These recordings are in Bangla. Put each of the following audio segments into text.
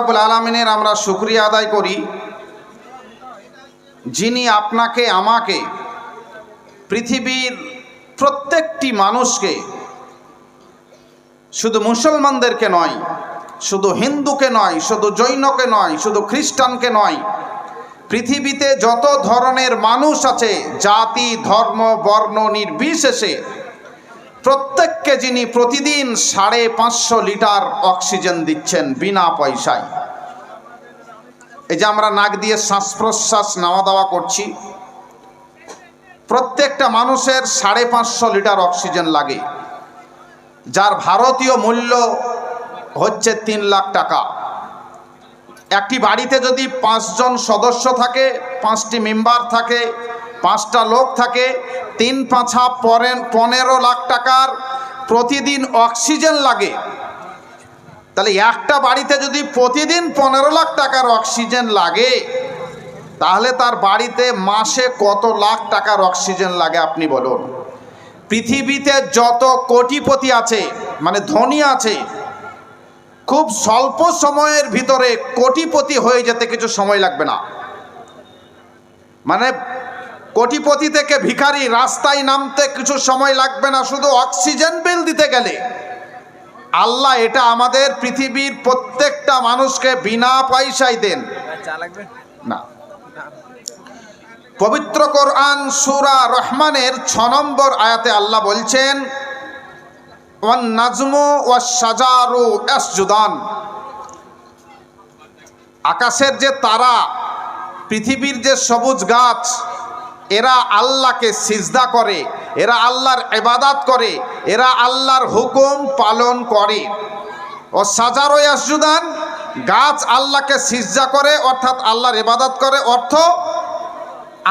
রাব্বুল আলামিনের আমরা শুকরিয়া আদায় করি, যিনি আপনাকে আমাকে পৃথিবীর প্রত্যেকটি মানুষকে, শুধু মুসলমানদেরকে নয়, শুধু হিন্দুকে নয়, শুধু জৈনকে নয়, শুধু খ্রিস্টানকে নয়, পৃথিবীতে যত ধরনের মানুষ আছে, জাতি ধর্ম বর্ণ নির্বিশেষে প্রত্যেককে যিনি প্রতিদিন 550 লিটার অক্সিজেন দিচ্ছেন বিনা পয়সায়। এই যে আমরা নাক দিয়ে শ্বাস প্রশ্বাস নেওয়া দেওয়া করছি, প্রত্যেকটা মানুষের 550 লিটার অক্সিজেন লাগে, যার ভারতীয় মূল্য হচ্ছে 3 লাখ টাকা। একটি বাড়িতে যদি 5 জন সদস্য থাকে, 5টি মেম্বার থাকে, 5টা লোক থাকে, 3 5 15 লাখ টাকার প্রতিদিন অক্সিজেন লাগে। তাহলে একটা বাড়িতে যদি প্রতিদিন 15 লাখ টাকার অক্সিজেন লাগে, তাহলে তার বাড়িতে মাসে কত লাখ টাকার অক্সিজেন লাগে আপনি বলুন। পৃথিবীতে যত কোটিপতি আছে, মানে ধনী আছে, খুব স্বল্প সময়ের ভিতরে কোটিপতি হয়ে যেতে কিছু সময় লাগবে না। মানে কোটিপতি থেকে ভিখারি রাস্তায় নামতে কিছু সময় লাগবে না, শুধু অক্সিজেন বিল দিতে গেলে। আল্লাহ এটা আমাদের পৃথিবীর প্রত্যেকটা মানুষকে বিনা পয়সায় দেন না। পবিত্র কোরআন সূরা রহমানের 6 নম্বর আয়াতে আল্লাহ বলছেন, ওয়ান নাজমু ওয়াশ শাজারু ইয়াসজুদান। আকাশের যে তারা, পৃথিবীর যে সবুজ গাছ, এরা আল্লাহকে সিজদা করে, এরা আল্লাহর ইবাদত করে, এরা আল্লাহর হুকুম পালন করে। ও শাজারু ইয়াসজুদান, গাছ আল্লাহকে সিজদা করে অর্থাৎ আল্লাহর ইবাদত করে, অর্থ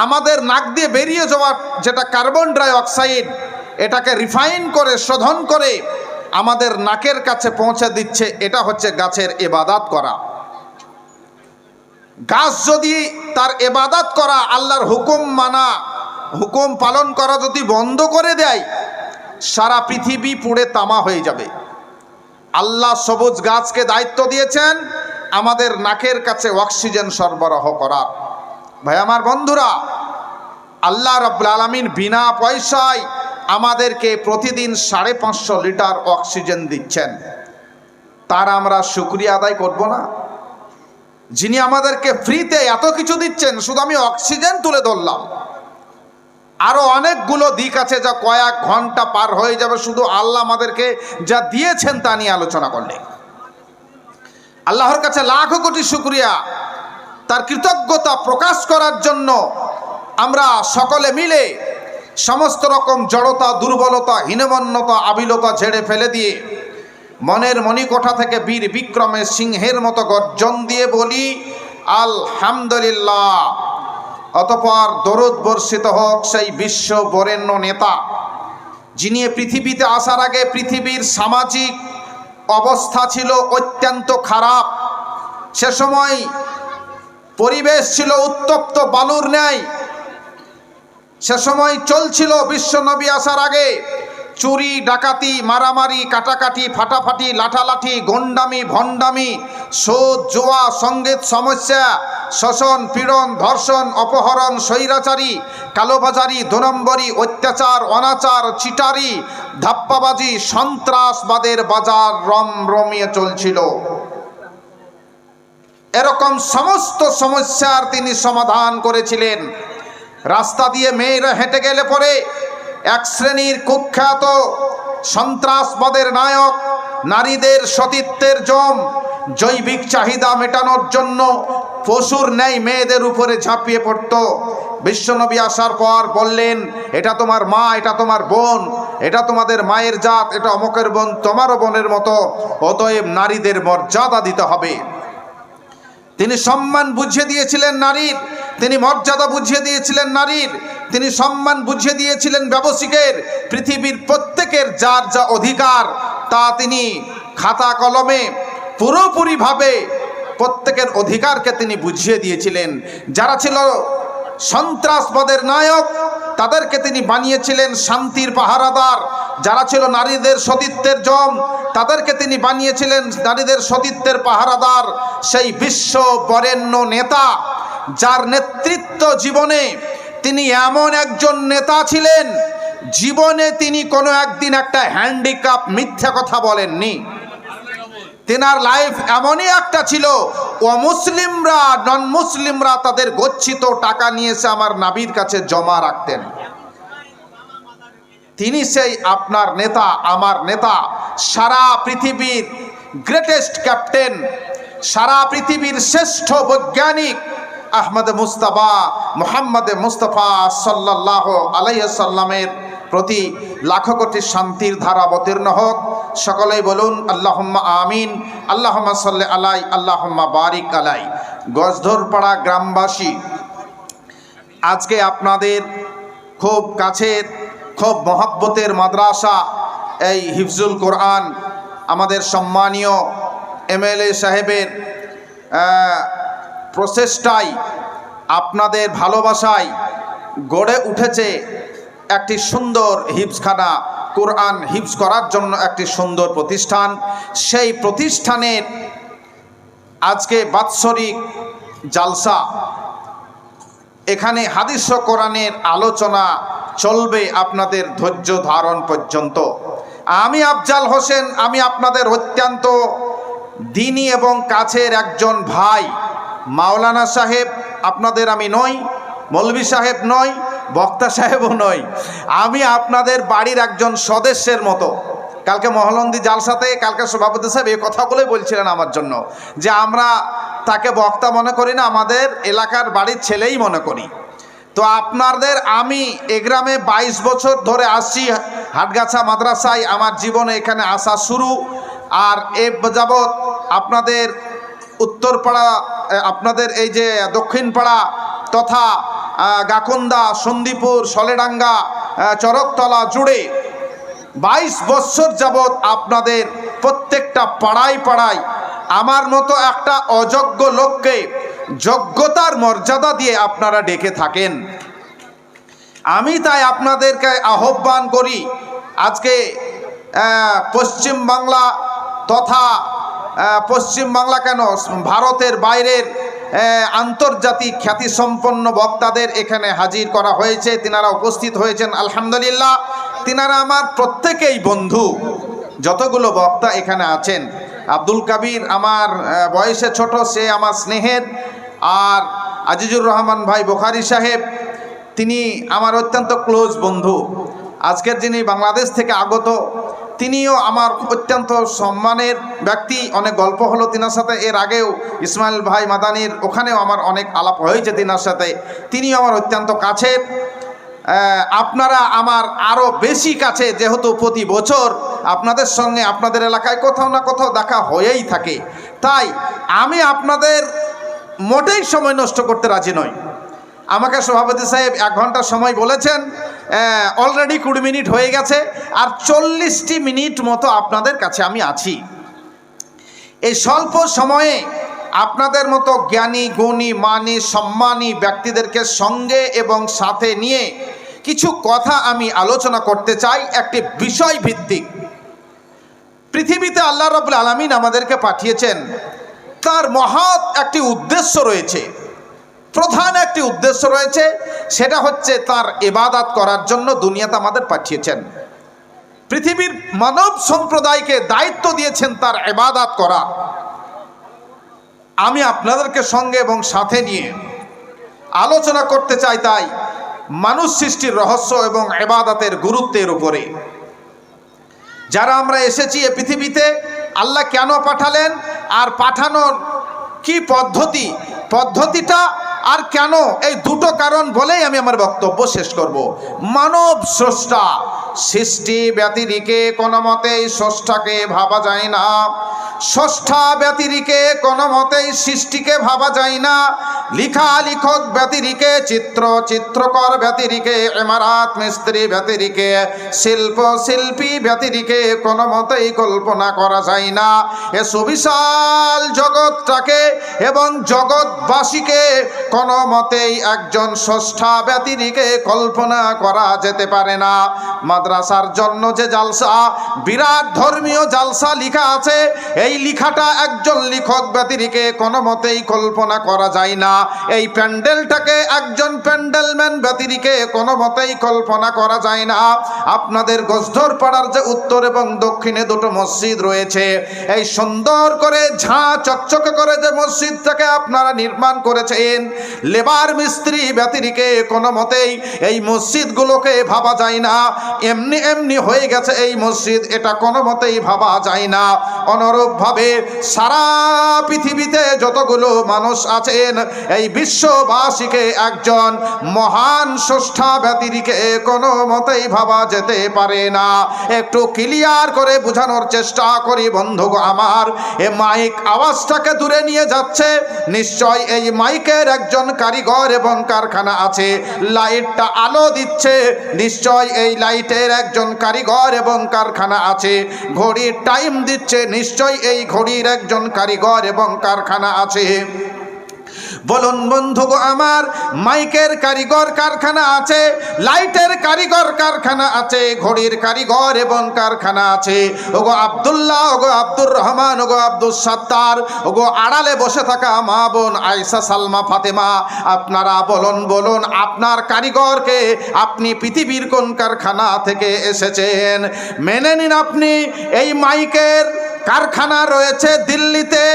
আমাদের নাক দিয়ে বেরিয়ে যাওয়া যেটা কার্বন ডাই অক্সাইড, এটাকে রিফাইন করে শোধন করে আমাদের নাকের কাছে পৌঁছে দিচ্ছে। এটা হচ্ছে গাছের ইবাদত করা। গাছ যদি তার ইবাদত করা, আল্লাহর হুকুম মানা, হুকুম পালন করা যদি বন্ধ করে দেয়, সারা পৃথিবী পুড়ে তামা হয়ে যাবে। আল্লাহ সবুজ গাছকে দায়িত্ব দিয়েছেন আমাদের নাকের কাছে অক্সিজেন সরবরাহ করার। ভাই আমার বন্ধুরা, আল্লাহ রাব্বুল আলামিন বিনা পয়সায় আমাদেরকে প্রতিদিন 550 লিটার অক্সিজেন দিচ্ছেন। তার আমরা শুকরিয়া আদায় করব না? যিনি আমাদেরকে ফ্রিতে এত কিছু দিচ্ছেন, শুধু আমি অক্সিজেন তুলে ধরলাম, আরো অনেকগুলো দিক আছে যা কয়েক ঘন্টা পার হয়ে যাবে শুধু আল্লাহ আমাদেরকে যা দিয়েছেন তা নিয়ে আলোচনা করলে। আল্লাহর কাছে লাখো কোটি শুকরিয়া, তার কৃতজ্ঞতা প্রকাশ করার জন্য আমরা সকলে মিলে সমস্ত রকম জড়তা, দুর্বলতা, হীনমন্যতা, আবিলতা ঝেড়ে ফেলে দিয়ে মনের মণিকোঠা থেকে বীর বিক্রমে সিংহের মতো গর্জন দিয়ে বলি আলহামদুলিল্লাহ। অতঃপর দরুদ বর্ষিত হোক সেই বিশ্ব বরেণ্য নেতা, যিনি পৃথিবীতে আসার আগে পৃথিবীর সামাজিক অবস্থা ছিল অত্যন্ত খারাপ। সে সময় পরিবেশ ছিল উত্তপ্ত বালুর ন্যায়। সে সময় চলছিল বিশ্ব নবী আসার আগে চুরি, ডাকাতি, মারামারি, কাটাকাটি, ফাটাফাটি, লাঠালাঠি, গন্ডামি, ভণ্ডামি, সুদ, জুয়া, সঙ্গীত সমস্যা, শোষণ, পীড়ন, ধর্ষণ, অপহরণ, স্বৈরাচারী, কালোবাজারি, 2 নম্বরি, অত্যাচার, অনাচার, চিটারি, ধাপ্পাবাজি, সন্ত্রাসবাদের বাজার রমরমিয়ে চলছিল। এরকম সমস্ত সমস্যার তিনি সমাধান করেছিলেন। রাস্তা দিয়ে মেয়েরা হেঁটে গেলে পরে এক শ্রেণীর কুখ্যাত সন্ত্রাসবাদের নায়ক নারীদের সতীত্বের জম, জৈবিক চাহিদা মেটানোর জন্য পশুর ন্যায় মেয়েদের উপরে ঝাঁপিয়ে পড়ত। বিশ্বনবী আসার পর বললেন, এটা তোমার মা, এটা তোমার বোন, এটা তোমাদের মায়ের জাত, এটা অমকের বোন, তোমারও বোনের মতো, অতএব নারীদের মর্যাদা দিতে হবে। তিনি সম্মান বুঝিয়ে দিয়েছিলেন নারীর, তিনি মর্যাদা বুঝিয়ে দিয়েছিলেন নারীর, তিনি সম্মান বুঝিয়ে দিয়েছিলেন ব্যবসায়িকের। পৃথিবীর প্রত্যেকের যার যা অধিকার তা তিনি খাতা কলমে পুরোপুরিভাবে প্রত্যেকের অধিকারকে তিনি বুঝিয়ে দিয়েছিলেন। যারা ছিল সন্ত্রাসবাদের নায়ক, তাদেরকে তিনি বানিয়েছিলেন শান্তির পাহারাদার। যারা ছিল নারীদের সতীত্বের জম, তাদেরকে তিনি বানিয়েছিলেন নারীদের সতীত্বের পাহারাদার। সেই বিশ্ব বরেণ্য নেতা, যার নেতৃত্ব জীবনে তিনি এমন একজন নেতা ছিলেন, জীবনে তিনি কোনো একদিন একটা হ্যান্ডিক্যাপ মিথ্যা কথা বলেননি। তেনার লাইফ এমনই একটা ছিল, অমুসলিমরা নন মুসলিমরা তাদের গচ্ছিত টাকা নিয়ে এসে আমার নবীর কাছে জমা রাখতেন। তিনি সেই আপনার নেতা, আমার নেতা, সারা পৃথিবীর গ্রেটেস্ট ক্যাপ্টেন, সারা পৃথিবীর শ্রেষ্ঠ বৈজ্ঞানিক আহমদ মুস্তাফা, মুহাম্মদ মুস্তাফা সাল্লাল্লাহু আলাইহি সাল্লামের প্রতি লাখো কোটি শান্তির ধারা অবতীর্ণ হোক। সকলেই বলুন আল্লাহুম্মা আমিন, আল্লাহুম্মা সাল্লি আলাই, আল্লাহুম্মা বারিক আলাই। গজধরপাড়া গ্রামবাসী, আজকে আপনাদের খুব কাছের, খুব মহব্বতের মাদ্রাসা এই হিফজুল কোরআন, আমাদের সম্মানীয় এমএলএ সাহেবের প্রচেষ্টায়, আপনাদের ভালোবাসায় গড়ে উঠেছে একটি সুন্দর হিফজখানা, কোরআন হিফজ করার জন্য একটি সুন্দর প্রতিষ্ঠান। সেই প্রতিষ্ঠানের আজকে বাৎসরিক জালসা, এখানে হাদিস ও কোরআনের আলোচনা চলবে আপনাদের ধৈর্য ধারণ পর্যন্ত। আমি আফজাল হোসেন, আমি আপনাদের অত্যন্ত দিনী এবং কাছের একজন ভাই। মাওলানা সাহেব আপনাদের আমি নই, মৌলভী সাহেব নই, বক্তা সাহেবও নই, আমি আপনাদের বাড়ির একজন সদস্যের মতো। কালকে মহলন্দি জালসাতে কালকে সভাপতি সাহেব এই কথাগুলোই বলছিলেন আমার জন্য, যে আমরা তাকে বক্তা মনে করি না, আমাদের এলাকার বাড়ির ছেলেই মনে করি। তো আপনাদের, আমি এ গ্রামে 22 বছর ধরে আসছি, হাটগাছা মাদ্রাসায় আমার জীবনে এখানে আসা শুরু। আর এ যাবৎ আপনাদের উত্তরপাড়া, আপনাদের এই যে দক্ষিণপাড়া তথা গাকুন্দা, সন্দীপুর, সলেডাঙ্গা, চরকতলা জুড়ে 22 বছর যাবৎ আপনাদের প্রত্যেকটা পাড়ায় পাড়ায় আমার মতো একটা অযোগ্য লোককে যোগ্যতার মর্যাদা দিয়ে আপনারা ডেকে থাকেন। আমি তাই আপনাদেরকে আহ্বান করি, আজকে পশ্চিম বাংলা তথা পশ্চিম বাংলা কেন, ভারতের বাইরের আন্তর্জাতিক খ্যাতিসম্পন্ন বক্তাদের এখানে হাজির করা হয়েছে, তিনারা উপস্থিত হয়েছেন আলহামদুলিল্লাহ। তিনারা আমার প্রত্যেকেই বন্ধু, যতগুলো বক্তা এখানে আছেন। আব্দুল কাবির আমার বয়সে ছোট, সে আমার স্নেহের। আর আজিজুর রহমান ভাই বুখারী সাহেব, তিনি আমার অত্যন্ত ক্লোজ বন্ধু। আজকের যিনি বাংলাদেশ থেকে আগত, তিনিও আমার অত্যন্ত সম্মানের ব্যক্তি। অনেক গল্প হলো তিনার সাথে, এর আগেও ইসমাইল ভাই মাদানির ওখানেও আমার অনেক আলাপ হয়েছে তিনার সাথে, তিনিও আমার অত্যন্ত কাছের। আপনারা আমার আরও বেশি কাছে, যেহেতু প্রতি বছর আপনাদের সঙ্গে আপনাদের এলাকায় কোথাও না কোথাও দেখা হয়েই থাকে। তাই আমি আপনাদের মোটেই সময় নষ্ট করতে রাজি নই। আমাকে সভাপতি সাহেব 1 ঘন্টা সময় বলেছেন, অলরেডি 20 মিনিট হয়ে গেছে, আর 40টি মিনিট মতো আপনাদের কাছে আমি আছি। এই স্বল্প সময়ে আপনাদের মতো জ্ঞানী, গুণী, মানী, সম্মানী ব্যক্তিদেরকে সঙ্গে এবং সাথে নিয়ে কিছু কথা আমি আলোচনা করতে চাই, একটি বিষয় ভিত্তিক। পৃথিবীতে আল্লাহ রাব্বুল আলামিন আমাদেরকে পাঠিয়েছেন, তার মহৎ একটি উদ্দেশ্য রয়েছে, প্রধান একটি উদ্দেশ্য রয়েছে, সেটা হচ্ছে তার ইবাদত করার জন্য দুনিয়াতে আমাদের পাঠিয়েছেন। পৃথিবীর মানব সম্প্রদায়কে দায়িত্ব দিয়েছেন তার ইবাদত করা। আমি আপনাদেরকে সঙ্গে এবং সাথে নিয়ে আলোচনা করতে চাই তাই মানুষ সৃষ্টির রহস্য এবং ইবাদতের গুরুত্বের উপরে। যারা আমরা এসেছি এ পৃথিবীতে, আল্লাহ কেন পাঠালেন, আর পাঠানোর কি পদ্ধতিটা আর কেন, এই দুটো কারণ বলেই আমি আমার বক্তব্য শেষ করব। মানব স্রষ্টা, সৃষ্টি ব্যতিরেকে কোনো মতেই স্রষ্টাকে ভাবা যায় না। স্রষ্টা ব্যতিরিকে কোনো মতেই সৃষ্টিকে ভাবা যায় না, লিখা লিখক ব্যতিরিকে, চিত্রকর ব্যতিরিকে, ইমারত মিস্ত্রি ব্যতিরিকে, শিল্পী ব্যতিরিকে কোনো মতেই কল্পনা করা যায় না। এ সুবিশাল জগৎটাকে এবং জগৎবাসীকে কোনো মতেই একজন স্রষ্টা ব্যতিরিকে কল্পনা করা যেতে পারে না। মাদ্রাসার জন্য যে জালসা, বিরাট ধর্মীয় জালসা লিখা আছে, এই লিখাটা একজন লিখক ব্যতিরিকে কোনো মতেই কল্পনা করা যায় না। এই প্যান্ডেলটাকে একজন প্যান্ডেলম্যান ব্যতিরিকে কোনো মতেই কল্পনা করা যায় না। আপনাদের গোসধর পাড়ার যে উত্তর এবং দক্ষিণে দুটো মসজিদ রয়েছে, এই সুন্দর করে ঝাঁ চকচকে করে যে মসজিদটাকে আপনারা নির্মাণ করেছেন, লেবার মিস্ত্রি ব্যতিরিকে কোনো মতেই এই মসজিদগুলোকে ভাবা যায় না। এমনি এমনি হয়ে গেছে এই মসজিদ, এটা কোনো মতেই ভাবা যায় না। অনুরূপভাবে সারা পৃথিবীতে যতগুলো মানুষ আছেন, এই বিশ্ববাসীকে একজন মহান স্রষ্টা ব্যতিরিকে কোনো মতেই ভাবা যেতে পারে না। একটু ক্লিয়ার করে বোঝানোর চেষ্টা করি বন্ধুগণ আমার। এ মাইক আওয়াজটাকে দূরে নিয়ে যাচ্ছে, নিশ্চয় এই মাইকের একজন কারিগর এবং কারখানা আছে। লাইটটা আলো দিচ্ছে, নিশ্চয় এই লাইটের একজন কারিগর এবং কারখানা আছে। ঘড়ির টাইম দিচ্ছে, নিশ্চয় এই ঘড়ির একজন কারিগর এবং কারখানা আছে। বলুন বন্ধুগো আমার, মাইকের কারিগর কারখানা আছে, লাইটের কারিগর কারখানা আছে, ঘড়ির কারিগর এবং কারখানা আছে। ওগো আব্দুল্লাহ, ওগো আব্দুর রহমান, ওগো আব্দুল সাত্তার, ওগো আড়ালে বসে থাকা মা বোন আয়েশা, সালমা, ফাতেমা, আপনারা বলুন আপনার কারিগরকে আপনি পৃথিবীর কোন কারখানা থেকে এসেছেন? মেনে নিন, আপনি এই মাইকের কারখানা রয়েছে দিল্লিতে,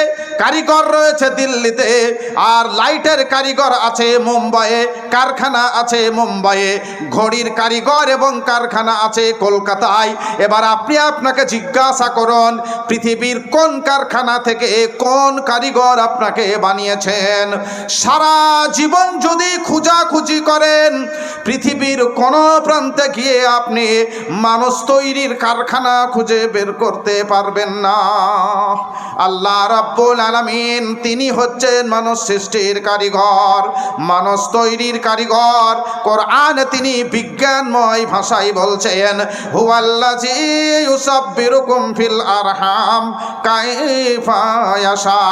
কারিগর রয়েছে দিল্লিতে, আর লাইটের কারিগর আছে মুম্বাইয়ে, কারখানা আছে মুম্বাইয়ে, ঘড়ির কারিগর এবং কারখানা আছে কলকাতায়। এবার আপনাকে জিজ্ঞাসা করুন, পৃথিবীর কোন কারখানা থেকে কোন কারিগর আপনাকে বানিয়েছেন? সারা জীবন যদি খোঁজাখুঁজি করেন, পৃথিবীর কোন প্রান্তে গিয়ে আপনি মানুষ তৈরির কারখানা খুঁজে বের করতে পারবেন না। আল্লাহ রাব্বুল আলামিন তিনি হচ্ছেন মানুষ সৃষ্টির কারিগর, মানুষ তৈরির কারিগর। কোরআনে তিনি বিজ্ঞানময় ভাষায় বলছেন, হুয়াল্লাযী ইউসাব্বিরুকুম ফিল আরহাম কাইফা ইয়াশা।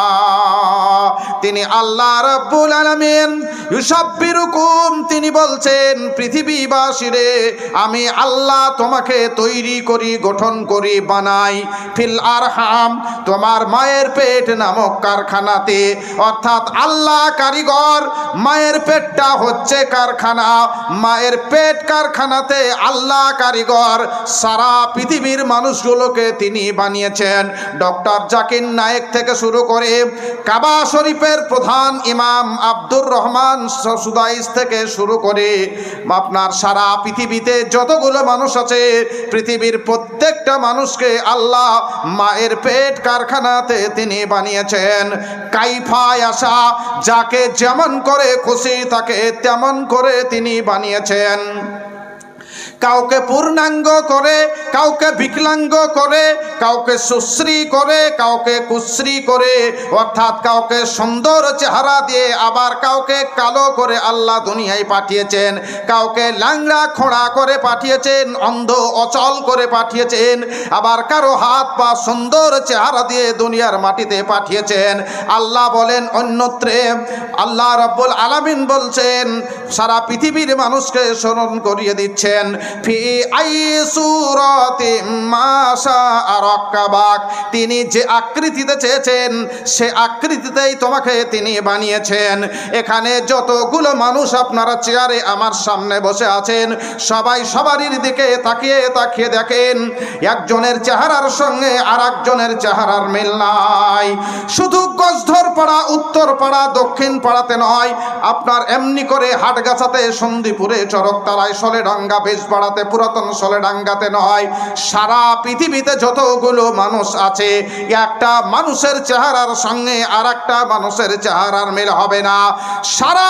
তিনি আল্লাহ রাব্বুল আলামিন ইউসাব্বিরুকুম, তিনি বলছেন পৃথিবীবাসীরে আমি আল্লাহ তোমাকে তৈরি করি, গঠন করি, বানাই, ফিল আরহাম তোমার মায়ের পেট নামক কারখানাতে। অর্থাৎ আল্লাহ কারিগর, মায়ের পেটটা হচ্ছে কারখানা, মায়ের পেট কারখানাতে আল্লাহ কারিগর। সারা পৃথিবীর মানুষগুলোকে তিনি বানিয়েছেন। ডক্টর জাকির নায়েক থেকে শুরু করে কাবা শরীফের প্রধান ইমাম আব্দুর রহমান সুদাইস থেকে শুরু করে আপনার সারা পৃথিবীতে যতগুলো মানুষ আছে, পৃথিবীর প্রত্যেকটা মানুষকে আল্লাহ মায়ের পেট কারখানাতে তিনি বানিয়েছেন। কাইফা ইয়াশা, যাকে যেমন করে খুশি তাকে তেমন করে তিনি বানিয়েছেন। কাউকে পূর্ণাঙ্গ করে, কাউকে বিকলাঙ্গ করে, কাউকে সুশ্রী করে, কাউকে কুশ্রী করে, অর্থাৎ কাউকে সুন্দর চেহারা দিয়ে আবার কাউকে কালো করে আল্লাহ দুনিয়ায় পাঠিয়েছেন, কাউকে ল্যাংড়া খোঁড়া করে পাঠিয়েছেন, অন্ধ অচল করে পাঠিয়েছেন, আবার কারো হাত পা সুন্দর চেহারা দিয়ে দুনিয়ার মাটিতে পাঠিয়েছেন। আল্লাহ বলেন অন্যত্রে, আল্লাহ রাব্বুল আলামিন বলছেন, সারা পৃথিবীর মানুষকে স্মরণ করিয়ে দিচ্ছেন, ফি আই সূরাতিম মা শাআ রাক্কাবাক, তিনি যে আকৃতিতে চেয়েছেন সে আকৃতিতেই তোমাকে তিনি বানিয়েছেন। এখানে যতগুলো মানুষ আপনারা চেয়ারে আমার সামনে বসে আছেন, সবাই সবারই দিকে তাকিয়ে তাকিয়ে দেখেন, একজনের চেহারার সঙ্গে আর একজনের চেহারার মিল নাই। শুধু গোসধর পাড়া, উত্তর পাড়া, দক্ষিণ পাড়া পাড়াতে নয়, আপনার এমনি করে হাটগাছাতে, সন্দীপুরে, চরকতলায়, সলেডাঙ্গা, বেশপাড়াতে, পুরাতন সলেডাঙ্গাতে নয়, সারা পৃথিবীতে যতগুলো মানুষ আছে একটা মানুষের চেহারার সঙ্গে আর একটা মানুষের চেহারার মিল হবে না। সারা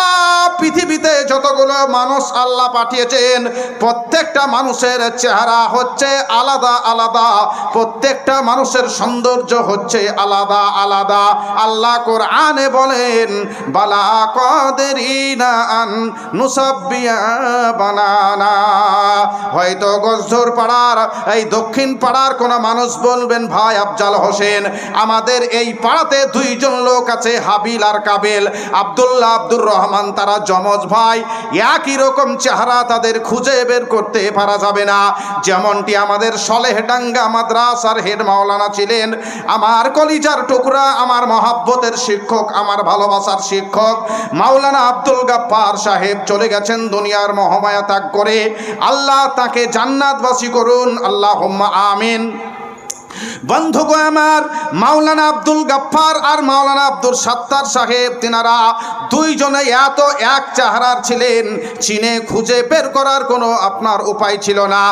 পৃথিবীতে যতগুলো মানুষ আল্লাহ পাঠিয়েছেন প্রত্যেকটা মানুষের চেহারা হচ্ছে আলাদা আলাদা, প্রত্যেকটা মানুষের সৌন্দর্য হচ্ছে আলাদা আলাদা। আল্লাহ কোরআনে বলেন বালা কাদেরিনা আন নুসাব্বিয়া বানানা। হয়তো গজধর পাড়ার এই দক্ষিণ পাড়ার কোন মানুষ বলবেন ভাই আফজাল হোসেন, আমাদের এই পাড়াতে দুইজন লোক আছে হাবিল আর কাবিল, আব্দুল্লাহ আব্দুর রহমান, তারা যমজ ভাই, একই রকম চেহারা তাদের খুঁজে বের করতে পারা যাবে না। যেমনটি আমাদের সলেহডাঙ্গা মাদ্রাসার হেড মাওলানা ছিলেন, আমার কলিজার টুকরা, আমার মহাব্বতের শিক্ষক, আমার ভালোবাসার শিক্ষক মাওলানা আব্দুল গাফফার সাহেব চলে গেছেন দুনিয়ার মহামায়া ত্যাগ করে। আল্লাহ তাকে জান্নাতবাসী করুন, আল্লাহুম্মা আমিন। বন্ধুগো আমার, মাওলানা আব্দুল গাফফার আর মাওলানা আব্দুল সাত্তার সাহেব তিনারা দুইজনে এত এক চেহারার ছিলেন, চিনে খুঁজে বের করার কোনো আপনার উপায় ছিল না।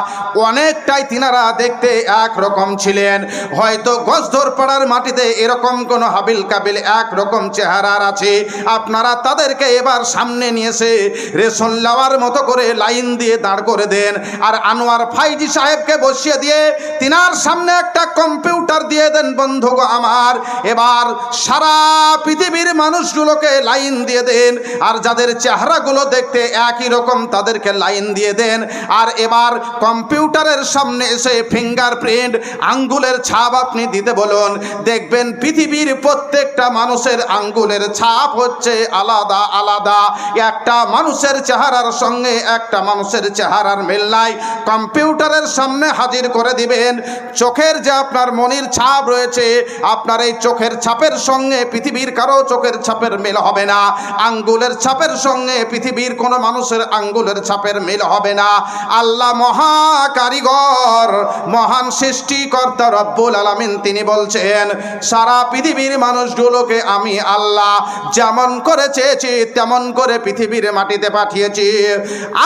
অনেকটাই তিনারা দেখতে এক রকম ছিলেন। হয়তো গজধর পাড়ার মাটিতে এরকম কোনো হাবিল কাবিল এক রকম চেহারার আছে, আপনারা তাদেরকে এবার সামনে নিয়ে এসে রেশন লাওয়ার মতো করে লাইন দিয়ে দাঁড় করে দেন, আর আনোয়ার ফাইজি সাহেবকে বসিয়ে দিয়ে তিনার সামনে একটা কম্পিউটার দিয়ে দেন। বন্ধুগো আমার, এবার সারা পৃথিবীর মানুষগুলোকে লাইন দিয়ে দেন, আর যাদের চেহারাগুলো দেখতে একই রকম তাদেরকে লাইন দিয়ে দেন। আর এবার কম্পিউটারের সামনে এসে ফিঙ্গারপ্রিন্ট, আঙ্গুলের ছাপ আপনি দিতে বলুন। দেখবেন পৃথিবীর প্রত্যেকটা মানুষের আঙ্গুলের ছাপ হচ্ছে আলাদা আলাদা। একটা মানুষের চেহারার সঙ্গে একটা মানুষের চেহারার মিল নাই। কম্পিউটারের সামনে হাজির করে দিবেন। চোখের যে আপনার মনির ছাপ রয়েছে, আপনার এই চোখের ছাপের সঙ্গে পৃথিবীর কারো চোখের ছাপের মিল হবে না। আঙ্গুলের ছাপের সঙ্গে পৃথিবীর কোনো মানুষের আঙ্গুলের ছাপের মিল হবে না। আল্লাহ মহা কারিগর, মহান সৃষ্টিকর্তা রব্বুল আলামিন তিনি বলছেন সারা পৃথিবীর মানুষগুলোকে আমি আল্লাহ যেমন করে চেয়েছি তেমন করে পৃথিবীর মাটিতে পাঠিয়েছি।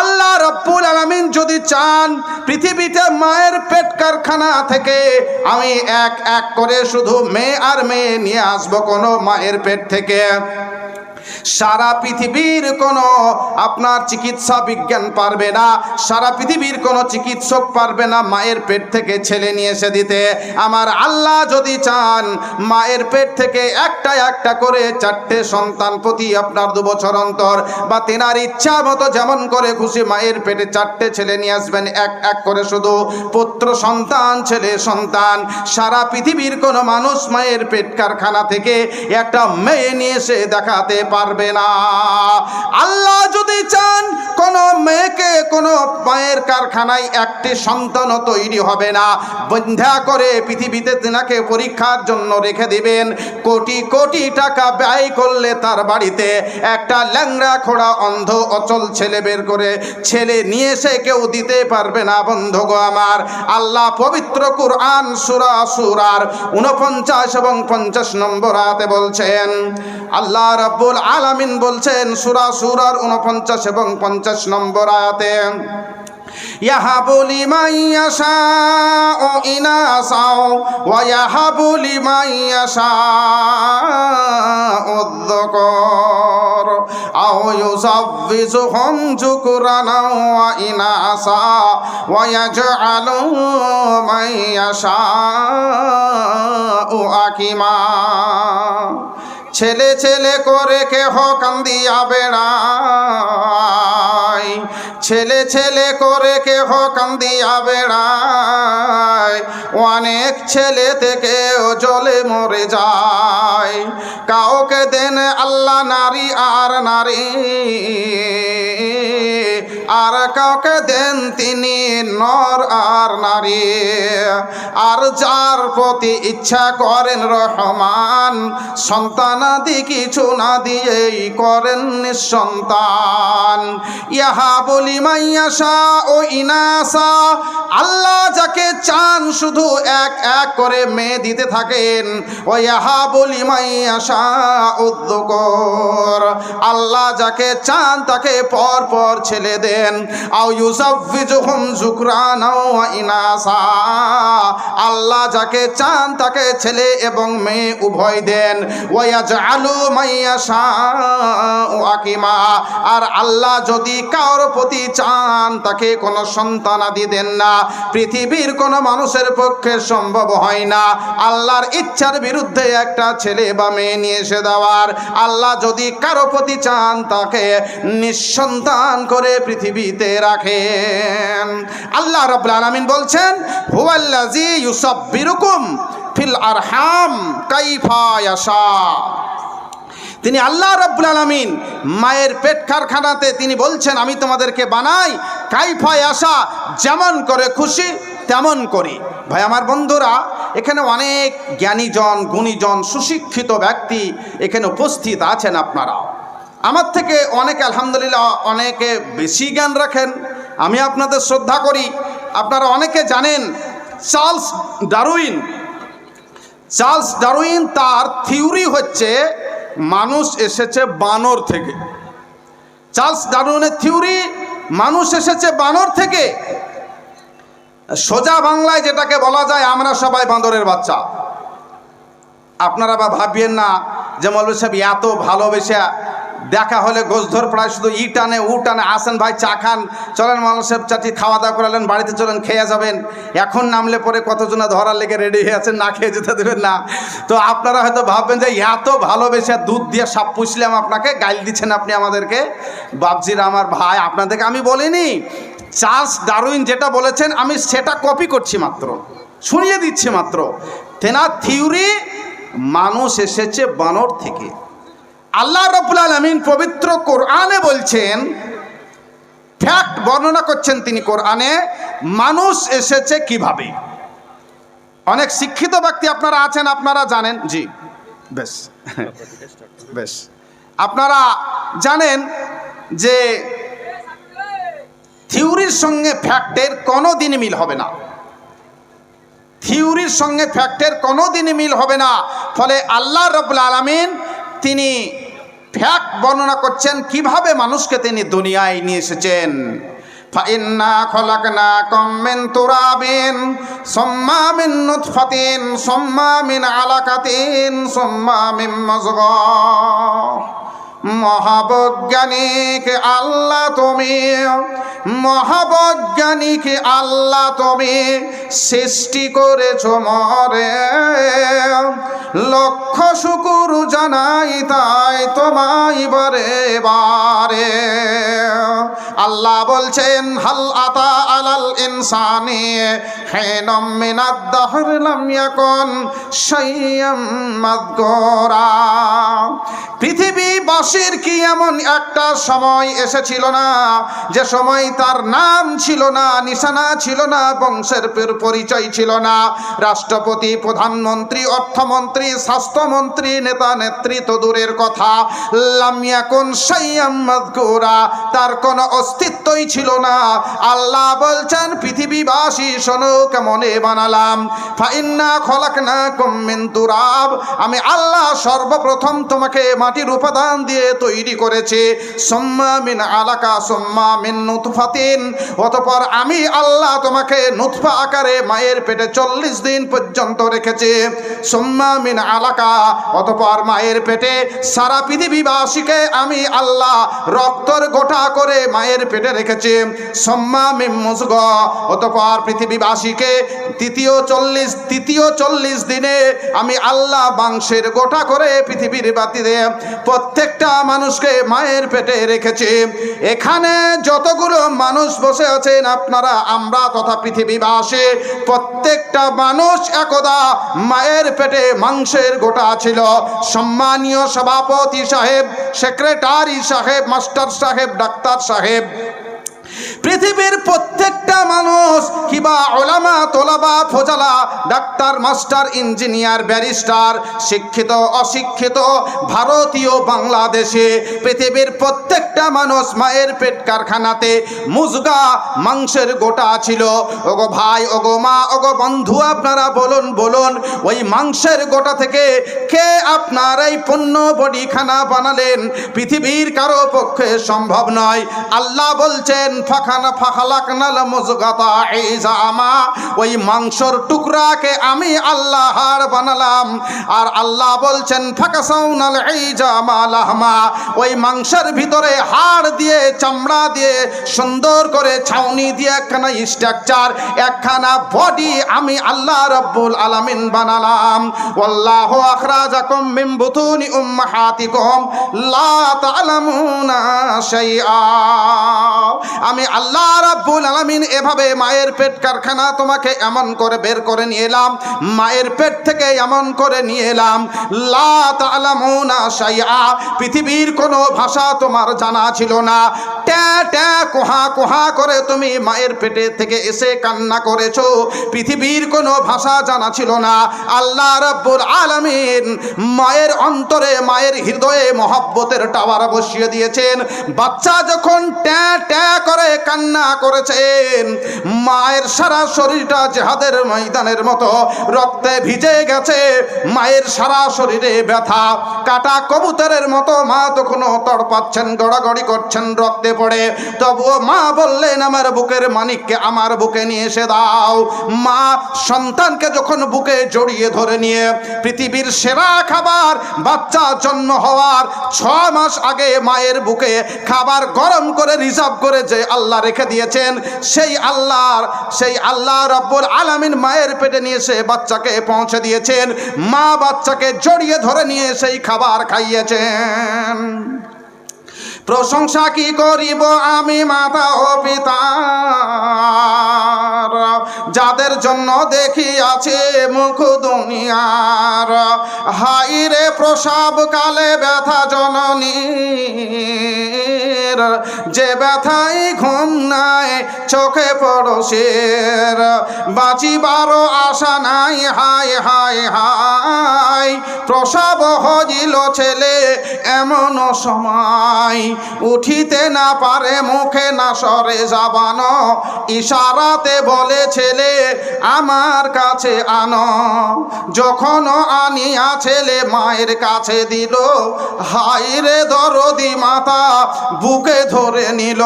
আল্লাহ রব্বুল আলামিন যদি চান পৃথিবীতে মায়ের পেট কারখানা থেকে আমি এক এক করে শুধু মেয়ে আর মেয়ে নিয়ে আসবো কোনো মায়ের পেট থেকে। সারা পৃথিবীর কোনো আপনার চিকিৎসা বিজ্ঞান পারবে না, সারা পৃথিবীর কোনো চিকিৎসক পারবে না মায়ের পেট থেকে ছেলে নিয়ে এসে দিতে। আমার আল্লাহ যদি চান মায়ের পেট থেকে একটা একটা করে 4টে সন্তান প্রতি আপনার 2 বছর অন্তর বা তেনার ইচ্ছা মতো যেমন করে খুশি মায়ের পেটে 4টে ছেলে নিয়ে আসবেন, এক এক করে শুধু পুত্র সন্তান ছেলে সন্তান। সারা পৃথিবীর কোনো মানুষ মায়ের পেট কারখানা থেকে একটা মেয়ে নিয়ে এসে দেখাতে পারবে না। আল্লাহ যদি চান কোন মেয়েকে কোন মায়ের কারখানায় একটি সন্তানও তৈরি হবে না, বন্ধা করে পৃথিবীতে তিনাকে পরীক্ষার জন্য রেখে দিবেন। কোটি কোটি টাকা ব্যয় করলে তার বাড়িতে একটা ল্যাংড়া খোড়া অন্ধ অচল ছেলে বের করে ছেলে নিয়ে এসে কেউ দিতে পারবে না। বন্ধুগো আমার, আল্লাহ পবিত্র কুরআন সূরা সূরার 49 এবং 50 নম্বর আয়াতে বলছেন, আল্লাহ রাব্বুল আলামিন বলছেন সূরা সূরার 49 এবং 50 নম্বর আয়াতে, ইয়াহাবু লিমান ইয়াশাউ ইনাসা ওয়া ইয়াহাবু লিমান ইয়াশাউ যুকুর আও ইউযাব্বিজুহুম যুকুরানা ওয়া ইনাসা ওয়া ইয়াজআলু মান ইয়াশাউ আকিমা। ছেলে ছেলে করে কেহ কান্দিয়া বেড়ায়, ছেলে ছেলে করে কেহ কান্দিয়া বেড়ায়, অনেক ছেলে থেকেও জলে মরে যায়। কাউকে দেন আল্লাহ নারী আর নারী, আর কাউকে দেন তিনি নর আর নারী। আর যার প্রতি ইচ্ছা করেন রহমান, সন্তানাদি কিছু না দিয়েই করেন নিঃসন্তান। ইহা বলি মাইয়াশা ও ইনাসা, আল্লাহ যাকে চান শুধু এক এক করে মেয়ে দিতে থাকেন। ও ইহা বলি মাইয়াশা উদ্দুকর, আল্লাহ যাকে চান তাকে পর পর ছেলে দেন। আও ইউসাফিজুহুম যুকরানা ওয়া ইনাসা, আল্লাহ যাকে চান তাকে ছেলে এবং মেয়ে উভয় দেন। ওয়া ইয়াজআলু মাইয়াশা আকিমা, আর আল্লাহ যদি কারোর প্রতি চান তাকে কোনো সন্তানাদি দেন না। পৃথিবীর কোনো মানুষের পক্ষে সম্ভব হয় না আল্লাহর ইচ্ছার বিরুদ্ধে একটা ছেলে বা মেয়ে নিয়ে এসে দেওয়ার। আল্লাহ যদি কারো প্রতি চান তাকে নিঃসন্তান করে পৃথিবীতে রাখেন। আল্লাহ রাব্বুল আলামিন বলছেন, হুয়াল্লাযী ইউসাব্বিরুকুম ফিল আরহাম কাইফা ইয়াশা। তিনি আল্লাহ রাব্বুল আলামিন মায়ের পেট কারখানাতে তিনি বলছেন, আমি তোমাদেরকে বানাই কাইফা ইয়াশা, যেমন করে খুশি তেমন করি। ভাই আমার বন্ধুরা, এখানে অনেক জ্ঞানীজন, গুণীজন, সুশিক্ষিত ব্যক্তি এখানে উপস্থিত আছেন। আপনারা আমার থেকে অনেকে আলহামদুলিল্লাহ অনেকে বেশি জ্ঞান রাখেন, আমি আপনাদের শ্রদ্ধা করি। আপনারা অনেকে জানেন চার্লস ডারউইন তার থিওরি হচ্ছে মানুষ এসেছে বানর থেকে। চার্লস ডারউইনের থিওরি মানুষ এসেছে বানর থেকে। সোজা বাংলায় যেটাকে বলা যায়, আমরা সবাই বাঁদরের বাচ্চা। আপনারা বা ভাবিয়েন না যে মৌলভী সাহেব এত ভালোবেসে দেখা হলে গোসধর প্রায় শুধু ই টানে উ টানে, আসেন ভাই চা খান, চলেন মৌলভী সাহেব চাটি খাওয়া দাওয়া করালেন, বাড়িতে চলেন খেয়ে যাবেন। এখন নামলে পরে কতজনা ধরার লেগে রেডি হয়ে আছেন, না খেয়ে যেতে দেবেন না। তো আপনারা হয়তো ভাববেন যে এত ভালোবেসে দুধ দিয়ে সাপ পুষলাম, আপনাকে গাইল দিচ্ছেন আপনি আমাদেরকে। বাবজিরা আমার ভাই, আপনাদেরকে আমি বলিনি। চার্লস ডারউইন যেটা বলেছেন আমি সেটা কপি করছি মাত্র, শুনিয়ে দিচ্ছি মাত্র। তেনার থিওরি মানুষ এসেছে বানর থেকে। আল্লাহ রাব্বুল আলামিন পবিত্র কোরআনে বলছেন, ফ্যাক্ট বর্ণনা করছেন তিনি কোরআনে, মানুষ এসেছে কিভাবে। অনেক শিক্ষিত ব্যক্তি আপনারা আছেন, আপনারা জানেন। জি বেশ বেশ, আপনারা জানেন যে থিওরির সঙ্গে ফ্যাক্টের কোনো দিন মিল হবে না। থিওরির সঙ্গে ফ্যাক্টের কোনো দিনই মিল হবে না। ফলে আল্লাহ রাব্বুল আলামিন তিনি ফ্যাক্ট বর্ণনা করছেন কিভাবে মানুষকে তিনি দুনিয়ায় নিয়ে এসেছেন। ফাইন্না খলাকনাকুম মিন তুরাবিন সুম্মা মিন নুতফাতিন সুম্মা মিন আলাকাতিন সুম্মা মিন মুযগা। মহাবৈজ্ঞানিক আল্লাহ তুমি, মহাবৈজ্ঞানিক আল্লাহ তুমি সৃষ্টি করেছ মরে, লক্ষ শুকুর জানাই তাই তোমায় বারে বারে। আল্লাহ বলছেন, হাল আতা আলাল ইনসানি হিনুম মিনাদ দাহর লাম ইয়াকুন শাইয়্যাম মাযকুরা। পৃথিবীবাসীর কি এমন একটা সময় এসেছিল না যে সময় তার নাম ছিল না, নিশানা ছিল না, বংশের পরিচয় ছিল না? রাষ্ট্রপতি, প্রধানমন্ত্রী, অর্থমন্ত্রী, স্বাস্থ্যমন্ত্রী, নেতা নেত্রী তো দূরের কথা, লাম ইয়াকুন শাইয়্যাম মাযকুরা, তার কোনো অস্তিত্বই ছিল না। আল্লাহ বলছেন, পৃথিবীবাসী শোনো কেমনে বানালাম। ফাইন্না খলাকনাকুম মিন তুরাব, আমি আল্লাহ সর্বপ্রথম তোমাকে মাটির উপাদান দিয়ে তৈরি করেছি। সুম্মা মিন আলাকা সুম্মা মিন নুতফাতিন, অতঃপর আমি আল্লাহ তোমাকে নুতফা আকারে মায়ের পেটে 40 দিন পর্যন্ত রেখেছি। সুম্মা মিন আলাকা, অতঃপর মায়ের পেটে সারা পৃথিবীবাসীকে আমি আল্লাহ রক্তর গোটা করে মায়ের পেটে রেখেছি। সুম্মা মিন মুযগা, অতঃপর পৃথিবীবাসীকে তৃতীয় 40 দিনে আমি আল্লাহ মাংসের গোটা করে পৃথিবীর বাতিতে প্রত্যেকটা মানুষকে মায়ের পেটে রেখেছি। এখানে যতগুলো মানুষ বসে আছেন আপনারা, আমরা তথা পৃথিবীবাসী প্রত্যেকটা মানুষ একদা মায়ের পেটে মাংসের গোটা ছিল। সম্মানীয় সভাপতি সাহেব, সেক্রেটারি সাহেব, মাস্টার সাহেব, ডাক্তার সাহেব, পৃথিবীর প্রত্যেকটা মানুষ কিবা ওলামা তোলাবা ফোজালা ডাক্তার মাস্টার ইঞ্জিনিয়ার ব্যারিস্টার শিক্ষিত অশিক্ষিত ভারতীয় বাংলাদেশে পৃথিবীর প্রত্যেকটা মানুষ মায়ের পেট কারখানাতে মুজগা মাংসের গোটা ছিল। ওগো ভাই ওগো মা ওগো বন্ধু আপনারা বলুন বলুন ওই মাংসের গোটা থেকে কে আপনার এই পণ্য বডি খানা বানালেন? পৃথিবীর কারো পক্ষে সম্ভব নয়। আল্লাহ বলছেন ফাখালাকনাল মুজগাতা ইজামা, ওই মাংসর টুকরাকে আমি আল্লাহ হাড় বানালাম। আর আল্লাহ বলছেন ফাকাসাউনাল ইজামা লাহমা, ওই মাংসের ভিতরে হাড় দিয়ে চামড়া দিয়ে সুন্দর করে ছাউনি দিয়ে একখানা স্ট্রাকচার একখানা বডি আমি আল্লাহ রাব্বুল আলামিন বানালাম। ওয়াল্লাহু আখরাজাকুম মিন বুতুনি উম্মাহাতিকুম লা তা'লামুনা শাইআ। আমি আল্লাহ রাব্বুল আলামিন এভাবে মায়ের পেট কারখানা তোমাকে এমন করে বের করে নিয়ে এলাম, মায়ের পেট থেকে এমন করে নিয়ে এলাম লা তা'লামুনা শাইআ, পৃথিবীর কোনো ভাষা তোমার জানা ছিল না। ট্যা ট্যা কোহা কোহা করে তুমি মায়ের পেটে থেকে এসে কান্না করেছো, পৃথিবীর কোনো ভাষা জানা ছিল না। আল্লাহ রাব্বুল আলামিন মায়ের অন্তরে মায়ের হৃদয়ে মহব্বতের টাওয়ার বসিয়ে দিয়েছেন। বাচ্চা যখন ট্যা ট্যা করে কান্না করেছেন, মায়ের সারা শরীরটা জিহাদের ময়দানের মতো রক্তে ভিজে গেছে, মায়ের সারা শরীরে ব্যথা, কাটা কবুতরের মতো মা তখনও তড়পাচ্ছেন, গড়াগড়ি করছেন রক্তে পড়ে। তবুও মা বললেন আমার বুকের মানিককে আমার বুকে নিয়ে এসে দাও। মা সন্তানকে যখন বুকে জড়িয়ে ধরে নিয়ে পৃথিবীর সেরা খাবার বাচ্চা জন্ম হওয়ার 6 মাস আগে মায়ের বুকে খাবার গরম করে রিজার্ভ করে যে আল্লাহ রেখে দিয়েছেন, সেই আল্লাহ রাব্বুল আলামিন মায়ের পেটে নিয়ে এসে বাচ্চাকে পৌঁছে দিয়েছেন। মা বাচ্চাকে জড়িয়ে ধরে নিয়ে সেই খাবার খাইয়েছেন। প্রশংসা কি করিব আমি মাতা ও পিতার, যাদের জন্য দেখিয়াছে মুখ দুনিয়ার। হাই রে প্রসব কালে ব্যথা জননীর, যে ব্যথাই ঘুম নাই চোখে পড়শের। বাঁচিবারও আশা নাই হায় হায় হায়, প্রসব হজিল ছেলে এমন সময়। উঠিতে না পারে মুখে না সরে যাবানো, ইশারাতে বলে ছেলে আমার কাছে আনো। যখন আনিয়া ছেলে মায়ের কাছে দিল, হাই রে দরদি মাতা বুকে ধরে নিল।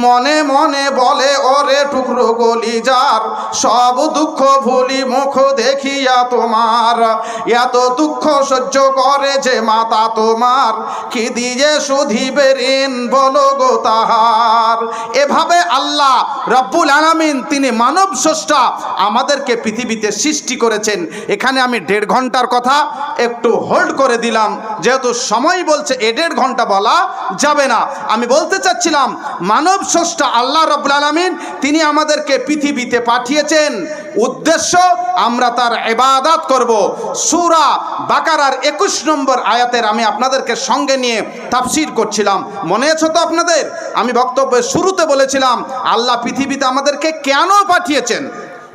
মনে মনে বলে ওরে টুকরো কলিজার, সব দুঃখ ভুলি মুখ দেখিয়া তোমার। এত দুঃখ সহ্য করে যে মাতা তোমার, কি দিয়ে শুধিবে ঋণ বলো গো তাহার। এভাবে আল্লাহ রাব্বুল আলামিন তিনি মানব স্রষ্টা আমাদেরকে পৃথিবীতে সৃষ্টি করেছেন। এখানে আমি 1.5 ঘন্টার কথা একটু হোল্ড করে দিলাম, যেহেতু সময় বলছে 1.5 ঘন্টা বলা যাবে না। আমি বলতে চাচ্ছিলাম মানব স্রষ্টা আল্লাহ রাব্বুল আলামিন তিনি আমাদেরকে পৃথিবীতে পাঠিয়েছেন, উদ্দেশ্য আমরা তার ইবাদত করব। সূরা বাকারার 21 নম্বর আয়াতের আমি আপনাদেরকে সঙ্গে নিয়ে তাফসীর করছিলাম, মনে আছে তো আপনাদের? আমি বক্তব্যের শুরুতে বলেছিলাম আল্লাহ পৃথিবীতে আমাদেরকে কেন পাঠিয়েছেন,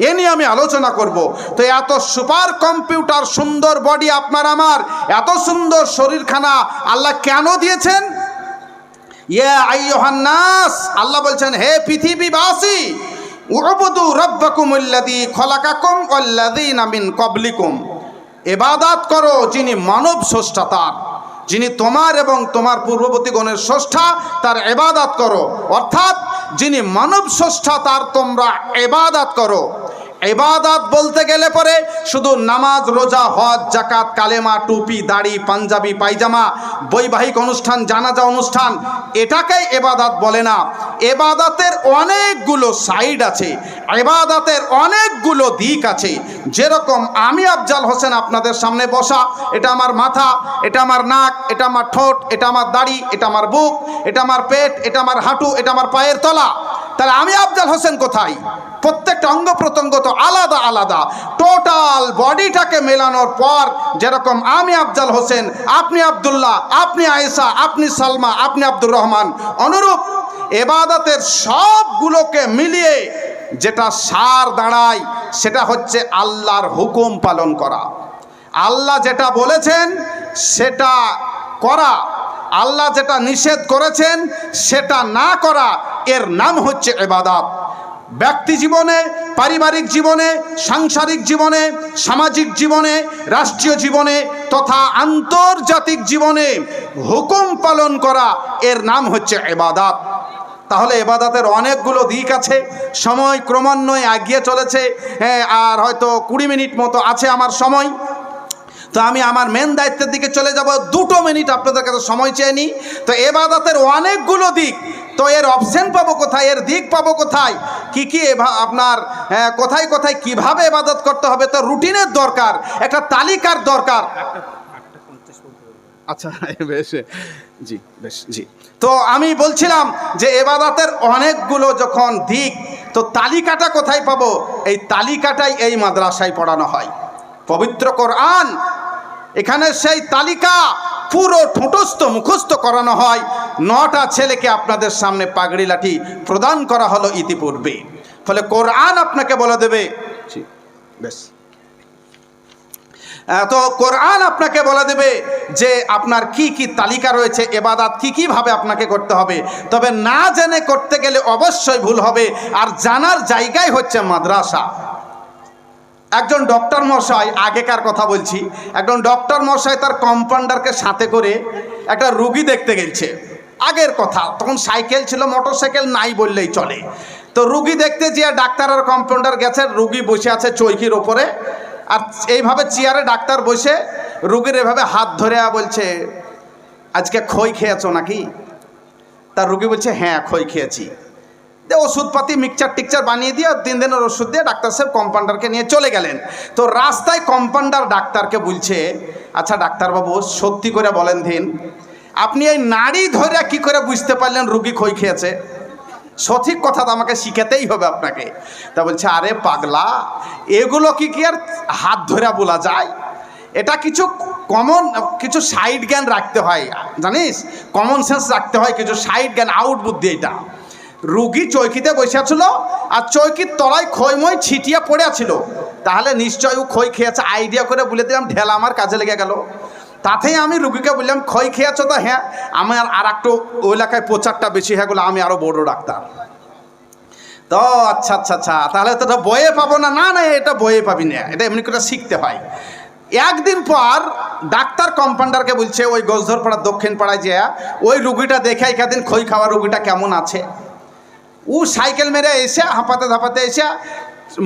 এ নিয়ে আমি আলোচনা করব। তো এত সুপার কম্পিউটার সুন্দর বডি আপনার আমার, এত সুন্দর শরীরখানা আল্লাহ কেন দিয়েছেন? ইয়া আইয়ুহান নাস, আল্লাহ বলছেন হে পৃথিবীবাসী, উবুদু রাব্বাকুমুল্লাযী খলাকাকুম ওয়াল্লাযীনা মিন ক্বাবলিকুম, ইবাদত করো যিনি মানব স্রষ্টা তার, যিনি তোমার এবং তোমার পূর্ববর্তীগণের স্রষ্টা, তার ইবাদত করো। অর্থাৎ যিনি মানব স্রষ্টা তার তোমরা ইবাদত করো। ইবাদত বলতে গেলে পরে শুধু নামাজ রোজা হজ যাকাত কালেমা টুপি দাড়ি পাঞ্জাবি পায়জামা বৈবাহিক অনুষ্ঠান জানাজা অনুষ্ঠান এটাকেই ইবাদত বলে না। ইবাদতের অনেকগুলো সাইড আছে, ইবাদতের অনেকগুলো দিক আছে। যেরকম আমি আফজাল হোসেন আপনাদের সামনে বসা, এটা আমার মাথা, এটা আমার নাক, এটা আমার ঠোঁট, এটা আমার দাড়ি, এটা আমার বুক, এটা আমার পেট, এটা আমার হাঁটু, এটা আমার পায়ের তলা। তাহলে আমি আফজাল হোসেন কোথায়? প্রত্যেকটা অঙ্গ প্রত্যঙ্গ তো আলাদা আলাদা। টোটাল বডিটাকে মেলানোর পর যেরকম আমি আফজাল হোসেন, আপনি আব্দুল্লাহ, আপনি আয়েশা, আপনি সালমা, আপনি আব্দুর রহমান, অনুরূপ এবাদতের সবগুলোকে মিলিয়ে যেটা সার দাঁড়ায় সেটা হচ্ছে আল্লাহর হুকুম পালন করা। আল্লাহ যেটা বলেছেন সেটা করা, আল্লাহ যেটা নিষেধ করেছেন সেটা না করা, এর নাম হচ্ছে ইবাদত। ব্যক্তি জীবনে, পারিবারিক জীবনে, সাংসারিক জীবনে, সামাজিক জীবনে, রাষ্ট্রীয় জীবনে তথা আন্তর্জাতিক জীবনে হুকুম পালন করা, এর নাম হচ্ছে ইবাদত। তাহলে ইবাদতের অনেকগুলো দিক আছে। সময় ক্রমান্বয়ে এগিয়ে চলেছে, আর হয়তো 20 মিনিট মতো আছে আমার সময়। তো আমি আমার মেন দায়িত্বের দিকে চলে যাব। 2 মিনিট আপনাদের কাছে সময় চেয়ে নিই। তো ইবাদতের অনেকগুলো দিক, তো এর অপশন পাবো কোথায়, এর দিক পাবো কোথায়, কি কি আপনার কোথায় কোথায় কিভাবে ইবাদত করতে হবে, তো রুটিনের দরকার, একটা তালিকার দরকার। আচ্ছা বেশ, জি বেশ, জি। তো আমি বলছিলাম যে ইবাদতের অনেকগুলো যখন দিক, তো তালিকাটা কোথায় পাবো? এই তালিকাটাই এই মাদ্রাসায় পড়ানো হয়। পবিত্র কোরআন, এখানে সেই তালিকা পুরো ঠোঁটস্থ মুখস্থ করানো হয়। 9টা ছেলেকে আপনাদের সামনে পাগড়ি লাঠি প্রদান করা হলো ইতিপূর্বে। ফলে কোরআন আপনাকে বলে দেবে, বেশ, তো কোরআন আপনাকে বলে দেবে যে আপনার কি কি তালিকা রয়েছে, ইবাদত কি কিভাবে আপনাকে করতে হবে। তবে না জেনে করতে গেলে অবশ্যই ভুল হবে। আর জানার জায়গায় হচ্ছে মাদ্রাসা। একজন ডক্টর মশাই, আগেকার কথা বলছি, একজন ডক্টর মশাই তার কম্পাউন্ডারকে সাথে করে একটা রুগী দেখতে গেছে। আগের কথা, তখন সাইকেল ছিল, মোটরসাইকেল নাই বললেই চলে। তো রুগী দেখতে যেয়ে ডাক্তার আর কম্পাউন্ডার গেছে, রুগী বসে আছে চৌকির ওপরে, আর এইভাবে চেয়ারে ডাক্তার বসে রুগীর এভাবে হাত ধরে বলছে, আজকে খই খেয়েছো নাকি? তার রুগী বলছে, হ্যাঁ খই খেয়েছি। ওষুধপাতি মিক্সচার টিকচার বানিয়ে দিয়ে 3 দিনের ওষুধ দিয়ে ডাক্তার সাহেব কম্পাউন্ডারকে নিয়ে চলে গেলেন। তো রাস্তায় কম্পাউন্ডার ডাক্তারকে বলছে, আচ্ছা ডাক্তারবাবু সত্যি করে বলেন দিন, আপনি এই নাড়ি ধরে কি করে বুঝতে পারলেন রুগী খই খেয়েছে? সঠিক কথা তো আমাকে শিখাতেই হবে আপনাকে। তা বলছে, আরে পাগলা, এগুলো কি আর হাত ধরে বলা যায়? এটা কিছু কমন, কিছু সাইড জ্ঞান রাখতে হয়, জানিস, কমন সেন্স রাখতে হয়, কিছু সাইড জ্ঞান, আউট বুদ্ধি। এটা রুগী চৌকিতে বসেছিল আর চৌকির তলায় খইময় ছিটিয়ে পড়ে ছিল, তাহলে নিশ্চয় ও খই খেয়েছে। আইডিয়া করে বলে দিলাম, ঢেলা আমার কাজে লেগে গেল। তাতেই আমি রুগীকে বললাম, খই খেয়েছো তো? হ্যাঁ। আমার আর একটু ওই এলাকায় প্রচারটা বেশি হয়ে গেলো, আমি আরো বড় ডাক্তার। তো আচ্ছা আচ্ছা আচ্ছা, তাহলে তো এটা বইয়ে পাবো না? না না, এটা বইয়ে পাবি না, এটা এমনি করে শিখতে হয়। একদিন পর ডাক্তার কম্পাউন্ডারকে বলছে, ওই গোসধর পাড়ার দক্ষিণ পাড়ায় যে ওই রুগীটা দেখে একদিন খই খাওয়া রুগীটা কেমন আছে। ও সাইকেল মেরে এসে হাঁপাতে ধাপাতে এসে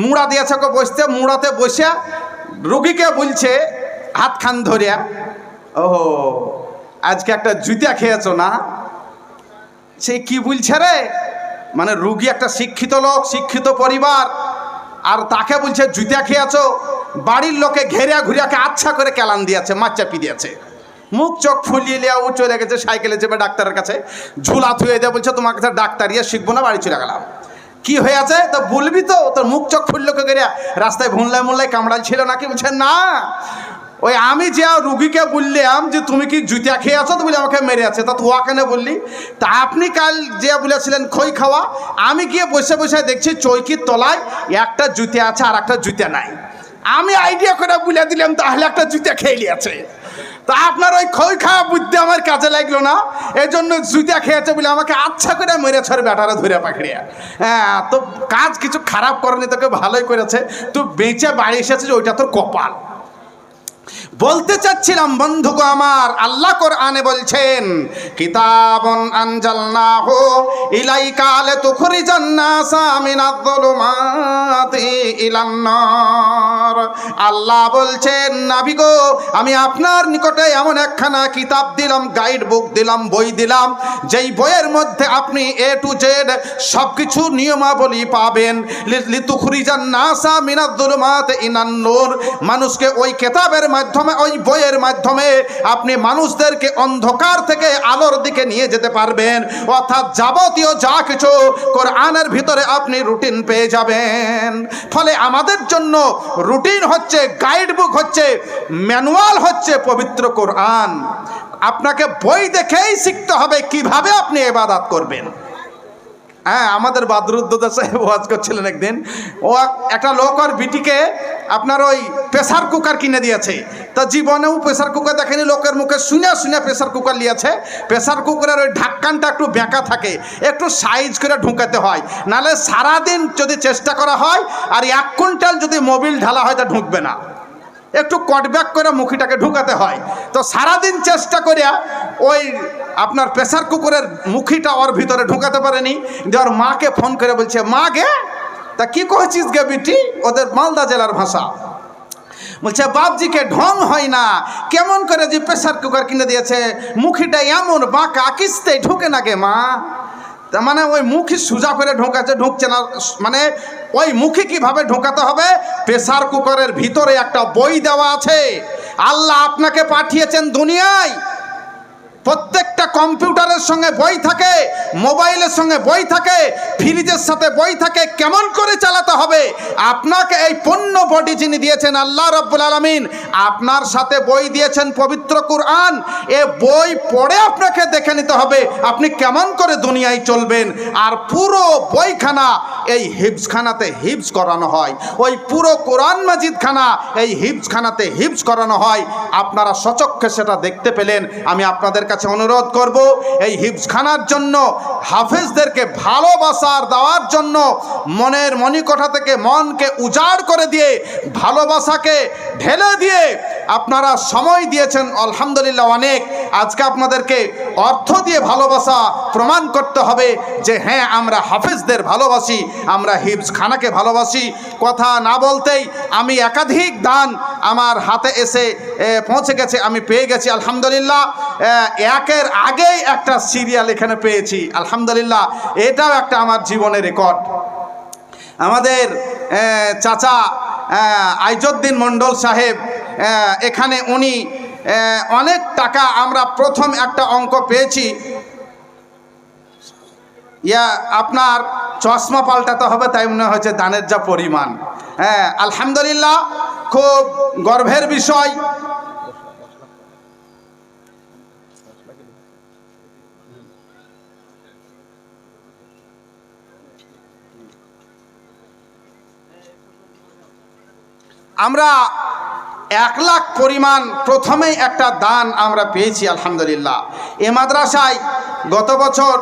মুড়া দিয়েছে ওকে বসতে, মুড়াতে বসে রুগীকে বলছে হাত খান ধরিয়া, ও আজকে একটা জুতা খেয়েছো না? সে কি বলছে রে? মানে রুগী একটা শিক্ষিত লোক, শিক্ষিত পরিবার, আর তাকে বলছে জুতা খেয়েছো। বাড়ির লোকে ঘেরিয়া ঘুরিয়াকে আচ্ছা করে কেলান দিয়েছে, মাছ চাপি দিয়েছে। মুখ চোখ ফুলিয়ে লিয়া ও চলে গেছে সাইকেলে চেপে ডাক্তারের কাছে, ঝুলা থুয়ে দেয়, বলছে তোমার কাছে ডাক্তার ইয়ে শিখবো না, বাড়ি চলে গেলাম। কি হয়েছে তো বলবি তো? তোর মুখ চোখ ফুললো কে গেরিয়া, রাস্তায় ভুনলায় মুনলায় কামড়াল ছিল নাকি? বলছে না, ওই আমি যে রুগীকে বললাম যে তুমি কি জুতা খেয়ে আছো, তো বলে আমাকে মেরে আছে। তা তুয়া কেন বললি? তা আপনি কাল যে বলেছিলেন খই খাওয়া, আমি গিয়ে বসে বসে দেখছি চৌকির তলায় একটা জুতা আছে আর একটা জুতা নাই। আমি আইডিয়া করে বলে দিলাম, তাহলে একটা জুতা খেয়ে নিয়েছে। তা আপনার ওই খই খাওয়া বুদ্ধি আমার কাজে লাগলো না, এই জন্য জুতা খেয়েছে বলে আমাকে আচ্ছা করে মেরে ছড়ে ব্যাটারা ধরে পাকড়িয়া। হ্যাঁ, তো কাজ কিছু খারাপ করেনি, তোকে ভালোই করেছে। তুই বেঁচে বাড়ি এসেছিস, ওইটা তোর কপাল। বলতে চাচ্ছিলাম বন্ধুগো আমার, আল্লাহ কোরআনে বলছেন, কিতাবুন আনজালনাহু ইলাইকা লিতুখরিজান নাসা মিনায-যুলুমাতি ইলান-নার। আল্লাহ বলছেন, নবী গো, আমি আপনার নিকটে এমন একখানা কিতাব দিলাম, গাইড বুক দিলাম, বই দিলাম, যেই বইয়ের মধ্যে আপনি এ টু জেড সবকিছু নিয়মাবলী পাবেন। লিতুখরিজান নাসা মিনায-যুলুমাতি ইলান-নূর, মানুষকে ওই কিতাবের মাধ্যমে, ওই বইয়ের মাধ্যমে আপনি মানুষদেরকে অন্ধকার থেকে আলোর দিকে নিয়ে যেতে পারবেন। অর্থাৎ যাবতীয় যা কিছু কোরআনের ভিতরে আপনি রুটিন পেয়ে যাবেন। ফলে আমাদের জন্য রুটিন হচ্ছে, গাইড বুক হচ্ছে, ম্যানুয়াল হচ্ছে পবিত্র কোরআন। আপনাকে বই দেখেই শিখতে হবে কিভাবে আপনি ইবাদত করবেন। হ্যাঁ, আমাদের বাদরুদ্দোজা সাহেব ওয়াজ করছিলেন একদিন। ও একটা লোক আর বিটিকে আপনার ওই প্রেসার কুকার কিনে দিয়েছে। তা জীবনেও প্রেসার কুকার দেখেনি, লোকের মুখে শুনে শুনে প্রেসার কুকার নিয়েছে। প্রেসার কুকারের ওই ঢাক্কানটা একটু বেঁকা থাকে, একটু সাইজ করে ঢুকাতে হয়, নাহলে সারাদিন যদি চেষ্টা করা হয় আর 1 কুইন্টাল যদি মোবিল ঢালা হয় তা ঢুকবে না, একটু কটব্যাক করে মুখিটাকে ঢুকাতে হয়। তো সারাদিন চেষ্টা করিয়া ওই আপনার প্রেসার কুকারের মুখিটা ওর ভিতরে ঢুকাতে পারেনি। যে ওর মাকে ফোন করে বলছে, মা গে তা কি কহেছিস গে বিটি, ওদের মালদা জেলার ভাষা। বলছে বাপজিকে ঢং হয় না, কেমন করে যে প্রেসার কুকার কিনে দিয়েছে, মুখিটা এমন বাঁকা কিস্তে ঢুকে না গে মা। মানে ওই মুখই সোজা করে ঢুকছে না, মানে ওই মুখে কিভাবে ঢোকাতে হবে। প্রেসার কুকারের ভিতরে একটা বই দেওয়া আছে। আল্লাহ আপনাকে পাঠিয়েছেন দুনিয়ায়, প্রত্যেকটা কম্পিউটারের সঙ্গে বই থাকে, মোবাইলের সঙ্গে বই থাকে, ফ্রিজের সাথে বই থাকে, কেমন করে চালাতে হবে। আপনাকে এই পণ্য বডি যিনি দিয়েছেন আল্লাহ রাব্বুল আলামিন, আপনার সাথে বই দিয়েছেন পবিত্র কুরআন। এ বই পড়ে আপনাকে দেখে নিতে হবে আপনি কেমন করে দুনিয়ায় চলবেন। আর পুরো বইখানা এই হিফজখানাতে হিফজ করানো হয়, ওই পুরো কোরআন মাজিদখানা এই হিফজখানাতে হিফজ করানো হয়। আপনারা সচক্ষে সেটা দেখতে পেলেন। আমি আপনাদের কাছে অনুরোধ করব, এই হিফজখানার জন্য হাফেজদেরকে ভালোবাসার দেওয়ার জন্য মনের মণিকোঠা থেকে মনকে উজাড় করে দিয়ে ভালোবাসাকে ঢেলে দিয়ে আপনারা সময় দিয়েছেন, আলহামদুলিল্লাহ অনেক। আজকে আপনাদেরকে অর্থ দিয়ে ভালোবাসা প্রমাণ করতে হবে যে হ্যাঁ আমরা হাফেজদের ভালোবাসি, আমরা হিফজখানাকে ভালোবাসি। কথা না বলতেই আমি একাধিক দান আমার হাতে এসে পৌঁছে গেছে, আমি পেয়ে গেছি আলহামদুলিল্লাহ। একের আগেই একটা সিরিয়াল এখানে পেয়েছি আলহামদুলিল্লাহ, এটাও একটা আমার জীবনের রেকর্ড। আমাদের চাচা আইজউদ্দিন মণ্ডল সাহেব এখানে উনি অনেক টাকা, আমরা প্রথম একটা অঙ্ক পেয়েছি, আপনার চশমা পাল্টাতে হবে, তাই মনে হয়েছে দানের যা পরিমাণ। হ্যাঁ আলহামদুলিল্লাহ, খুব গর্বের বিষয়। আমরা 1 লাখ পরিমাণ প্রথমেই একটা দান আমরা পেয়েছি আলহামদুলিল্লাহ। এ মাদ্রাসায় গত বছর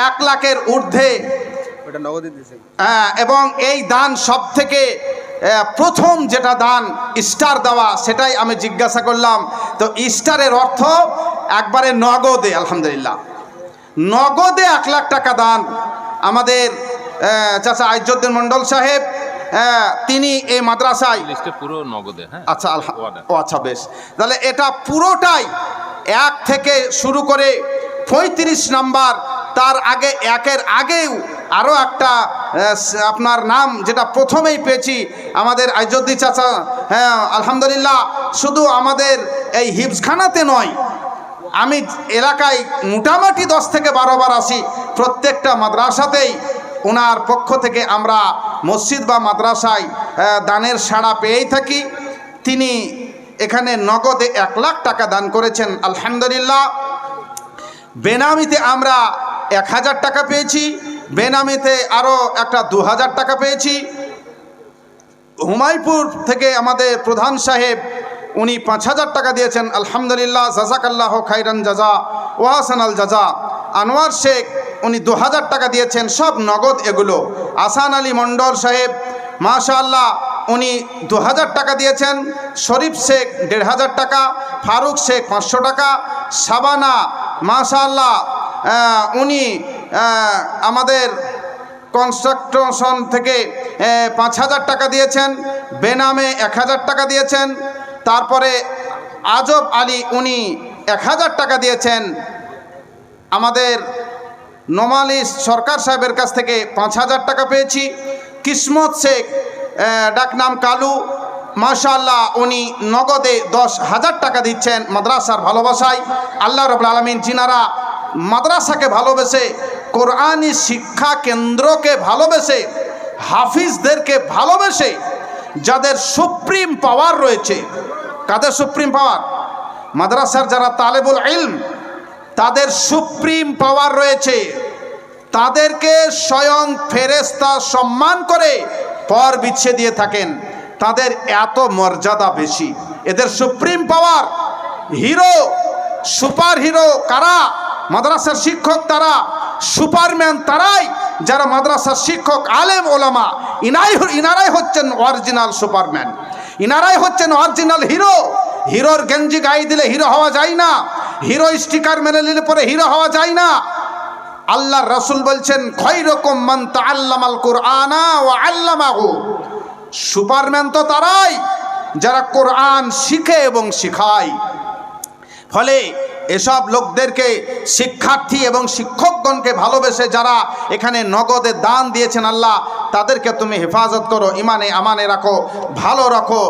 1 লাখের ঊর্ধ্বে এবং এই দান সব থেকে প্রথম যেটা দান স্টার দেওয়া, সেটাই আমি জিজ্ঞাসা করলাম। তো স্টারের অর্থ একবারে নগদে, আলহামদুলিল্লাহ নগদে 1 লাখ টাকা দান আমাদের চাচা আইজউদ্দিন মণ্ডল সাহেব, তিনি এই মাদ্রাসায় পুরো নগদে। আচ্ছা আচ্ছা বেশ, তাহলে এটা পুরোটাই 1 থেকে শুরু করে 35 নাম্বার, তার আগে 1-এর আগেও আরও একটা আপনার নাম যেটা প্রথমেই পেয়েছি আমাদের আইজউদ্দিন চাচা। হ্যাঁ আলহামদুলিল্লাহ, শুধু আমাদের এই হিফজখানাতে নয়, আমি এলাকায় মোটামুটি 10 থেকে 12 বার আসি, প্রত্যেকটা মাদ্রাসাতেই ওনার পক্ষ থেকে আমরা মসজিদ বা মাদ্রাসায় দানের সাড়া পেয়েই থাকি। তিনি এখানে নগদে 1 লাখ টাকা দান করেছেন আলহামদুলিল্লাহ। বেনামিতে আমরা 1000 টাকা পেয়েছি, বেনামিতে আরও একটা 2000 টাকা পেয়েছি। হুমায়পুর থেকে আমাদের প্রধান সাহেব উনি 5000 টাকা দিয়েছেন আলহামদুলিল্লাহ, জাজাকাল্লাহ খাইরান জাজা ওয়াহাসানাল জাজা। আনোয়ার শেখ উনি 2000 টাকা দিয়েছেন, সব নগদ এগুলো। আসান আলী মণ্ডল সাহেব মাশাআল্লাহ উনি 2000 টাকা দিয়েছেন। শরীফ শেখ 1500 টাকা, ফারুক শেখ 500 টাকা, শাবানা মাশাআল্লাহ উনি আমাদের কনস্ট্রাকশন থেকে 5000 টাকা দিয়েছেন, বেনামে 1000 টাকা দিয়েছেন। তারপরে আজব আলী উনি 1000 টাকা দিয়েছেন। আমাদের নোমালি সরকার সাহেবের কাছ থেকে 5000 টাকা পেয়েছি। কিসমত শেখ ডাকনাম কালু মাশাআল্লাহ উনি নগদে 10,000 টাকা দিচ্ছেন মাদ্রাসার ভালোবাসায়। আল্লাহ রাব্বুল আলামিন যিনারা মাদ্রাসাকে ভালোবেসে, কোরআনি শিক্ষা কেন্দ্রকে ভালোবেসে, হাফিজদেরকে ভালোবেসে, যাদের সুপ্রিম পাওয়ার রয়েছে। কাদের সুপ্রিম পাওয়ার? মাদ্রাসার যারা তালেবুল ইলম, তাদের সুপ্রিম পাওয়ার রয়েছে। তাদেরকে স্বয়ং ফেরেশতা সম্মান করে পর বিছিয়ে দিয়ে থাকেন। তাদের এত মর্যাদা বেশি, এদের সুপ্রিম পাওয়ার। হিরো, সুপার হিরো কারা? মাদ্রাসার শিক্ষক তারা, সুপারম্যান তারাই যারা মাদ্রাসার শিক্ষক, আলেম ওলামা। ইনারাই হচ্ছেন অরিজিনাল সুপারম্যান, ইনারাই হচ্ছেন অরিজিনাল হিরো। হিরোর গেঞ্জি গায়ে দিলে হিরো হওয়া যায় না, হিরো স্টিকার মেনে নিলে পরে হিরো হওয়া যায় না। আল্লাহর রাসূল বলছেন, খায়রুকুম মান তাআল্লামাল কুরআনা ওয়া আল্লামাহু। সুপারম্যান তো তারাই যারা কোরআন শিখে এবং শিখায়। ফলে এসব লোকদেরকে, শিক্ষার্থী এবং শিক্ষকগণকে ভালোবেসে যারা এখানে নগদে দান দিয়েছেন, আল্লাহ তাদেরকে তুমি হেফাজত করো, ইমানে আমানে রাখো, ভালো রাখো।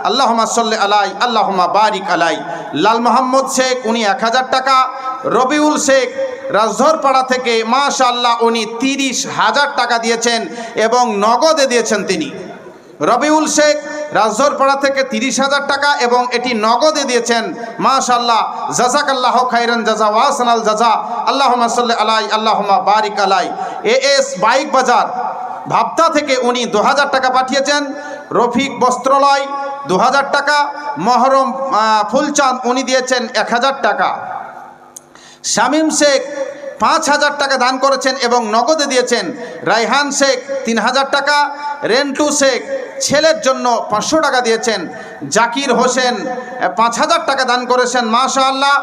আল্লাহুম্মা সাল্লি আলাই, আল্লাহুম্মা বারিক আলাই। লাল মোহাম্মদ শেখ, উনি 1000 টাকা। রবিউল শেখ রাজধরপাড়া থেকে, মাশাআল্লাহ, উনি 30,000 টাকা দিয়েছেন এবং নগদে দিয়েছেন তিনি। রবিউল শেখ রাজধরপাড়া থেকে 30,000 টাকা এবং এটি নগদে দিয়েছেন। মাশাআল্লাহ, জাযাকাল্লাহু খাইরান জাযা ওয়া আহসানাল জাযা। আল্লাহুম্মা সাল্লি আলাই, আল্লাহুম্মা বারিক আলাই। এএস বাইক বাজার ভাবতা থেকে উনি 2000 টাকা পাঠিয়েছেন। রফিক বস্ত্রালয় 2000 টাকা। মহরম ফুলচাঁদ উনি দিয়েছেন 1000 টাকা। শামীম শেখ 5000 টাকা দান করেছেন এবং নগদে দিয়েছেন। রায়হান শেখ 3000 টাকা। রেন্টু শেখ ছেলের জন্য 500 টাকা দিয়েছেন। জাকির হোসেন 5000 টাকা দান করেছেন। মাশাআল্লাহ।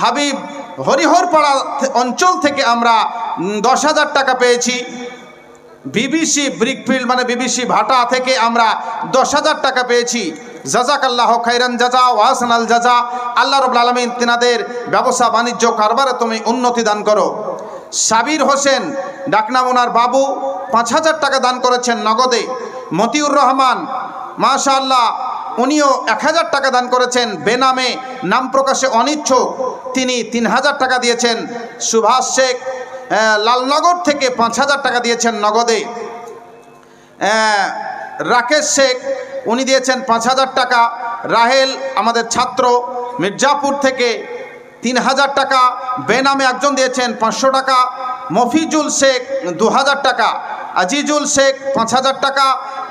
হাবিব হরিহরপাড়া অঞ্চল থেকে আমরা 10,000 টাকা পেয়েছি। বিবিসি ব্রিকফিল্ড মানে বিবিসি ভাটা থেকে আমরা 10,000 টাকা পেয়েছি। জাযাকাল্লাহু খাইরান জাযা ওয়া আহসানাল জাযা। আল্লাহ রাব্বুল আলামিন তিনাদের ব্যবসা বাণিজ্য কারবারে তুমি উন্নতি দান করো। সাবির হোসেন, ডাকনাম ওনার বাবু, 5,000 টাকা দান করেছেন নগদে। মতিউর রহমান, মাশাআল্লাহ, উনিও 1000 টাকা দান করেছেন। বেনামে, নাম প্রকাশে অনিচ্ছুক, তিনি 3000 টাকা দিয়েছেন। সুভাষ শেখ লালনগর থেকে 5000 টাকা দিয়েছেন নগদে। রাকেশ শেখ উনি দিয়েছেন 5000 টাকা। রাহেল আমাদের ছাত্র মির্জাপুর থেকে 3000 টাকা। বেনামে একজন দিয়েছেন 500 টাকা। মফিজুল শেখ 2000 টাকা। আজিজুল শেখ 5000 টাকা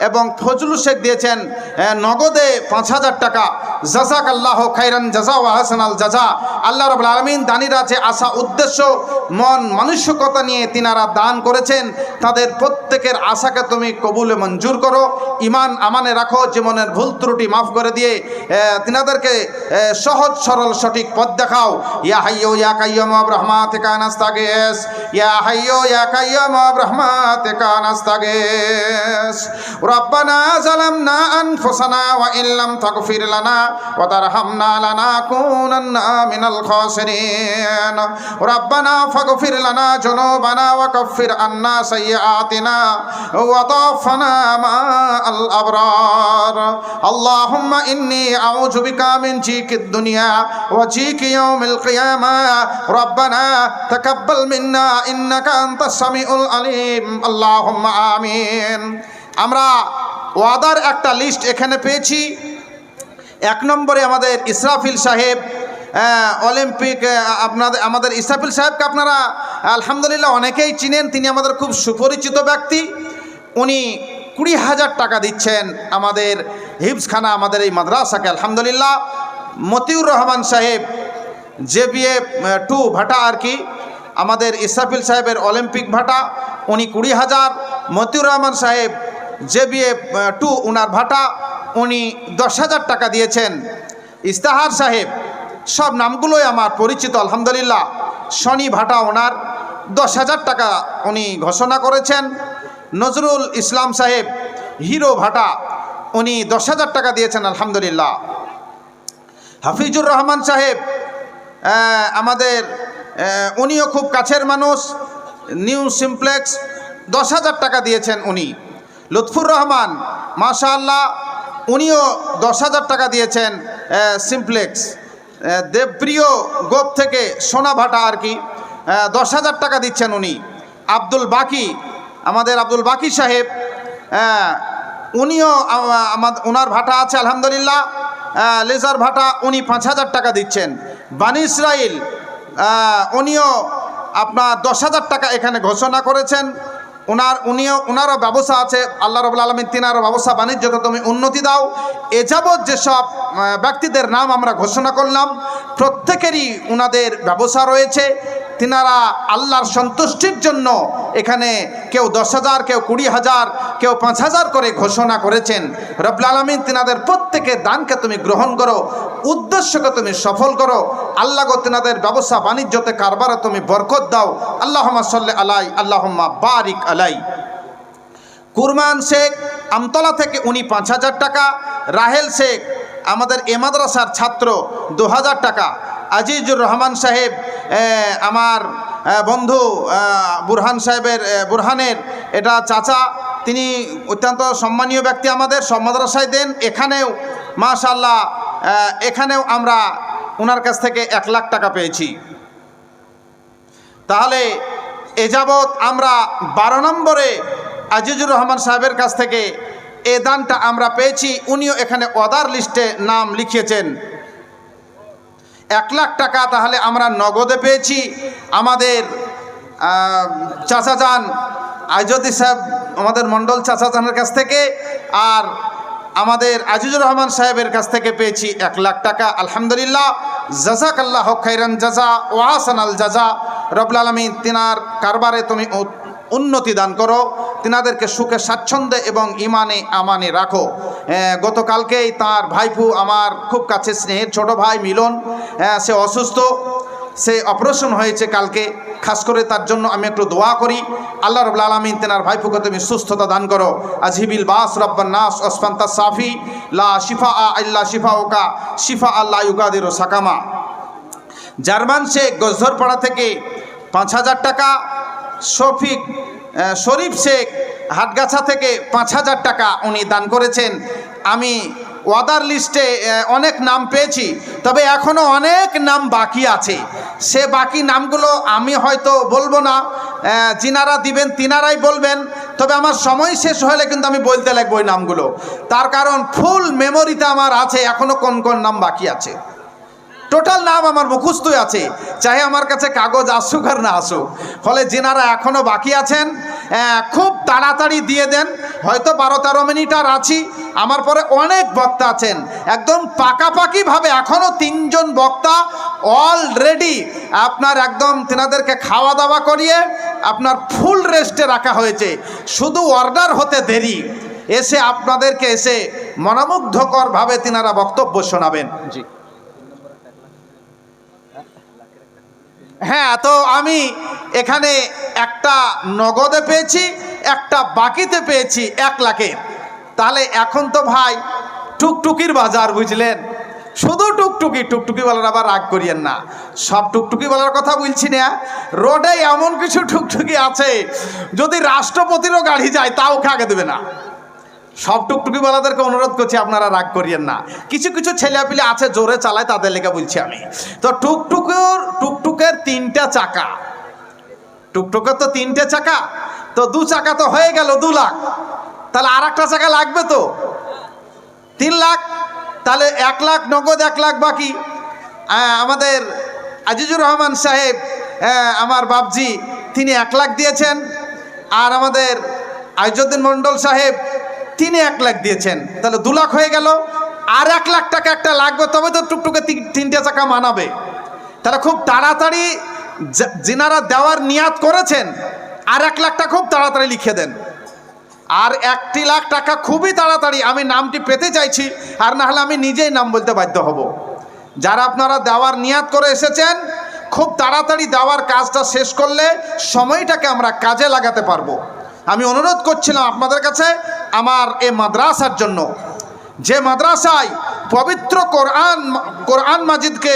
এবং ফজলুল শেখ দিয়েছেন নগদে 5000 টাকা। জাযাকাল্লাহু খাইরান জাযা ওয়া আহসানাল জাযা। আল্লাহ রাব্বুল আলামিন দানিরা যে আশা উদ্দেশ্য মন মানসিকতা নিয়ে তিনারা দান করেছেন, তাদের প্রত্যেকের আশাকে তুমি কবুলে মঞ্জুর করো, ইমান আমানে রাখো, জীবনের ভুল ত্রুটি মাফ করে দিয়ে তিনাদেরকে সহজ সরল সঠিক পথ দেখাও। ইয়া হাইয়্যু ইয়া কাইয়্যুম বিরহমাতিকা নাস্তাগীস, ইয়া হাইয়্যু ইয়া কাইয়্যুম বিরহমাতিকা নাস্তাগীস। রব্বানা যালামনা আনফুসানা ওয়া ইল্লাম তাগফির লানা ওয়া তারহামনা লানাকুনান্না মিনাল খাসিরিন। রব্বানা ফাগফির লানা যুনুবানা ওয়া কাফির আন্না সাইয়্যাতিনা ওয়া তাওফানা মা'আল আবরার। আল্লাহুম্মা ইন্নী আউযু বিকা মিন জিকিদ দুনিয়া ওয়া জিকি ইয়াউমিল কিয়ামা। রব্বানা তাকাব্বাল মিন্না ইন্নাকা আনতাস সামিউল আলিম। আল্লাহুম্মা আমিন। আমরা ওয়াদার একটা লিস্ট এখানে পেয়েছি। 1 নম্বরে আমাদের ইসরাফিল সাহেব, অলিম্পিক, আমাদের ইসরাফিল সাহেবকে আপনারা আলহামদুলিল্লাহ অনেকেই চিনেন, তিনি আমাদের খুব সুপরিচিত ব্যক্তি। উনি 20,000 টাকা দিচ্ছেন আমাদের হিফজখানা, আমাদের এই মাদ্রাসাকে আলহামদুলিল্লাহ। মতিউর রহমান সাহেব JBA 2 ভাটা আর কি, আমাদের ইসরাফিল সাহেবের অলিম্পিক ভাটা, উনি 20,000। মতিউর রহমান সাহেব JBA 2 উনার ভাটা, উনি 10,000 টাকা দিয়েছেন। ইস্তাহার সাহেব, সব নামগুলোই আমার পরিচিত আলহামদুলিল্লাহ। শনি ভাটা ওনার 10,000 টাকা উনি ঘোষণা করেছেন। নজরুল ইসলাম সাহেব হিরো ভাটা, উনি 10,000 টাকা দিয়েছেন আলহামদুলিল্লাহ। হাফিজুর রহমান সাহেব আমাদের, উনিও খুব কাছের মানুষ, নিউ সিমপ্লেক্স, 10,000 টাকা দিয়েছেন উনি। লুৎফুর রহমান মাশাআল্লাহ, উনিও 10,000 টাকা দিয়েছেন সিমপ্লেক্স। দেবপ্রিয় গোপ থেকে সোনা ভাটা আর কি, 10,000 টাকা দিচ্ছেন উনি। আব্দুল বাকি, আমাদের আব্দুল বাকি সাহেব, উনিও ওনার ভাটা আছে আলহামদুলিল্লাহ। লেজার ভাটা, উনি 5,000 টাকা দিচ্ছেন। বানি ইসরাইল, উনিও আপনার 10,000 টাকা এখানে ঘোষণা করেছেন। ওনারও ব্যবসা আছে, আল্লাহ রাব্বুল আলামিন তিনারও ব্যবসা বাণিজ্যতে তুমি উন্নতি দাও। এ যাবৎ যেসব ব্যক্তিদের নাম আমরা ঘোষণা করলাম প্রত্যেকেরই ওনাদের ব্যবসা রয়েছে। তিনারা আল্লাহর সন্তুষ্টির জন্য এখানে কেউ 10,000, কেউ 20,000, কেউ 5,000 করে ঘোষণা করেছেন। রব্বুল আলামিন তিনাদের প্রত্যেকের দানকে তুমি গ্রহণ করো, উদ্দেশ্যকে তুমি সফল করো। আল্লাহ গো তিনাদের ব্যবসা বাণিজ্যতে কারবারে তুমি বরকত দাও। আল্লাহুম্মা সাল্লি আলাই, আল্লাহুম্মা বারিক আলাই। কুরমান শেখ আমতলা থেকে উনি 5,000 টাকা, রাহেল শেখ আমাদের এ মাদ্রাসার ছাত্র 2,000 টাকা, আজিজুর রহমান সাহেব আমার বন্ধু বুরহান সাহেবের বুরহানের এটা চাচা, তিনি অত্যন্ত সম্মানীয় ব্যক্তি, আমাদের সব মাদ্রাসায় দেন। এখানেও মাশাআল্লাহ এখানেও আমরা ওনার কাছ থেকে 1 লাখ টাকা পেয়েছি। তাহলে এ যাবৎ আমরা 12 নম্বরে আজিজুর রহমান সাহেবের কাছ থেকে এ দানটা আমরা পেয়েছি। উনিও এখানে অর্ডার লিস্টে নাম লিখিয়েছেন 1 লাখ টাকা। তাহলে আমরা নগদে পেয়েছি আমাদের চাচাজান আইজুদ্দিন সাহেব, আমাদের মণ্ডল চাচাজানের কাছ থেকে, আর আমাদের আজিজুর রহমান সাহেবের কাছ থেকে পেয়েছি 1 লাখ টাকা। আলহামদুলিল্লাহ, জাযাকাল্লাহু খাইরান জাযা ওয়া আহসানাল জাযা। রব্বুল আলামিন তিনার কারবারে তুমি উন্নতি দান করো, তিনাদেরকে সুখে স্বাচ্ছন্দ্যে এবং ইমানে আমানে রাখো। গতকালকেই তার ভাইপু, আমার খুব কাছে স্নেহের ছোট ভাই মিলন, সে অসুস্থ, সে অপারেশন হয়েছে কালকে। খাস করে তার জন্য আমি একটু দোয়া করি। আল্লাহ রাব্বুল আলামিন তেনার ভাইপুকে তুমি সুস্থতা দান করো। আজিবিল বাস রব্বান নাস ওসফান্তা সাফি লা শিফা ইল্লা শিফাউকা শিফা আল্লাহ ইউগাদিরু সাকামা। জার্মান শেখ গজধরপাড়া থেকে 5,000 টাকা, শরীফ শেখ হাটগাছা থেকে 5,000 টাকা উনি দান করেছেন। আমি অর্ডার লিস্টে অনেক নাম পেয়েছি, তবে এখনও অনেক নাম বাকি আছে। সে বাকি নামগুলো আমি হয়তো বলবো না, যিনারা দিবেন তিনারাই বলবেন। তবে আমার সময় শেষ হলে কিন্তু আমি বলতে লাগবো ওই নামগুলো, তার কারণ ফুল মেমোরিতে আমার আছে এখনও কোন কোন নাম বাকি আছে। টোটাল নাম আমার মুখস্থই আছে, চাহে আমার কাছে কাগজ আসুক আর না আসুক। ফলে যিনারা এখনও বাকি আছেন খুব তাড়াতাড়ি দিয়ে দেন। হয়তো 12-13 মিনিট আর আছি, আমার পরে অনেক বক্তা আছেন। একদম পাকাপাকিভাবে এখনও 3 জন বক্তা অলরেডি আপনার একদম তেনাদেরকে খাওয়া দাওয়া করিয়ে আপনার ফুল রেস্টে রাখা হয়েছে। শুধু অর্ডার হতে দেরি, এসে আপনাদেরকে এসে মনোমুগ্ধকরভাবে তিনারা বক্তব্য শোনাবেন। জি হ্যাঁ, তো আমি এখানে একটা নগদে পেয়েছি, একটা বাকিতে পেয়েছি 1 লাখের। তাহলে এখন তো ভাই টুকটুকির বাজার, বুঝলেন? শুধু টুকটুকিওয়ালার আবার রাগ করিয়েন না, সব টুকটুকিওয়ালার কথা বলছি না। রোডে এমন কিছু টুকটুকি আছে যদি রাষ্ট্রপতিরও গাড়ি যায় তাও খাগে দেবে না। সব টুকটুকিওয়ালাদেরকে অনুরোধ করছি আপনারা রাগ করিয়েন না। কিছু কিছু ছেলেপিলে আছে জোরে চালায়, তাদের লেগে বলছি আমি। তো টুকটুকের 3টা চাকা, টুকটুকের তো 3টে চাকা, তো 2 চাকা তো হয়ে গেল 2 লাখ। তাহলে আর একটা চাকা লাগবে তো 3 লাখ। তাহলে 1 লাখ নগদ, 1 লাখ বাকি। আমাদের আজিজুর রহমান সাহেব, আমার বাপজি, তিনি 1 লাখ দিয়েছেন। আর আমাদের আইজুদ্দিন মণ্ডল সাহেব তিনি 1 লাখ দিয়েছেন। তাহলে 2 লাখ হয়ে গেল। আর 1 লাখ টাকা একটা লাগবে, তবে তো টুকটুকে 3টে চাকা মানাবে। তাহলে খুব তাড়াতাড়ি যিনারা দেওয়ার নিয়াত করেছেন আর 1 লাখ টাকা খুব তাড়াতাড়ি লিখে দেন। আর 1 লাখ টাকা খুবই তাড়াতাড়ি আমি নামটি পেতে চাইছি, আর না হলে আমি নিজেই নাম বলতে বাধ্য হব। যারা আপনারা দেওয়ার নিয়াত করে এসেছেন, খুব তাড়াতাড়ি দেওয়ার কাজটা শেষ করলে সময়টাকে আমরা কাজে লাগাতে পারবো। আমি অনুরোধ করছিলাম আপনাদের কাছে আমার এই মাদ্রাসার জন্য, যে মাদ্রাসায় পবিত্র কোরআন মাজিদকে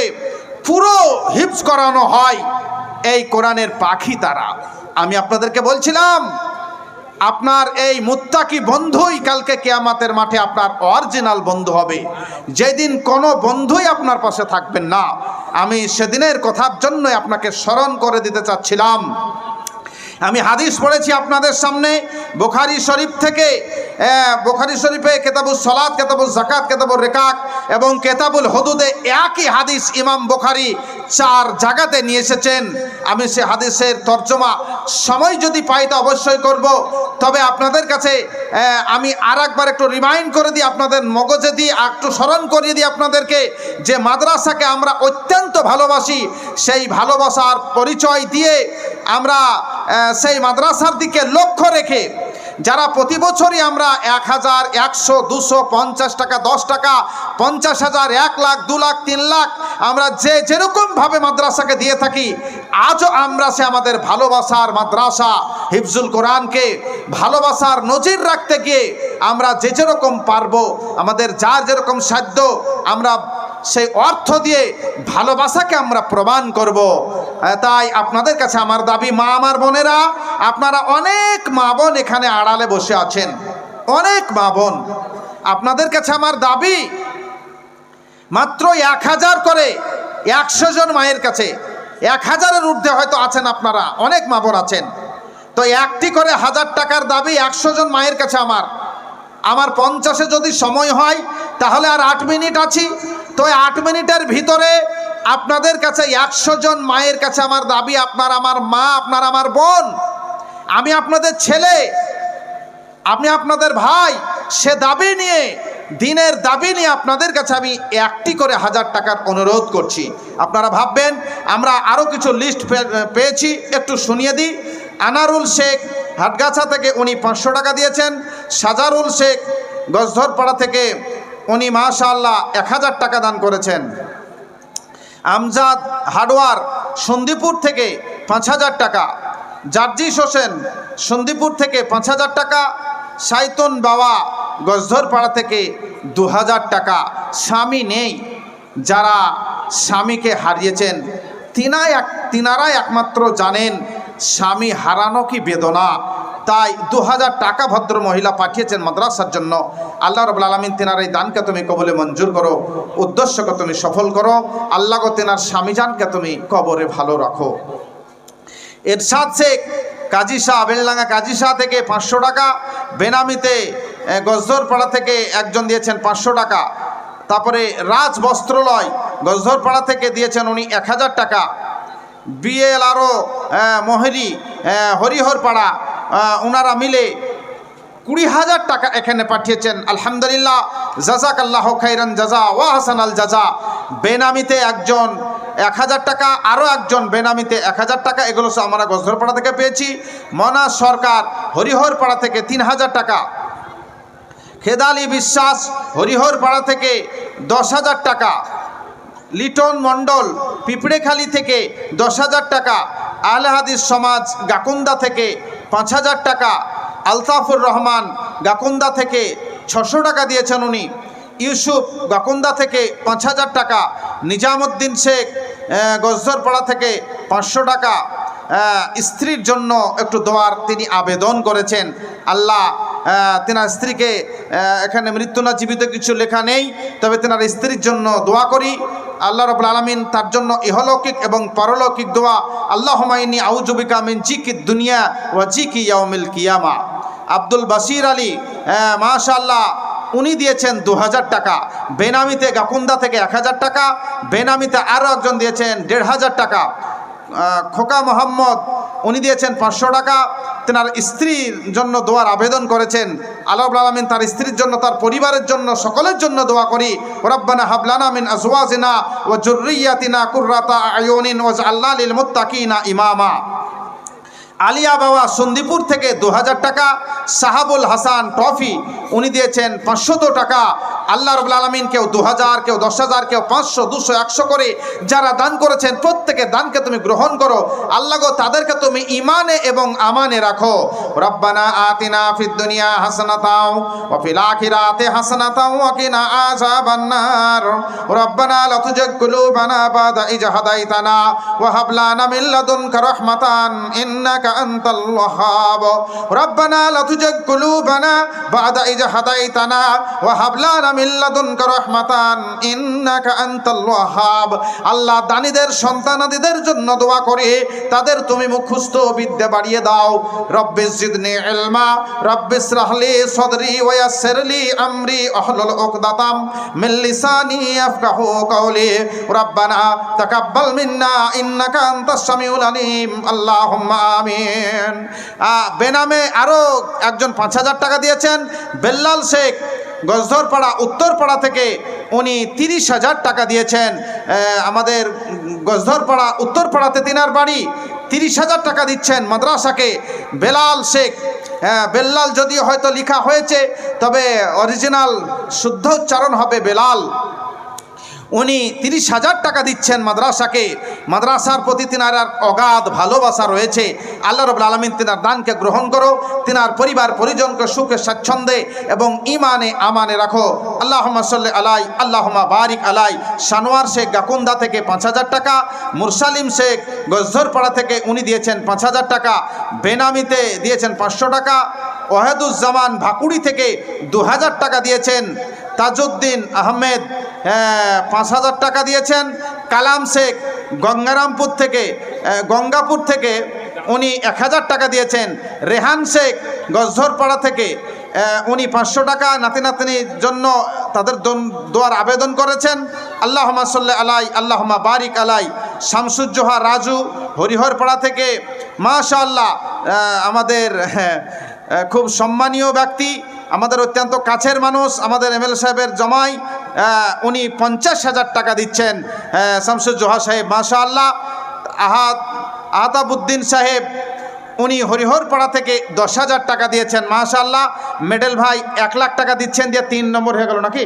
পুরো হিফজ করানো হয়, এই কোরআনের পাখি তারা। আমি আপনাদেরকে বলছিলাম আপনার এই মুত্তাকি বন্ধুই কালকে কিয়ামতের মাঠে আপনার অরিজিনাল বন্ধু হবে। যেদিন কোনো বন্ধুই আপনার পাশে থাকবেন না, আমি সেদিনের কথার জন্য আপনাকে স্মরণ করে দিতে চাচ্ছিলাম। আমি হাদিস পড়েছি আপনাদের সামনে বুখারী শরীফ থেকে, বুখারী শরীফে কেতাবুস সালাত, কেতাবুস যাকাত, কেতাবুর রিকাক এবং কেতাবুল হুদুদে একই হাদিস ইমাম বুখারী 4 জায়গাতে নিয়ে এসেছেন। আমি সে হাদিসের তর্জমা সময় যদি পাই তো অবশ্যই করব। তবে আপনাদের কাছে আমি আরেকবার একটু রিমাইন্ড করে দিই, আপনাদের মগজে দিয়ে একটু স্মরণ করিয়ে দিই আপনাদেরকে, যে মাদ্রাসাকে আমরা অত্যন্ত ভালোবাসি। সেই ভালোবাসার পরিচয় দিয়ে আমরা সেই মাদ্রাসার দিকে লক্ষ্য রেখে যারা প্রতি বছরই আমরা 1000, 100, 200, 50 টাকা, 10 টাকা, 50,000, 1 লাখ, 2 লাখ, 3 লাখ আমরা যেরকমভাবে মাদ্রাসাকে দিয়ে থাকি, আজও আমরা সে আমাদের ভালোবাসার মাদ্রাসা হিফজুল কোরআনকে ভালোবাসার নজির রাখতে গিয়ে আমরা যেরকম পারবো, আমাদের যার যেরকম সাধ্য, আমরা সেই অর্থ দিয়ে ভালোবাসাকে আমরা প্রমাণ করব। তাই আপনাদের কাছে আমার দাবি, মা আমার বোনেরা, আপনারা অনেক মা বোন এখানে আড়ালে বসে আছেন, অনেক মা বোন, আপনাদের কাছে আমার দাবি, মাত্র 1000 করে 100 জন মায়ের কাছে, 1000-এর ঊর্ধ্বে হয়তো আছেন আপনারা, অনেক মা বোন আছেন, তো একটি করে 1000 টাকার দাবি 100 জন মায়ের কাছে আমার 50-এ যদি সময় হয় তাহলে আর 8 মিনিট আছি, তো 8 মিনিটের ভিতরে আপনাদের কাছে 100 জন মায়ের কাছে আমার দাবি, আপনার আমার মা, আপনার আমার বোন, আমি আপনাদের ছেলে, আমি আপনাদের ভাই, সে দাবি নিয়ে, দিনের দাবি নিয়ে আপনাদের কাছে আমি একটি করে 1000 টাকার অনুরোধ করছি। আপনারা ভাববেন আমরা আরও কিছু লিস্ট পেয়েছি, একটু শুনিয়ে দিই। আনারুল শেখ হাটগাছা থেকে উনি 500 টাকা দিয়েছেন। সাজারুল শেখ গজধরপাড়া থেকে উনি মাশাআল্লাহ 1000 টাকা দান করেছেন। আমজাদ হাডওয়ার সন্দীপুর থেকে 5000 টাকা। জার্জিস হোসেন সন্দীপুর থেকে 5000 টাকা। সাইতন বাবা গজধরপাড়া থেকে 2000 টাকা। স্বামী নেই, যারা স্বামীকে হারিয়েছেন তিনারাই একমাত্র জানেন স্বামী হারানো কি বেদনা। তাই 2000 টাকা ভদ্র মহিলা পাঠিয়েছেন মাদ্রাসার জন্য। আল্লাহ রাব্বুল আলামিন তিনার এই দানকে তুমি কবুলে মঞ্জুর করো, উদ্দেশ্যকে তুমি সফল করো। আল্লাহ গো তিনার স্বামীজানকে তুমি কবরে ভালো রাখো। এরশাদ শেখ কাজী শাহ, বেলডাঙ্গা কাজী শাহ থেকে 500 টাকা। বেনামিতে গজধরপাড়া থেকে একজন দিয়েছেন 500 টাকা। তারপরে রাজ বস্ত্রালয় গজধরপাড়া থেকে দিয়েছেন উনি 1000 টাকা। বিএলআরও মহেরি হরিহরপাড়া ওনারা মিলে 20,000 টাকা এখানে পাঠিয়েছেন। আলহামদুলিল্লাহ, জাযাকাল্লাহু খাইরান জাযা ওয়া হাসানাল জাযা। বেনামিতে একজন 1000 টাকা, আরও একজন বেনামিতে 1000 টাকা, এগুলো সব আমরা গজধরপাড়া থেকে পেয়েছি। মনা সরকার হরিহরপাড়া থেকে 3000 টাকা। খেদালি বিশ্বাস হরিহরপাড়া থেকে 10,000 টাকা। লিটন মণ্ডল পিঁপড়েখালি থেকে 10,000 টাকা। আহলে হাদিস সমাজ গাকুন্দা থেকে 5,000 টাকা। আলতাফুর রহমান গাকুন্দা থেকে 600 টাকা দিয়েছেন উনি। ইউসুফ গাকুন্দা থেকে 5,000 টাকা। নিজামুদ্দিন শেখ গজধরপাড়া থেকে 500 টাকা। স্ত্রীর জন্য একটু দোয়ার তিনি আবেদন করেছেন। আল্লাহ তেনার স্ত্রীকে, এখানে মৃত্যু না জীবিত কিছু লেখা নেই, তবে তেনার স্ত্রীর জন্য দোয়া করি। আল্লাহ রাব্বুল আলামিন তার জন্য ইহলৌকিক এবং পারলৌকিক দোয়া। আল্লাহুম্মা ইন্নী আউযু বিকা মিন জিকিদ দুনিয়া ওয়া জিকি ইয়াউমিল কিয়ামা। আব্দুল বাসির আলী মাশাআল্লাহ উনি দিয়েছেন 2000 টাকা। বেনামিতে গাকুন্দা থেকে 1000 টাকা। বেনামিতে আরও একজন দিয়েছেন 1500 টাকা। খোকা মোহাম্মদ উনি দিয়েছেন 500 টাকা। তেনার স্ত্রীর জন্য দোয়ার আবেদন করেছেন। আল্লাহ রাব্বুল আলামিন তার স্ত্রীর জন্য, তার পরিবারের জন্য, সকলের জন্য দোয়া করি। রব্বানা হাবলানা মিন আজওয়াজিনা ওয়া যুররিয়াতিনা কুররাতা আয়ুনিন ওয়াজআলনা লিল মুত্তাকিনা ইমামা। আলিয়া বাবা সন্দীপুর থেকে 2000 টাকা। সাহাবুল হাসান টফি উনি দিয়েছেন 500 টাকা। আল্লাহ রাব্বুল আলামিন কেউ 2000, কেউ 10,000, কেউ 500, 200, 100 করে যারা দান করেছেন প্রত্যেকের দানকে তুমি গ্রহণ করো। আল্লাহ গো তাদেরকে তুমি ইমানে এবং আমানে রাখো। রব্বানা আতিনা ফিদ দুনিয়া হাসানাতাও ওয়া ফিল আখিরাতি হাসানাতাও ওয়া কিনা আযাবান্নার। রব্বানা লা তুজিগ কুলুবানা বাদা ইয হাদাইতানা ওয়া হাব লানা মিন লাদুনকা রাহমাতান ইন্নাকা আনতাল ওয়াহ্হাব। রব্বানা লা তুজিগ কুলুবানা বাদা ইয হাদাইতানা ওয়া হাব লানা মিন লাদুনকা রাহমাতান ইন্নাকা আনতাল ওয়াহ্হাব। আল্লাহ দানীদের সন্তানাদিদের জন্য দোয়া করে তাদের তুমি মুখস্থ বিদ্যা বাড়িয়ে দাও। রব্বিস জিদনি ইলমা রব্বিস রাহলি সদরি ওয়া ইয়াসসিরলি আমরি আহলুল উকদাতাম মিন লিসানি ইয়াফকাহু কাওলি রব্বানা তাকাব্বাল মিন্না ইন্নাকা আনতাস সামিউল আলিম আল্লাহুম্মা আমিন। বেনামে আরো একজন 5000 টাকা দিয়েছেন। বেল্লাল শেখ গজধরপাড়া উত্তরপাড়া থেকে উনি 30,000 টাকা দিয়েছেন। আমাদের গজধরপাড়া উত্তরপাড়াতে তিনার বাড়ি, 30,000 টাকা দিচ্ছেন মাদ্রাসাকে। বেলাল শেখ, বেল্লাল যদিও হয়তো লেখা হয়েছে, তবে অরিজিনাল শুদ্ধ উচ্চারণ হবে বেলাল। উনি 30,000 টাকা দিচ্ছেন মাদ্রাসাকে। মাদ্রাসার প্রতি তিনার অগাধ ভালোবাসা রয়েছে। আল্লাহ রাব্বুল আলামিন তিনার দানকে গ্রহণ করো, তিনার পরিবার পরিজনকে সুখে স্বাচ্ছন্দ্যে এবং ইমানে আমানে রাখো। আল্লাহুম্মা সাল্লি আলাই আল্লাহুম্মা বারিক আলাই। সানোয়ার শেখ গাকুন্দা থেকে 5,000 টাকা। মুরসালিম শেখ গজধরপাড়া থেকে উনি দিয়েছেন 5,000 টাকা। বেনামিতে দিয়েছেন 500 টাকা। ওয়াহেদুজ্জামান ভাকুড়ি থেকে 2,000 টাকা দিয়েছেন। তাজউদ্দিন আহমেদ 5,000 টাকা দিয়েছেন। কালাম শেখ গঙ্গাপুর থেকে উনি 1,000 টাকা দিয়েছেন। রেহান শেখ গজধরপাড়া থেকে উনি 500 টাকা নাতি নাতনির জন্য তাদের দোয়ার আবেদন করেছেন। আল্লাহুম্মা সাল্লি আলাই আল্লাহুম্মা বারিক আলাই। শামসুজ্জোহা রাজু হরিহরপাড়া থেকে মাশাআল্লাহ আমাদের খুব সম্মানীয় ব্যক্তি, আমাদের অত্যন্ত কাছের মানুষ, আমাদের এমএলএ সাহেবের জমাই, উনি 50,000 টাকা দিচ্ছেন। শামসুজ্জোহা সাহেব মাশাআল্লাহ। আতাবউদ্দিন সাহেব উনি হরিহরপাড়া থেকে 10,000 টাকা দিয়েছেন মাশাআল্লাহ। মেডেল ভাই 1 লাখ টাকা দিচ্ছেন, দিয়ে 3 নম্বর হয়ে গেল নাকি?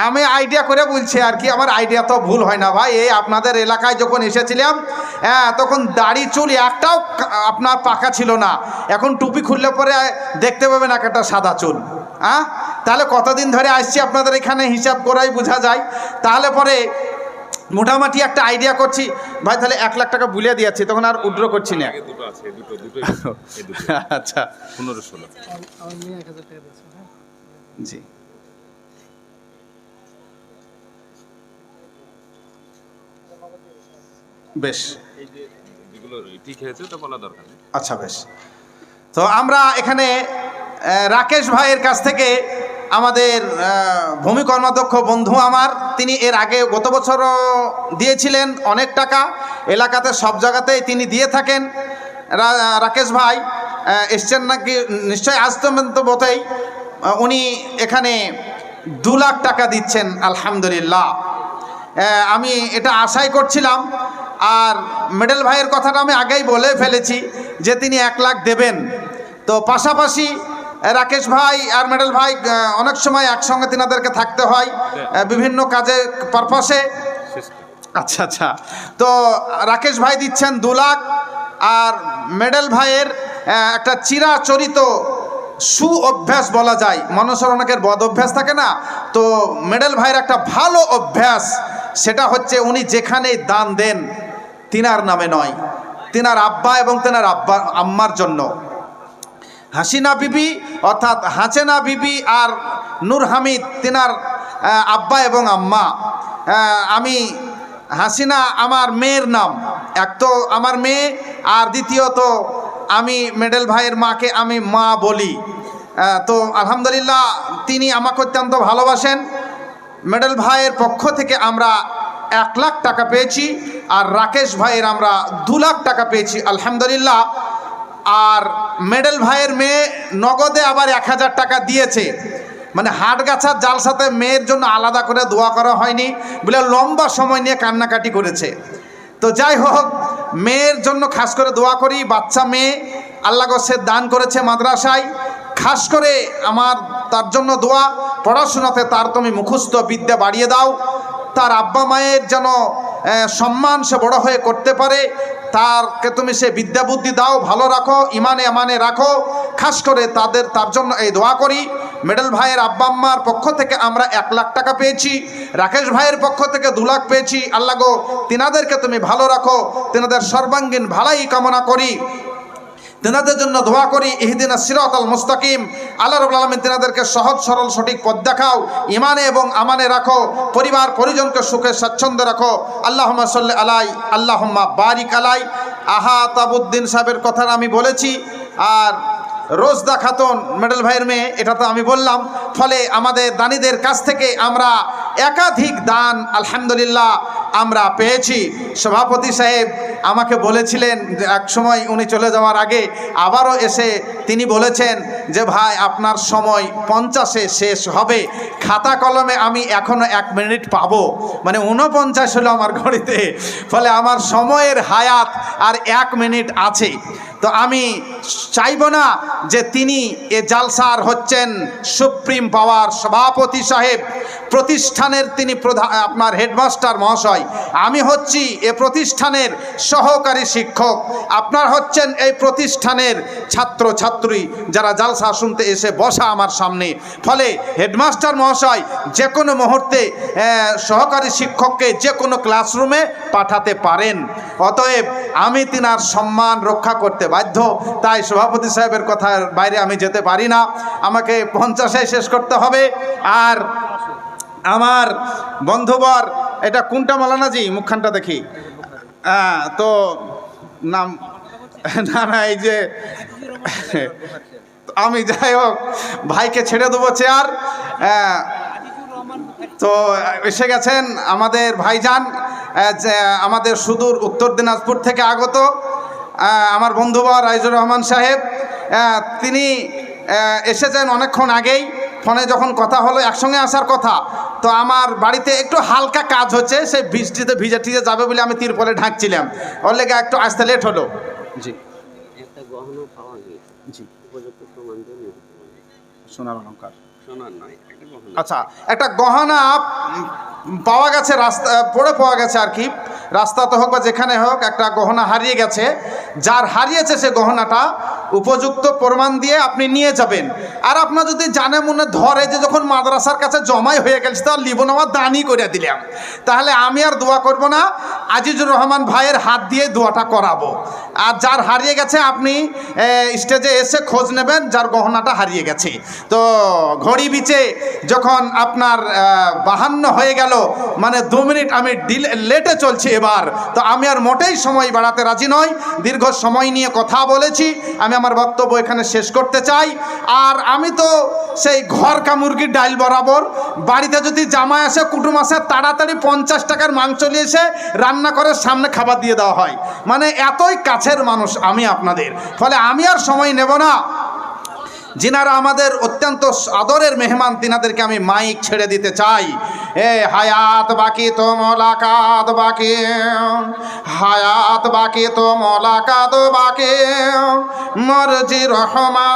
আমি আইডিয়া করে বলছি আর কি, আমার আইডিয়া তো ভুল হয় না ভাই। এই আপনাদের এলাকায় যখন এসেছিলাম তখন দাড়ি চুল একটাও আপনার পাকা ছিল না। এখন টুপি খুললে পরে দেখতে পাবেন একটা সাদা চুল। তাহলে কতদিন ধরে আসছি আপনাদের এখানে হিসাব করাই বোঝা যায়। তাহলে পরে মোটামুটি একটা আইডিয়া করছি ভাই, তাহলে 1 লাখ টাকা বুলিয়ে দিয়েছি, তখন আর উড্র করছি না। আচ্ছা 15-16 জি বেশ আচ্ছা বেশ। তো আমরা এখানে রাকেশ ভাইয়ের কাছ থেকে আমাদের ভূমি কর্মাধ্যক্ষ বন্ধু আমার, তিনি এর আগে গত বছরও দিয়েছিলেন অনেক টাকা, এলাকাতে সব জায়গাতেই তিনি দিয়ে থাকেন। রাকেশ ভাই এসছেন নাকি নিশ্চয়ই আসতেন তো বটেই। উনি এখানে 2 লাখ টাকা দিচ্ছেন আলহামদুলিল্লাহ। আমি এটা আশাই করছিলাম। আর মেডেল ভাইয়ের কথাটা আমি আগেই বলে ফেলেছি যে তিনি 1 লাখ দেবেন। তো পাশাপাশি রাকেশ ভাই আর মেডেল ভাই অনেক সময় একসঙ্গে তিনাদেরকে থাকতে হয় বিভিন্ন কাজে পারপাসে। আচ্ছা আচ্ছা, তো রাকেশ ভাই দিচ্ছেন 2 লাখ। আর মেডেল ভাইয়ের একটা চিরাচরিত সু অভ্যাস বলা যায়, মানুষের অনেকের বদ অভ্যাস থাকে না, তো মেডেল ভাইয়ের একটা ভালো অভ্যাস, সেটা হচ্ছে উনি যেখানেই দান দেন তিনার নামে নয়, তিনার আব্বা এবং তিনার আম্মার জন্য। হাসিনা বিবি অর্থাৎ হাসেনা বিবি আর নূর হামিদ তিনার আব্বা এবং আম্মা। আমি হাসিনা আমার মেয়ের নাম, এক তো আমার মেয়ে, আর দ্বিতীয়ত আমি মেডেল ভাইয়ের মাকে আমি মা বলি। তো আলহামদুলিল্লাহ তিনি আমাকে অত্যন্ত ভালোবাসেন। মেডেল ভাইয়ের পক্ষ থেকে আমরা 1 লাখ টাকা পেয়েছি, আর রাকেশ ভাইয়ের আমরা 2 লাখ টাকা পেয়েছি আলহামদুলিল্লাহ। আর মেডেল ভাইয়ের মেয়ে নগদে আবার 1000 টাকা দিয়েছে, মানে হাটগাছার জালসাতে মেয়ের জন্য আলাদা করে দোয়া করা হয়নি বলে লম্বা সময় নিয়ে কান্নাকাটি করেছে। তো যাই হোক, মেয়ের জন্য খাস করে দোয়া করি। বাচ্চা মেয়ে আল্লাহ গো দান করেছে মাদ্রাসায়, খাস করে আমার তার জন্য দোয়া, পড়াশোনাতে তার তুমি মুখস্থ বিদ্যা বাড়িয়ে দাও, তার আব্বা মায়ের যেন সম্মান সে বড় হয়ে করতে পারে, তারকে তুমি সে বিদ্যা বুদ্ধি দাও, ভালো রাখো, ইমানে আমানে রাখো। খাস করে তার জন্য এই দোয়া করি। মেডেল ভাইয়ের আব্বা আম্মার পক্ষ থেকে আমরা 1 লাখ টাকা পেয়েছি, রাকেশ ভাইয়ের পক্ষ থেকে 2 লাখ পেয়েছি। আল্লাহ গো তিনাদেরকে তুমি ভালো রাখো, তিনাদের সর্বাঙ্গীন ভালাই কামনা করি। তেনাদের জন্য দোয়া করি, ইহদিনাস সিরাতাল মুস্তাকিম। আল্লাহ রাব্বুল আলামিন তেনাদেরকে সহজ সরল সঠিক পথ দেখাও, ইমানে এবং আমানে রাখো, পরিবার পরিজনকে সুখে স্বাচ্ছন্দ্যে রাখো। আল্লাহুম্মা সাল্লি আলাই, আল্লাহুম্মা বারিক আলাই। আহাতাবউদ্দিন সাহেবের কথা আমি বলেছি, আর রোজদা খাতুন মেডেল ভাইয়ের মেয়ে, এটা তো আমি বললাম। ফলে আমাদের দানীদের কাছ থেকে আমরা একাধিক দান আলহামদুলিল্লাহ আমরা পেয়েছি। সভাপতি সাহেব আমাকে বলেছিলেন এক সময়, উনি চলে যাওয়ার আগে আবারও এসে তিনি বলেছেন যে ভাই আপনার সময় 50-এ শেষ হবে, খাতা কলমে আমি এখনো 1 মিনিট পাবো, মানে 49 হলো আমার ঘড়িতে, ফলে আমার সময়ের হায়াত আর 1 মিনিট আছে। তো আমি চাইব না যে তিনি এ জালসার হচ্ছেন সুপ্রিম পাওয়ার সভাপতি সাহেব, প্রতিষ্ঠানের তিনি আপনার হেডমাস্টার মহাশয়, আমি হচ্ছি এ প্রতিষ্ঠানের সহকারী শিক্ষক, আপনার হচ্ছেন এই প্রতিষ্ঠানের ছাত্র ছাত্রী যারা জালসা শুনতে এসে বসা আমার সামনে। ফলে হেডমাস্টার মহাশয় যে কোনো মুহূর্তে সহকারী শিক্ষককে যে কোনো ক্লাসরুমে পাঠাতে পারেন, অতএব আমি তিনার সম্মান রক্ষা করতে বাধ্য। তাই সভাপতি সাহেবের কথার বাইরে আমি যেতে পারি না, আমাকে 50-এ শেষ করতে হবে। আর আমার বন্ধুবর, এটা কোনটা মৌলানাজি, মুখখানটা দেখি, তো নাম না এই যে আমি যাই হোক ভাইকে ছেড়ে দেবো চেয়ার। তো এসে গেছেন আমাদের ভাইজান, যে আমাদের সুদূর উত্তর দিনাজপুর থেকে আগত আমার বন্ধুবর রাইজুর রহমান সাহেব, তিনি এসেছেন অনেকক্ষণ আগেই। ফোনে যখন কথা হলো একসঙ্গে আসার কথা, তো আমার বাড়িতে একটু হালকা কাজ হচ্ছে, সেই বৃষ্টিতে ভিজে টিজে যাবে বলে আমি তিরপলে ঢাকছিলাম, ওর লেগে একটু আসতে লেট হলো। জি, একটা গহনা পাওয়া গিয়েছে, জি, উপযুক্ত প্রমাণ দিয়ে সোনার অলংকার, সোনার নয়, আচ্ছা একটা গহনা পাওয়া গেছে, রাস্তা পড়ে পাওয়া গেছে আর কি, রাস্তাতে হোক বা যেখানে হোক একটা গহনা হারিয়ে গেছে। যার হারিয়েছে সে গহনাটা উপযুক্ত প্রমাণ দিয়ে আপনি নিয়ে যাবেন। আর আপনার যদি জানে মনে ধরে যে যখন মাদ্রাসার কাছে জমাই হয়ে গেছে তাহলে লিবনামা দানই করে দিলাম, তাহলে আমি আর দোয়া করব না, আজিজুর রহমান ভাইয়ের হাত দিয়ে দোয়াটা করাবো। আর যার হারিয়ে গেছে আপনি স্টেজে এসে খোঁজ নেবেন যার গহনাটা হারিয়ে গেছে। তো ঘড়ি বিচে যখন আপনার 52 হয়ে গেল, মানে 2 মিনিট আমি লেটে চলছি এবার, তো আমি আর মোটেই সময় বাড়াতে রাজি নই, দীর্ঘ সময় নিয়ে কথা বলেছি, আমি আমার বক্তব্য এখানে শেষ করতে চাই। আর আমি তো সেই ঘর কা মুরগির ডাইল বরাবর, বাড়িতে যদি জামাই আসে কুটুম আসে তাড়াতাড়ি 50 টাকার মাংস নিয়ে এসে রান্না করে সামনে খাবার দিয়ে দেওয়া হয়, মানে এতই কাছের মানুষ আমি আপনাদের। ফলে আমি আর সময় নেব না, যিনারা আমাদের অত্যন্ত আদরের মেহমান তিনাদেরকে আমি মাইক ছেড়ে দিতে চাই। হায়াত বাকি তো মোলাকাত বাকি, হায়াত বাকি তো মোলাকাত বাকি, মরজি রহমান।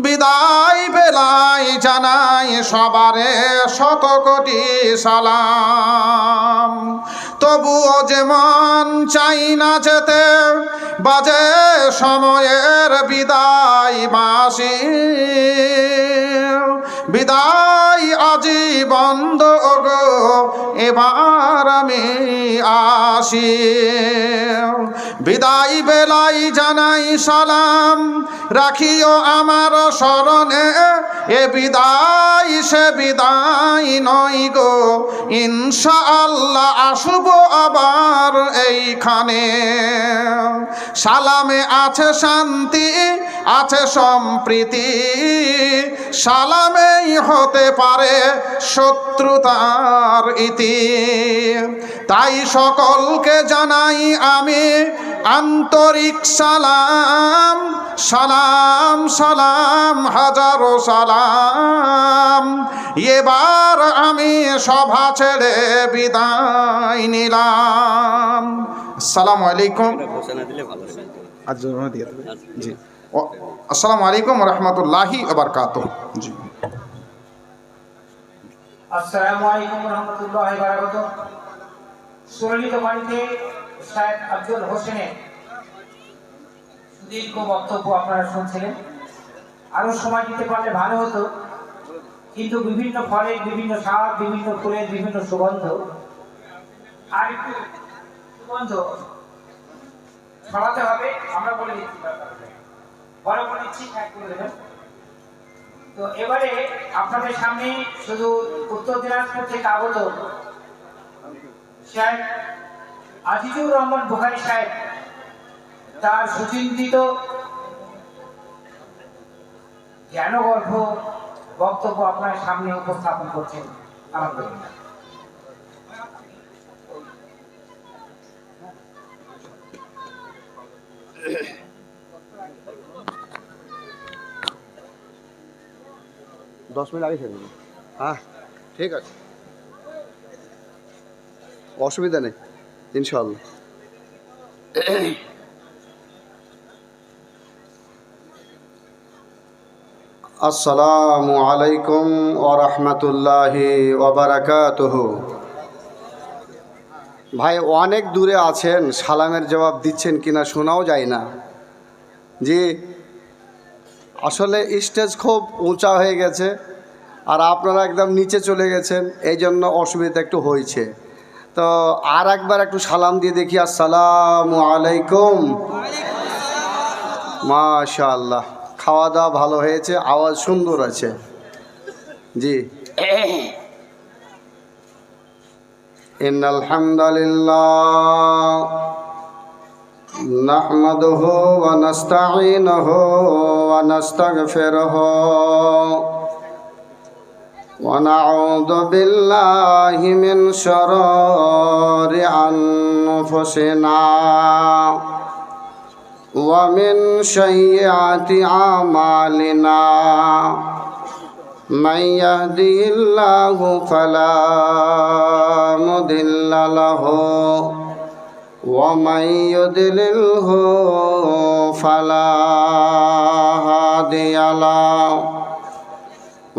বিদায় বেলায় জানাই সবারে শত কোটি সালাম, তবুও যেমন চাই না যেতে বাজে সময়ের বিদায় বাঁশি, বিদায় আজি বন্ধ গো এবার আমি আসি। বিদায় বেলায় জানাই সালাম, রাখিও আমার স্মরণে এ বিদায় সে বিদায় নয় গো, ইনশাআল্লাহ আসব আবার এইখানে। সালামে আছে শান্তি আছে সম্প্রীতি, সালামেই হতে পারে শত্রুতার ইতি। তাই সকলকে জানাই আমি আন্তরিক সালাম, সালাম সালাম হাজারো সালাম। এবার আমি সভা ছেড়ে বিদায় নিলাম। আসসালামু আলাইকুম। জি, আসসালামু আলাইকুম রহমতুল্লাহি ওয়া বারাকাতুহু। জি, আসসালামু আলাইকুম রহমতুল্লাহি ওয়া বারাকাতুহু। সুরলিত বাড়িতে শায়েখ আব্দুল হোসেনের সুদীর্ঘ বক্তব্য আপনারা শুনছিলেন। আরো সময় দিতে পারলে ভালো হতো, কিন্তু বিভিন্ন ফলের বিভিন্ন স্বাদ, বিভিন্ন ফুলের বিভিন্ন সুগন্ধ, আর একটু সুগন্ধ ছড়াতে হবে, আমরা বলে দিচ্ছি বড় করে দিচ্ছি, এক করে দেবেন। তো এবারে আপনাদের সামনে শুধু উত্তর দিনাজপুর থেকে আগত শেখ আজিজুর রহমান বুখারী সাহেব তার সুচিন্তিত জ্ঞানগর্ভ বক্তব্য আপনার সামনে উপস্থাপন করছেন। আলহামদুলিল্লাহ। 10 মিনিট আগে ছেড়ে দেবো। হ্যাঁ ঠিক আছে, অসুবিধা নেই ইনশাআল্লাহ। আসসালামু আলাইকুম ওয়া রাহমাতুল্লাহি ওয়া বারাকাতুহু। ভাই অনেক দূরে আছেন, সালামের জবাব দিচ্ছেন কিনা শোনাও যায় না। জি, আসলে স্টেজ খুব উঁচা হয়ে গেছে আর আপনারা একদম নিচে চলে গেছেন, এই জন্য অসুবিধা একটু হয়েছে। তো আর একবার একটু সালাম দিয়ে দেখি। আসসালামু আলাইকুম। মাশাআল্লাহ, খাওয়া দাওয়া ভালো হয়েছে, আওয়াজ সুন্দর আছে। জি, ইন্নাল হামদুলিল্লাহ নাহমাদুহু ওয়া নাস্তাঈনুহু ওয়া নাস্তাগফিরুহু ওয়া নাউযু বিল্লাহি মিন শুরুরি আনফুসিনা ওয়া মিন সাইয়্যাতি আমালিনা। من يهدي الله فلا مضل له ومن يضلله فلا هادي له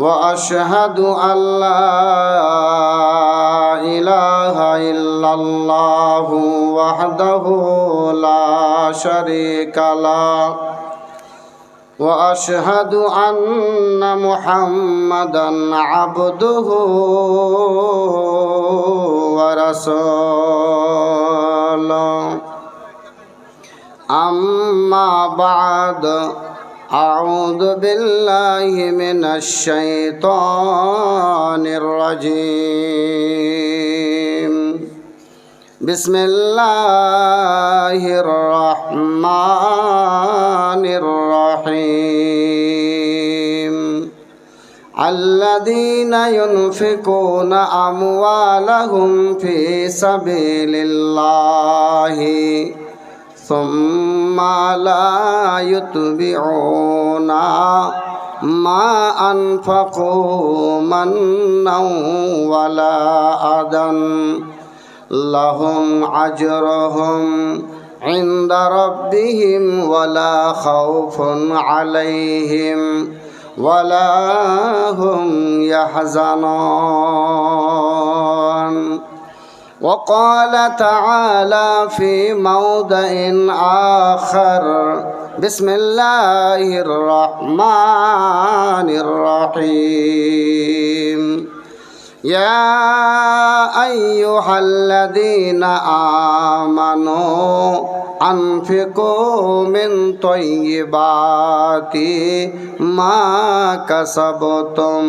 وأشهد أن لا إله إلا الله وحده لا شريك له وأشهد أن محمدًا عبده ورسوله أما بعد أعوذ بالله من الشيطان الرجيم بسم الله الرحمن الرحيم الذين ينفقون أموالهم في سبيل الله ثم لا يتبعون ما أنفقوا منا ولا أذى لهم أجرهم عند ربهم ولا خوف عليهم ولا هم يحزنون. وقال تعالى في موضع آخر بسم الله الرحمن الرحيم يا أيها الذين آمنوا أنفقوا من طيبات ما كسبتم.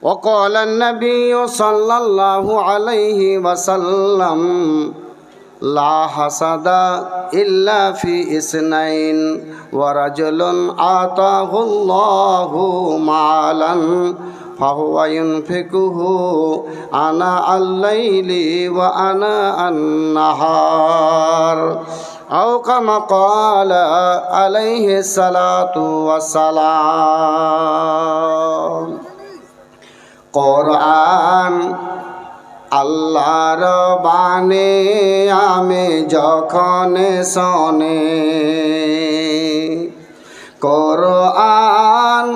وقال النبي صلى الله عليه وسلم لا حسد إلا في اثنين ورجل آتاه الله مالا فهو ينفقه آناء الليل وآناء النهار أو كما قال عليه الصلاة والسلام. কোরআন আল্লাহর বাণী আমি যখন শুনি, কোরআন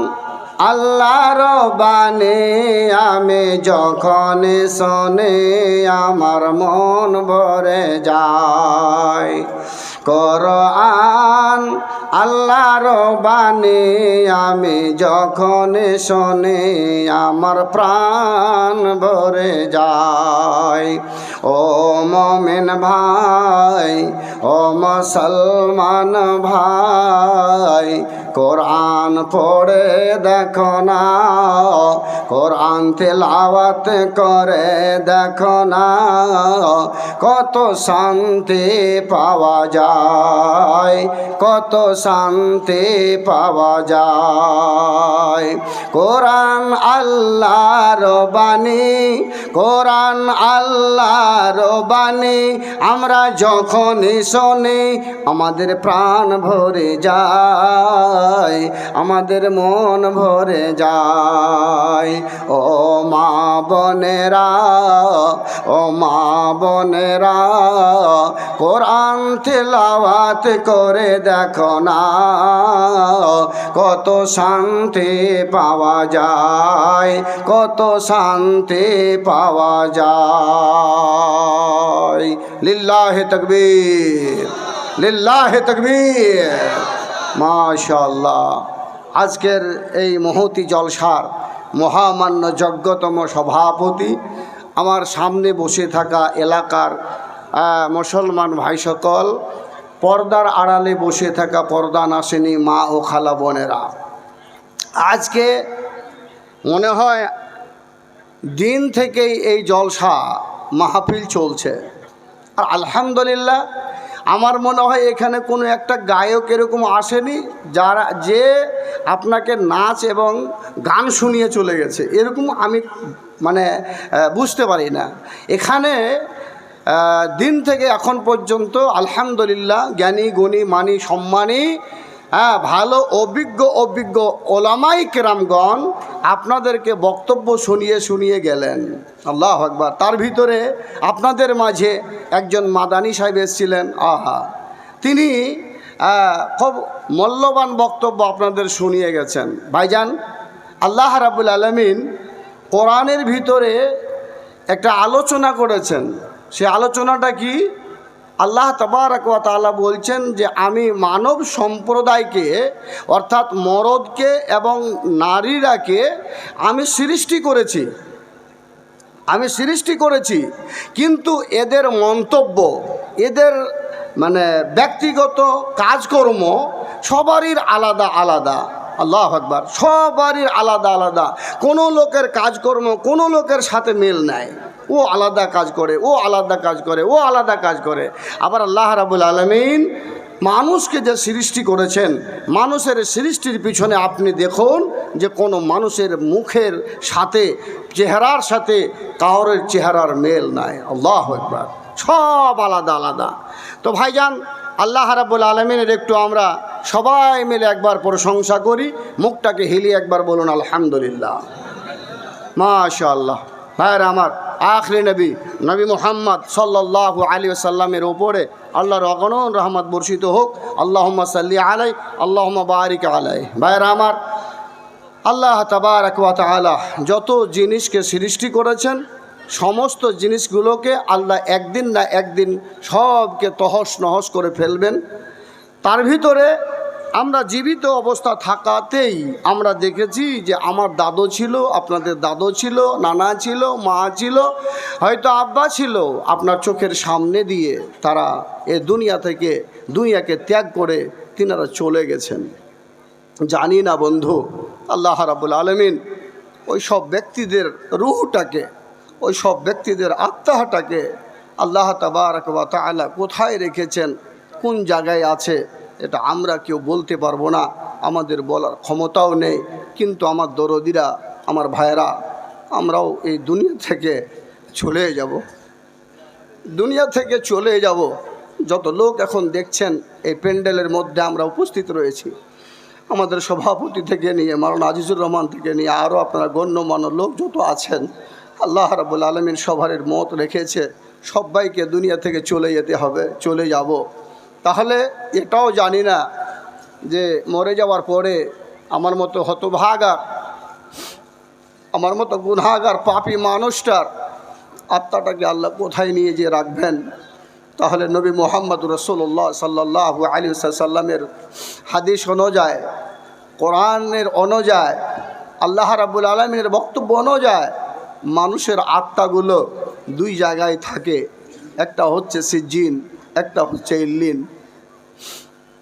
আল্লাহর বাণী আমি যখন শুনি আমার মন ভরে যায়। কোরআন আল্লাহর বাণী আমি যখন শুনি আমার প্রাণ ভরে যায়। ও মুমিন ভাই, ও মুসলমান ভাই, কোরআন পড়ে দেখো না, কোরআন তেলাওয়াত করে দেখো না, কত শান্তি পাওয়া যায়, কত শান্তি পাওয়া যায়। কোরআন আল্লাহর বাণী, কোরআন আল্লাহর বাণী, আমরা যখনই শুনি আমাদের প্রাণ ভরে যায়, আমাদের মন ভরে যায়। ও মা বোনেরা, ও মা বোনেরা, কোরআন তেলাওয়াত করে দেখো না, কত শান্তি পাওয়া যায়, কত শান্তি পাওয়া যায়। লিল্লাহে তাকবীর, লিল্লাহে তাকবীর। মাশাআল্লাহ। আজকের এই মহতি জলসার মহামান্য যোগ্যতম সভাপতি, আমার সামনে বসে থাকা এলাকার মুসলমান ভাই সকল, পর্দার আড়ালে বসে থাকা পর্দা নাসিনী মা ও খালা বোনেরা, আজকে মনে হয় দিন থেকেই এই জলসা মাহফিল চলছে। আর আলহামদুলিল্লাহ, আমার মনে হয় এখানে কোনো একটা গায়ক এরকম আসেনি যে আপনাকে নাচ এবং গান শুনিয়ে চলে গেছে, এরকম আমি বুঝতে পারি না। এখানে দিন থেকে এখন পর্যন্ত আলহামদুলিল্লাহ জ্ঞানী গুণী মানি সম্মানী ভালো অভিজ্ঞ ওলামাই কেরামগণ আপনাদেরকে বক্তব্য শুনিয়ে গেলেন। আল্লাহু আকবার। তার ভিতরে আপনাদের মাঝে একজন মাদানী সাহেব এসেছিলেন, তিনি খুব মূল্যবান বক্তব্য আপনাদের শুনিয়ে গেছেন। ভাইজান, আল্লাহ রাব্বুল আলামিন কোরআনের ভিতরে একটা আলোচনা করেছেন। সে আলোচনাটা কি? আল্লাহ তাবারক ওয়া তাআলা বলছেন যে আমি মানব সম্প্রদায়কে, অর্থাৎ মরদকে এবং নারীরাকে আমি সৃষ্টি করেছি, কিন্তু এদের মন্তব্য, এদের ব্যক্তিগত কাজকর্ম সবারই আলাদা আলাদা। আল্লাহু আকবার। সবারই আলাদা আলাদা। কোনো লোকের কাজকর্ম কোনো লোকের সাথে মেল নাই। ও আলাদা কাজ করে, ও আলাদা কাজ করে, ও আলাদা কাজ করে। আবার আল্লাহ রাব্বুল আলামিন মানুষকে যে সৃষ্টি করেছেন, মানুষের সৃষ্টির পিছনে আপনি দেখুন যে কোনো মানুষের মুখের সাথে, চেহারার সাথে কাউরের চেহারার মেল নাই। আল্লাহু আকবার। সব আলাদা আলাদা। তো ভাইজান, আল্লাহ রাব্বুল আলামিনের একটু আমরা সবাই মিলে একবার প্রশংসা করি, মুখটাকে হিলিয়ে একবার বলুন আলহামদুলিল্লাহ। মাশাআল্লাহ। ভাইরা আমার, আখরি নবী মুহাম্মদ সাল্লাল্লাহু আলাইহি ওয়াসাল্লামের ওপরে আল্লাহর অগণন রহমত বর্ষিত হোক। আল্লাহুম্মা সাল্লি আলাই, আল্লাহুম্মা বারিক আলাই। ভাইরা আমার, আল্লাহ তাবারক ওয়া তাআলা যত জিনিসকে সৃষ্টি করেছেন, সমস্ত জিনিসগুলোকে আল্লাহ একদিন না একদিন সবকে তহস নহস করে ফেলবেন। তার ভিতরে আমরা জীবিত অবস্থা থাকাতেই আমরা দেখেছি যে আমার দাদু ছিল, আপনাদের দাদু ছিল, নানা ছিল, মা ছিল, হয়তো আব্বা ছিল। আপনার চোখের সামনে দিয়ে তারা এ দুনিয়াকে ত্যাগ করে তিনারা চলে গেছেন। জানি না বন্ধু, আল্লাহ রাব্বুল আলামিন ওই সব ব্যক্তিদের রূহটাকে, ওই সব ব্যক্তিদের আত্মাটাকে আল্লাহ তাবারক ওয়া তাআলা কোথায় রেখেছেন, কোন জায়গায় আছে, এটা আমরা কেউ বলতে পারবো না, আমাদের বলার ক্ষমতাও নেই। কিন্তু আমার দরদিরা, আমার ভাইয়েরা, আমরাও এই দুনিয়া থেকে চলে যাব। যত লোক এখন দেখছেন এই প্যান্ডেলের মধ্যে আমরা উপস্থিত রয়েছি, আমাদের সভাপতি থেকে নিয়ে মাওলানা আজিজুর রহমান থেকে নিয়ে আরও আপনারা গণ্যমান্য লোক যত আছেন, আল্লাহ রাব্বুল আলামিন সবার মত রেখেছে সবাইকে দুনিয়া থেকে চলে যেতে হবে, চলে যাব। তাহলে এটাও জানি না যে মরে যাওয়ার পরে আমার মতো হতভাগার, আমার মতো গুনাহগার পাপী মানুষটার আত্মাটাকে আল্লাহ কোথায় নিয়ে যেয়ে রাখবেন। তাহলে নবী মুহাম্মদ রাসূলুল্লাহ সাল্লাল্লাহু আলাইহি ওয়াসাল্লামের হাদিস অনুযায়ী, কোরআনের অনুযায়ী, আল্লাহ রাব্বুল আলামিনের বক্তব্য অনুযায়ী মানুষের আত্মাগুলো দুই জায়গায় থাকে, একটা হচ্ছে সিজ্জিন, একটা হচ্ছে ইল্লিন।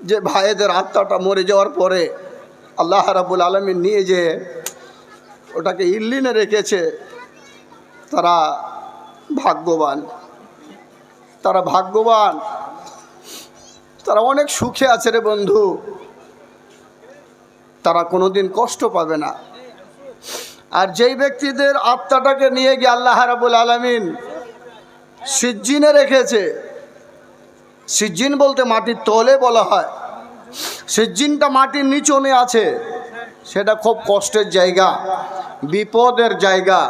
যে ভাইদের আত্মাটা মরে যাওয়ার পরে আল্লাহ রাব্বুল আলামিন নিয়ে যে ওটাকে ইল্লিনে রেখেছে, তারা ভাগ্যবান, তারা ভাগ্যবান, তারা অনেক সুখে আছে রে বন্ধু। তারা কোনোদিন কষ্ট পাবে না। আর যেই ব্যক্তিদের আত্মাটাকে নিয়ে গিয়ে আল্লাহ রাব্বুল আলামিন সিজ্জিনে রেখেছে, সিজ্জিন বলতে মাটির তলে বলা হয়, সিজ্জিনটা মাটির নিচনে আছে, সেটা খুব কষ্টের জায়গা, বিপদের জায়গা।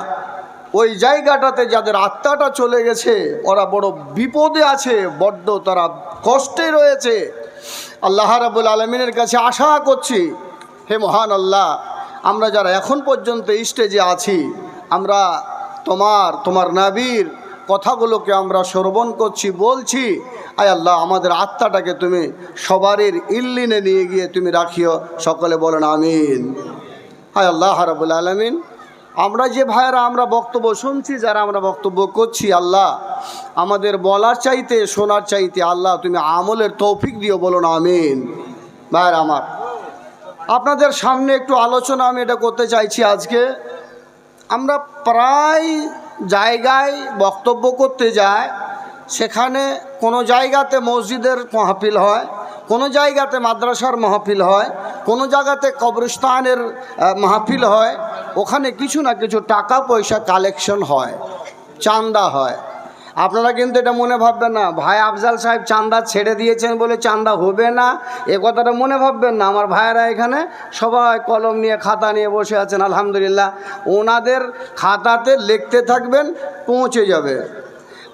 ওই জায়গাটাতে যাদের আত্মাটা চলে গেছে ওরা বড় বিপদে আছে, বড্ড তারা কষ্টে রয়েছে। আল্লাহ রাব্বুল আলামিনের কাছে আশা করছি, হে মহান আল্লাহ, আমরা যারা এখন পর্যন্ত স্টেজে আছি, আমরা তোমার নবীর কথাগুলোকে আমরা শ্রবণ করছি, বলছি, আয় আল্লাহ আমাদের আত্মাটাকে তুমি সবারই ইল্লিনে নিয়ে গিয়ে তুমি রাখিও। সকলে বলেন আমিন। আয় আল্লাহ রাব্বুল আলামিন, আমরা যে ভাইয়েরা আমরা বক্তব্য শুনছি, যারা আমরা বক্তব্য করছি, আল্লাহ আমাদের বলার চাইতে শোনার চাইতে আল্লাহ তুমি আমলের তৌফিক দিও, বলুন আমিন। ভাইয়েরা আমার, আপনাদের সামনে একটু আলোচনা আমি এটা করতে চাইছি। আজকে আমরা প্রায় জায়গায় বক্তব্য করতে যাই, সেখানে কোনো জায়গাতে মসজিদের মাহফিল হয়, কোনো জায়গাতে মাদ্রাসার মাহফিল হয়, কোনো জায়গাতে কবরস্থানের মাহফিল হয়, ওখানে কিছু না কিছু টাকা পয়সা কালেকশন হয়, চাঁদা হয়। আপনারা কিন্তু এটা মনে ভাববেন না ভাই আফজাল সাহেব চাঁদা ছেড়ে দিয়েছেন বলে চাঁদা হবে না, এ কথাটা মনে ভাববেন না। আমার ভাইয়েরা এখানে সবাই কলম নিয়ে খাতা নিয়ে বসে আছেন, আলহামদুলিল্লাহ। ওনাদের খাতাতে লিখতে থাকবেন, পৌঁছে যাবে।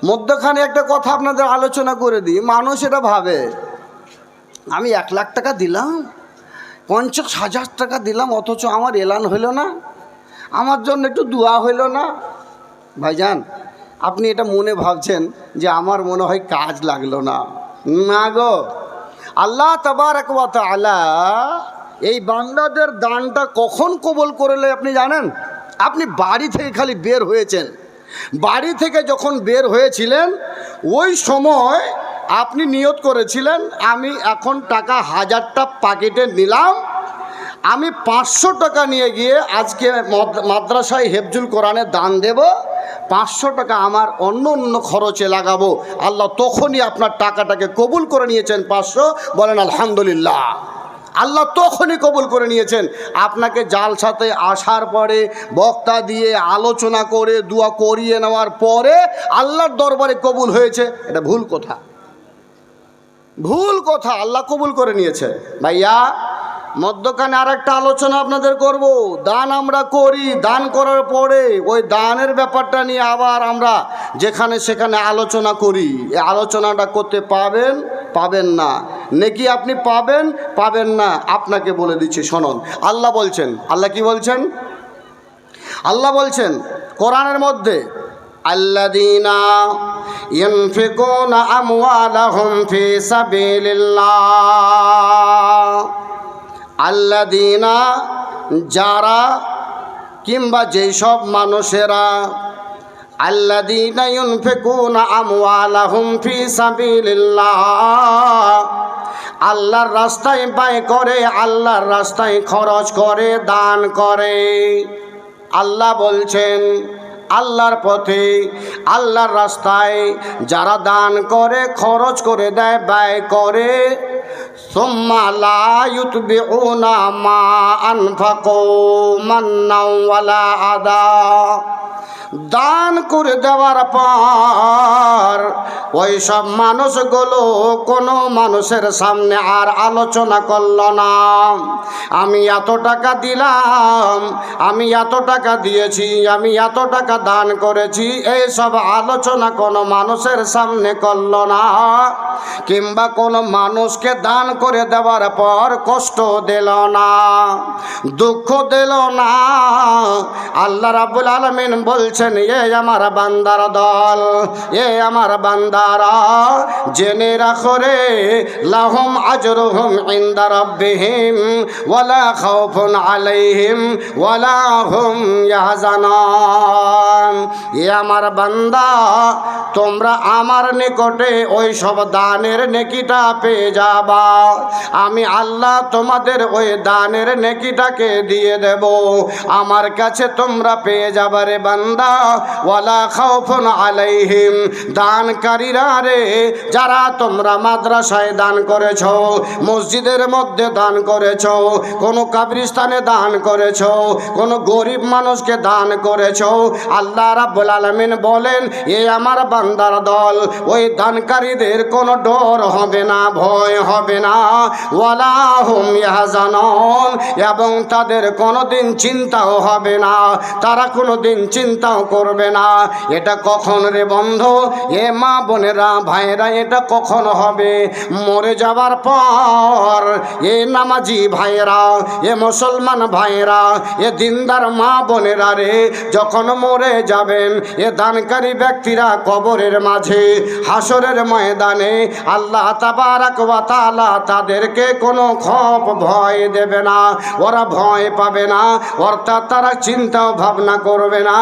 মধ্যখানে একটা কথা আপনাদের আলোচনা করে দিই। মানুষ এটা ভাবে আমি 1 লাখ টাকা দিলাম, 50,000 টাকা দিলাম, অথচ আমার এলান হইল না, আমার জন্য একটু দোয়া হইল না। ভাইজান, আপনি এটা মনে ভাবছেন যে আমার মনে হয় কাজ লাগলো না, না গো। আল্লাহ তাবারক ওয়া তাআলা এই বান্দাদের দানটা কখন কবুল করলে আপনি জানেন? আপনি বাড়ি থেকে খালি বের হয়েছেন, বাড়ি থেকে যখন বের হয়েছিলেন ওই সময় আপনি নিয়ত করেছিলেন আমি এখন টাকা 1000টা পকেটে নিলাম, আমি 500 টাকা নিয়ে গিয়ে আজকে মাদ্রাসায় হেফজুল কোরআনে দান দেব, 500 টাকা আমার অন্য খরচে লাগাবো। আল্লাহ তখনই আপনার টাকাটাকে কবুল করে নিয়েছেন 500, বলেন আলহামদুলিল্লাহ। আল্লাহ তখনই কবুল করে নিয়েছেন। আপনাকে জালসাতে আসার পরে বক্তা দিয়ে আলোচনা করে দোয়া করিয়ে নেওয়ার পরে আল্লাহর দরবারে কবুল হয়েছে, এটা ভুল কথা, ভুল কথা। আল্লাহ কবুল করে নিয়েছে। ভাইয়া, মধ্যখানে আর একটা আলোচনা আপনাদের করব। দান আমরা করি, দান করার পরে ওই দানের ব্যাপারটা নিয়ে আবার আমরা যেখানে সেখানে আলোচনা করি। এই আলোচনাটা করতে পাবেন না, নেকি আপনি পাবেন না। আপনাকে বলে দিচ্ছি, শুনুন। আল্লাহ বলছেন, আল্লাহ কি বলছেন? আল্লাহ বলছেন কোরআনের মধ্যে, আল্লাযীনা ইউনফিকুনা আমওয়ালাহুম ফি সাবিলিল্লাহ, আল্লাযীনা যারা কিংবা যেই সব মানুষেরা, আল্লাযীনা ইউনফিকুনা আমওয়ালাহুম ফি সাবিলিল্লাহ, আল্লাহর রাস্তায় ব্যয় করে, আল্লাহর রাস্তায় খরচ করে, দান করে। আল্লাহ বলছেন আল্লাহর পথে, আল্লাহর রাস্তায় যারা দান করে, খরচ করে দেয়, ব্যয় করে, সুম্মা লা ইউতবিউনা মা আনফাকু মান্নাও ওয়ালা আদা, দান করে দেওয়ার পর ওই সব মানুষগুলো কোনো মানুষের সামনে আর আলোচনা করল না, আমি এত টাকা দিলাম, আমি এত টাকা দিয়েছি, আমি এত টাকা দান করেছি, এই সব আলোচনা কোনো মানুষের সামনে করল না। কিংবা কোনো মানুষকে দান করে দেওয়ার পর কষ্ট দিল না, দুঃখ দিল না। আল্লাহ রাব্বুল আলামিন বলছে বলছেন, এ আমার বান্দার দল, এ আমার বান্দারা, জেনে রাখো রে, লাহুম আজরুহুম ইনদা রাব্বিহিম ওয়ালা খাউফুন আলাইহিম ওয়ালা হুম ইয়াহজানুন। এ আমার বান্দা, তোমরা আমার নিকটে ওই সব দানের নেকিটা পেয়ে যাবা। আমি আল্লাহ তোমাদের ওই দানের নেকিটাকে দিয়ে দেব। আমার কাছে তোমরা পেয়ে যাবা রে বান্দা, ওয়ালা খাউফুন আলাইহিম, দানকারীরা রে, যারা তোমরা মাদ্রাসায় দান করেছ, মসজিদের মধ্যে দান করেছ, কোনো কবরস্থানে দান করেছ, কোনো গরিব মানুষকে দান করেছ, আল্লাহ রাব্বুল আলামিন বলেন, এ আমার বান্দার দল, ওই দানকারীদের কোনো ডর হবে না, ভয় হবে না, ওয়ালা হুম ইয়াহজানুন, এবং তাদের কোনোদিন চিন্তাও হবে না, তারা কোনোদিন চিন্তাও করবে না। এটা কখন রে বন্ধু, এ মা বোনেরা ভাইরা, এটা কখন হবে? মরে যাবার পর। এ নামাজি ভাইরা, এ মুসলমান ভাইরা, এ দিনদার মা বোনেরা রে, যখন মরে যাবেন, এ দানকারী ব্যক্তিরা কবরের মাঝে, হাসরের ময়দানে আল্লাহ তাবারাক ওয়া তাআলা তাদেরকে কোনো খৌফ ভয় দেবে না, ওরা ভয় পাবে না, অর্থাৎ তারা চিন্তাও ভাবনা করবে না।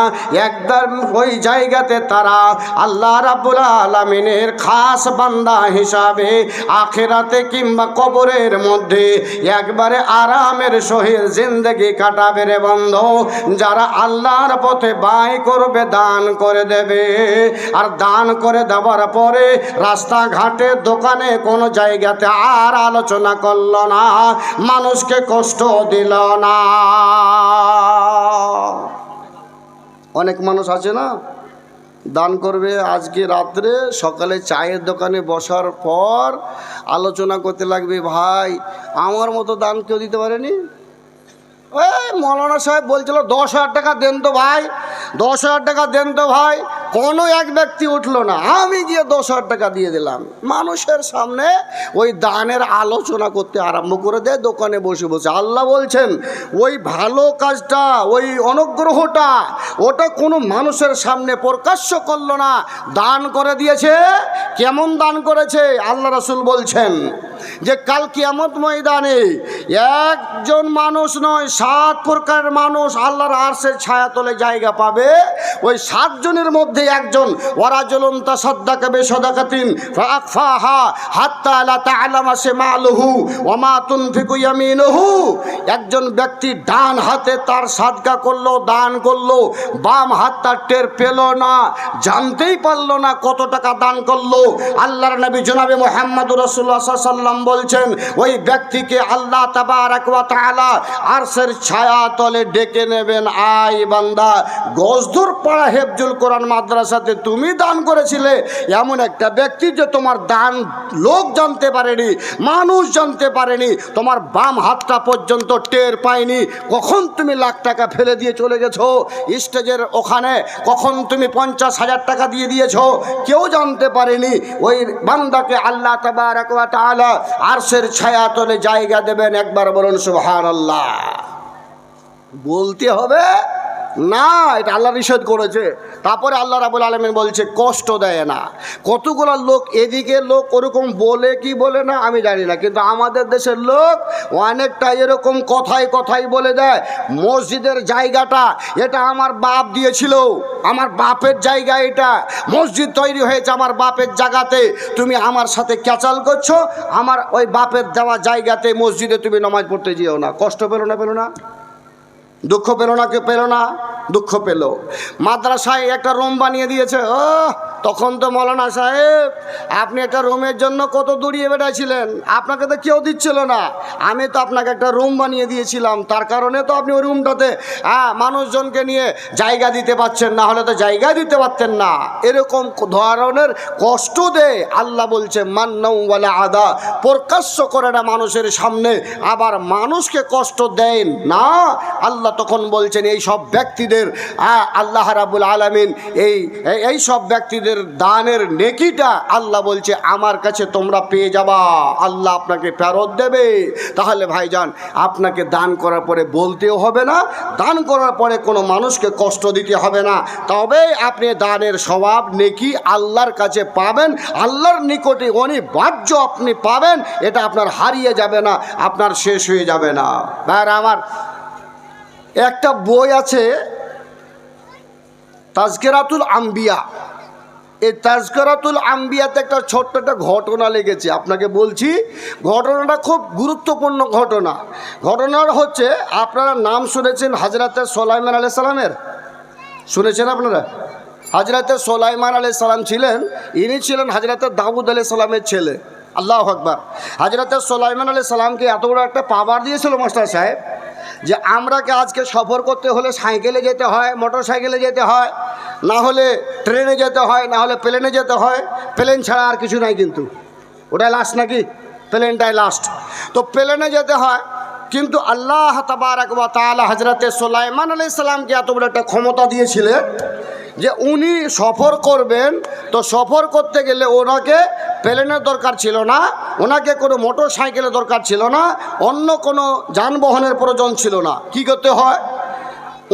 একদম ওই জায়গাতে তারা আল্লাহ রাব্বুল আলামিনের খাস বান্দা হিসাবে আখিরাতে কিংবা কবরের মধ্যে একবারে আরামের সহিত জিন্দেগি কাটাবে রে বন্ধু। যারা আল্লাহর পথে ব্যয় করবে, দান করে দেবে, আর দান করে দেওয়ার পরে রাস্তাঘাটে দোকানে কোনো জায়গাতে আর আলোচনা করল না, মানুষকে কষ্ট দিল না। অনেক মানুষ আছে না, দান করবে, আজকে রাত্রে সকালে চায়ের দোকানে বসার পর আলোচনা করতে লাগবে, ভাই আমার মতো দান কেউ দিতে পারেনি। ওই মৌলানা সাহেব বলছিল 10,000 টাকা দেন তো ভাই, 10,000 টাকা দেন তো ভাই। কোনো এক ব্যক্তি উঠলো না, আমি গিয়ে 10,000 টাকা দিয়ে দিলাম। মানুষের সামনে ওই দানের আলোচনা করতে আরম্ভ করে দেয় দোকানে বসে বসে। আল্লাহ বলছেন, ওই ভালো কাজটা, ওই অনুগ্রহটা, ওটা কোনো মানুষের সামনে প্রকাশ্য করলো না, দান করে দিয়েছে। কেমন দান করেছে? আল্লাহ রাসূল বলছেন যে কাল কিয়ামত ময়দানে একজন মানুষ নয়, 7 প্রকার মানুষ আল্লাহর আরশের ছায়াতলে জায়গা পাবে। ওই 7 জনের মধ্যে একজন, ওয়ারাজুলুন তাসাদ্দাকা বিসাদাকাতিন ফাআখফাহা হাত্তা লা তা'লামা শিমালুহু ওয়া মা তুনফিকু ইয়ামিনুহু। একজন ব্যক্তি ডান হাতে তার সাদকা করলো, দান করলো, বাম হাত তার টের পেল না, জানতেই পারলো না কত টাকা দান করলো। আল্লাহর নবী জনাবে মুহাম্মদুর রাসূলুল্লাহ সাল্লাল্লাহু আলাইহি ওয়াসাল্লাম বলছেন, ওই ব্যক্তিকে আল্লাহ তাবারাক ওয়া তাআলা আরশের ছায়া তলে ডেকে নেবেন, আয় বান্দা, গজদুর পাড়া হেফজুল কোরআন মাদ্রাসাতে তুমি দান করেছিলে। এমন একটা ব্যক্তি যে তোমার দান লোক জানতে পারেনি, মানুষ জানতে পারেনি, তোমার বাম হাতটা পর্যন্ত টের পায়নি। কখন তুমি লাখ টাকা ফেলে দিয়ে চলে গেছো স্টেজের ওখানে, কখন তুমি 50,000 টাকা দিয়ে দিয়েছো, কেউ জানতে পারেনি। ওই বান্দাকে আল্লাহ তাবারাক ওয়া তাআলা আরশের ছায়া তলে জায়গা দেবেন। একবার বলুন সুবহানাল্লাহ। বলতে হবে না, এটা আল্লাহ নিষেধ করেছে। তারপরে আল্লাহ রাব্বুল আলামিন বলছে কষ্ট দেয় না। কতগুলো লোক, এদিকে লোক ওরকম বলে কি বলে না আমি জানি না, কিন্তু আমাদের দেশের লোক অনেকটা এরকম কথাই কথাই বলে দেয়, মসজিদের জায়গাটা এটা আমার বাপ দিয়েছিল, আমার বাপের জায়গা, এটা মসজিদ তৈরি হয়েছে আমার বাপের জায়গাতে, তুমি আমার সাথে ক্যাচাল করছো, আমার ওই বাপের দেওয়া জায়গাতে মসজিদে তুমি নামাজ পড়তে যেও না। কষ্ট পেলো না? পেলো না? দুঃখ পেল না? কে পেল না? দুঃখ পেল। মাদ্রাসায় একটা রুম বানিয়ে দিয়েছে। ও তখন তো মৌলানা সাহেব আপনি একটা রুমের জন্য কত দৌড়িয়ে বেড়াইছিলেন, আপনাকে তো কেউ দিচ্ছিল না, আমি তো আপনাকে একটা রুম বানিয়ে দিয়েছিলাম, তার কারণে তো আপনি ওই রুমটাতে মানুষজনকে নিয়ে জায়গা দিতে পারছেন, না হলে তো জায়গা দিতে পারতেন না। এরকম ধরনের কষ্ট দেয়। আল্লাহ বলছে মান্নাউ ওয়ালা আদা, প্রকাশ্য করে না মানুষের সামনে, আবার মানুষকে কষ্ট দেন না। আল্লাহ তখন বলছেন এই সব ব্যক্তিদের আল্লাহ রাব্বুল আলামিন এই সব ব্যক্তিদের আপনাদের দানের নেকিটা আল্লাহ বলছে আমার কাছে তোমরা পেয়ে যাবা, আল্লাহ আপনাকে ফেরত দেবে। তাহলে ভাইজান আপনাকে দান করার পরে বলতেও হবে না, দান করার পরে কোনো মানুষকে কষ্ট দিতে হবে না, তবে আপনি দানের স্বভাব নেকি আল্লাহর কাছে পাবেন, আল্লাহর নিকটে অনিবার্য আপনি পাবেন, এটা আপনার হারিয়ে যাবে না, আপনার শেষ হয়ে যাবে না। ভাইরা আমার, একটা বই আছে তাজকিরাতুল আম্বিয়া, এই তাজকিরাতুল আম্বিয়াতে একটা ছোট্ট একটা ঘটনা লেগেছে, আপনাকে বলছি। ঘটনাটা খুব গুরুত্বপূর্ণ ঘটনা। ঘটনাটা হচ্ছে, আপনারা নাম শুনেছেন হযরতে সুলাইমান আলাইহিস সালামের, শুনেছেন আপনারা? হযরতে সুলাইমান আলাইহিস সালাম ছিলেন, ইনি ছিলেন হযরতে দাউদ আলাইহিস সালামের ছেলে। আল্লাহু আকবার। হযরতে সুলাইমান আলাইহিস সালামকে এত বড় একটা পাওয়ার দিয়েছিল মাস্টার সাহেব, যে আমরাকে আজকে সফর করতে হলে সাইকেলে যেতে হয়, মোটর সাইকেলে যেতে হয়, না হলে ট্রেনে যেতে হয়, না হলে প্লেনে যেতে হয়। প্লেন ছাড়া আর কিছু নাই, কিন্তু ওটাই লাস্ট নাকি? প্লেনটাই লাস্ট। তো প্লেনে যেতে হয়, কিন্তু আল্লাহ তাবারাক ওয়া তাআলা হযরতে সুলাইমান আলাইহিস সালামকে এত বড় একটা ক্ষমতা দিয়েছিলেন যে উনি সফর করবেন, তো সফর করতে গেলে ওনাকে প্লেনের দরকার ছিল না, ওনাকে কোনো মোটর সাইকেলের দরকার ছিল না, অন্য কোনো যানবাহনের প্রয়োজন ছিল না। কি করতে হয়?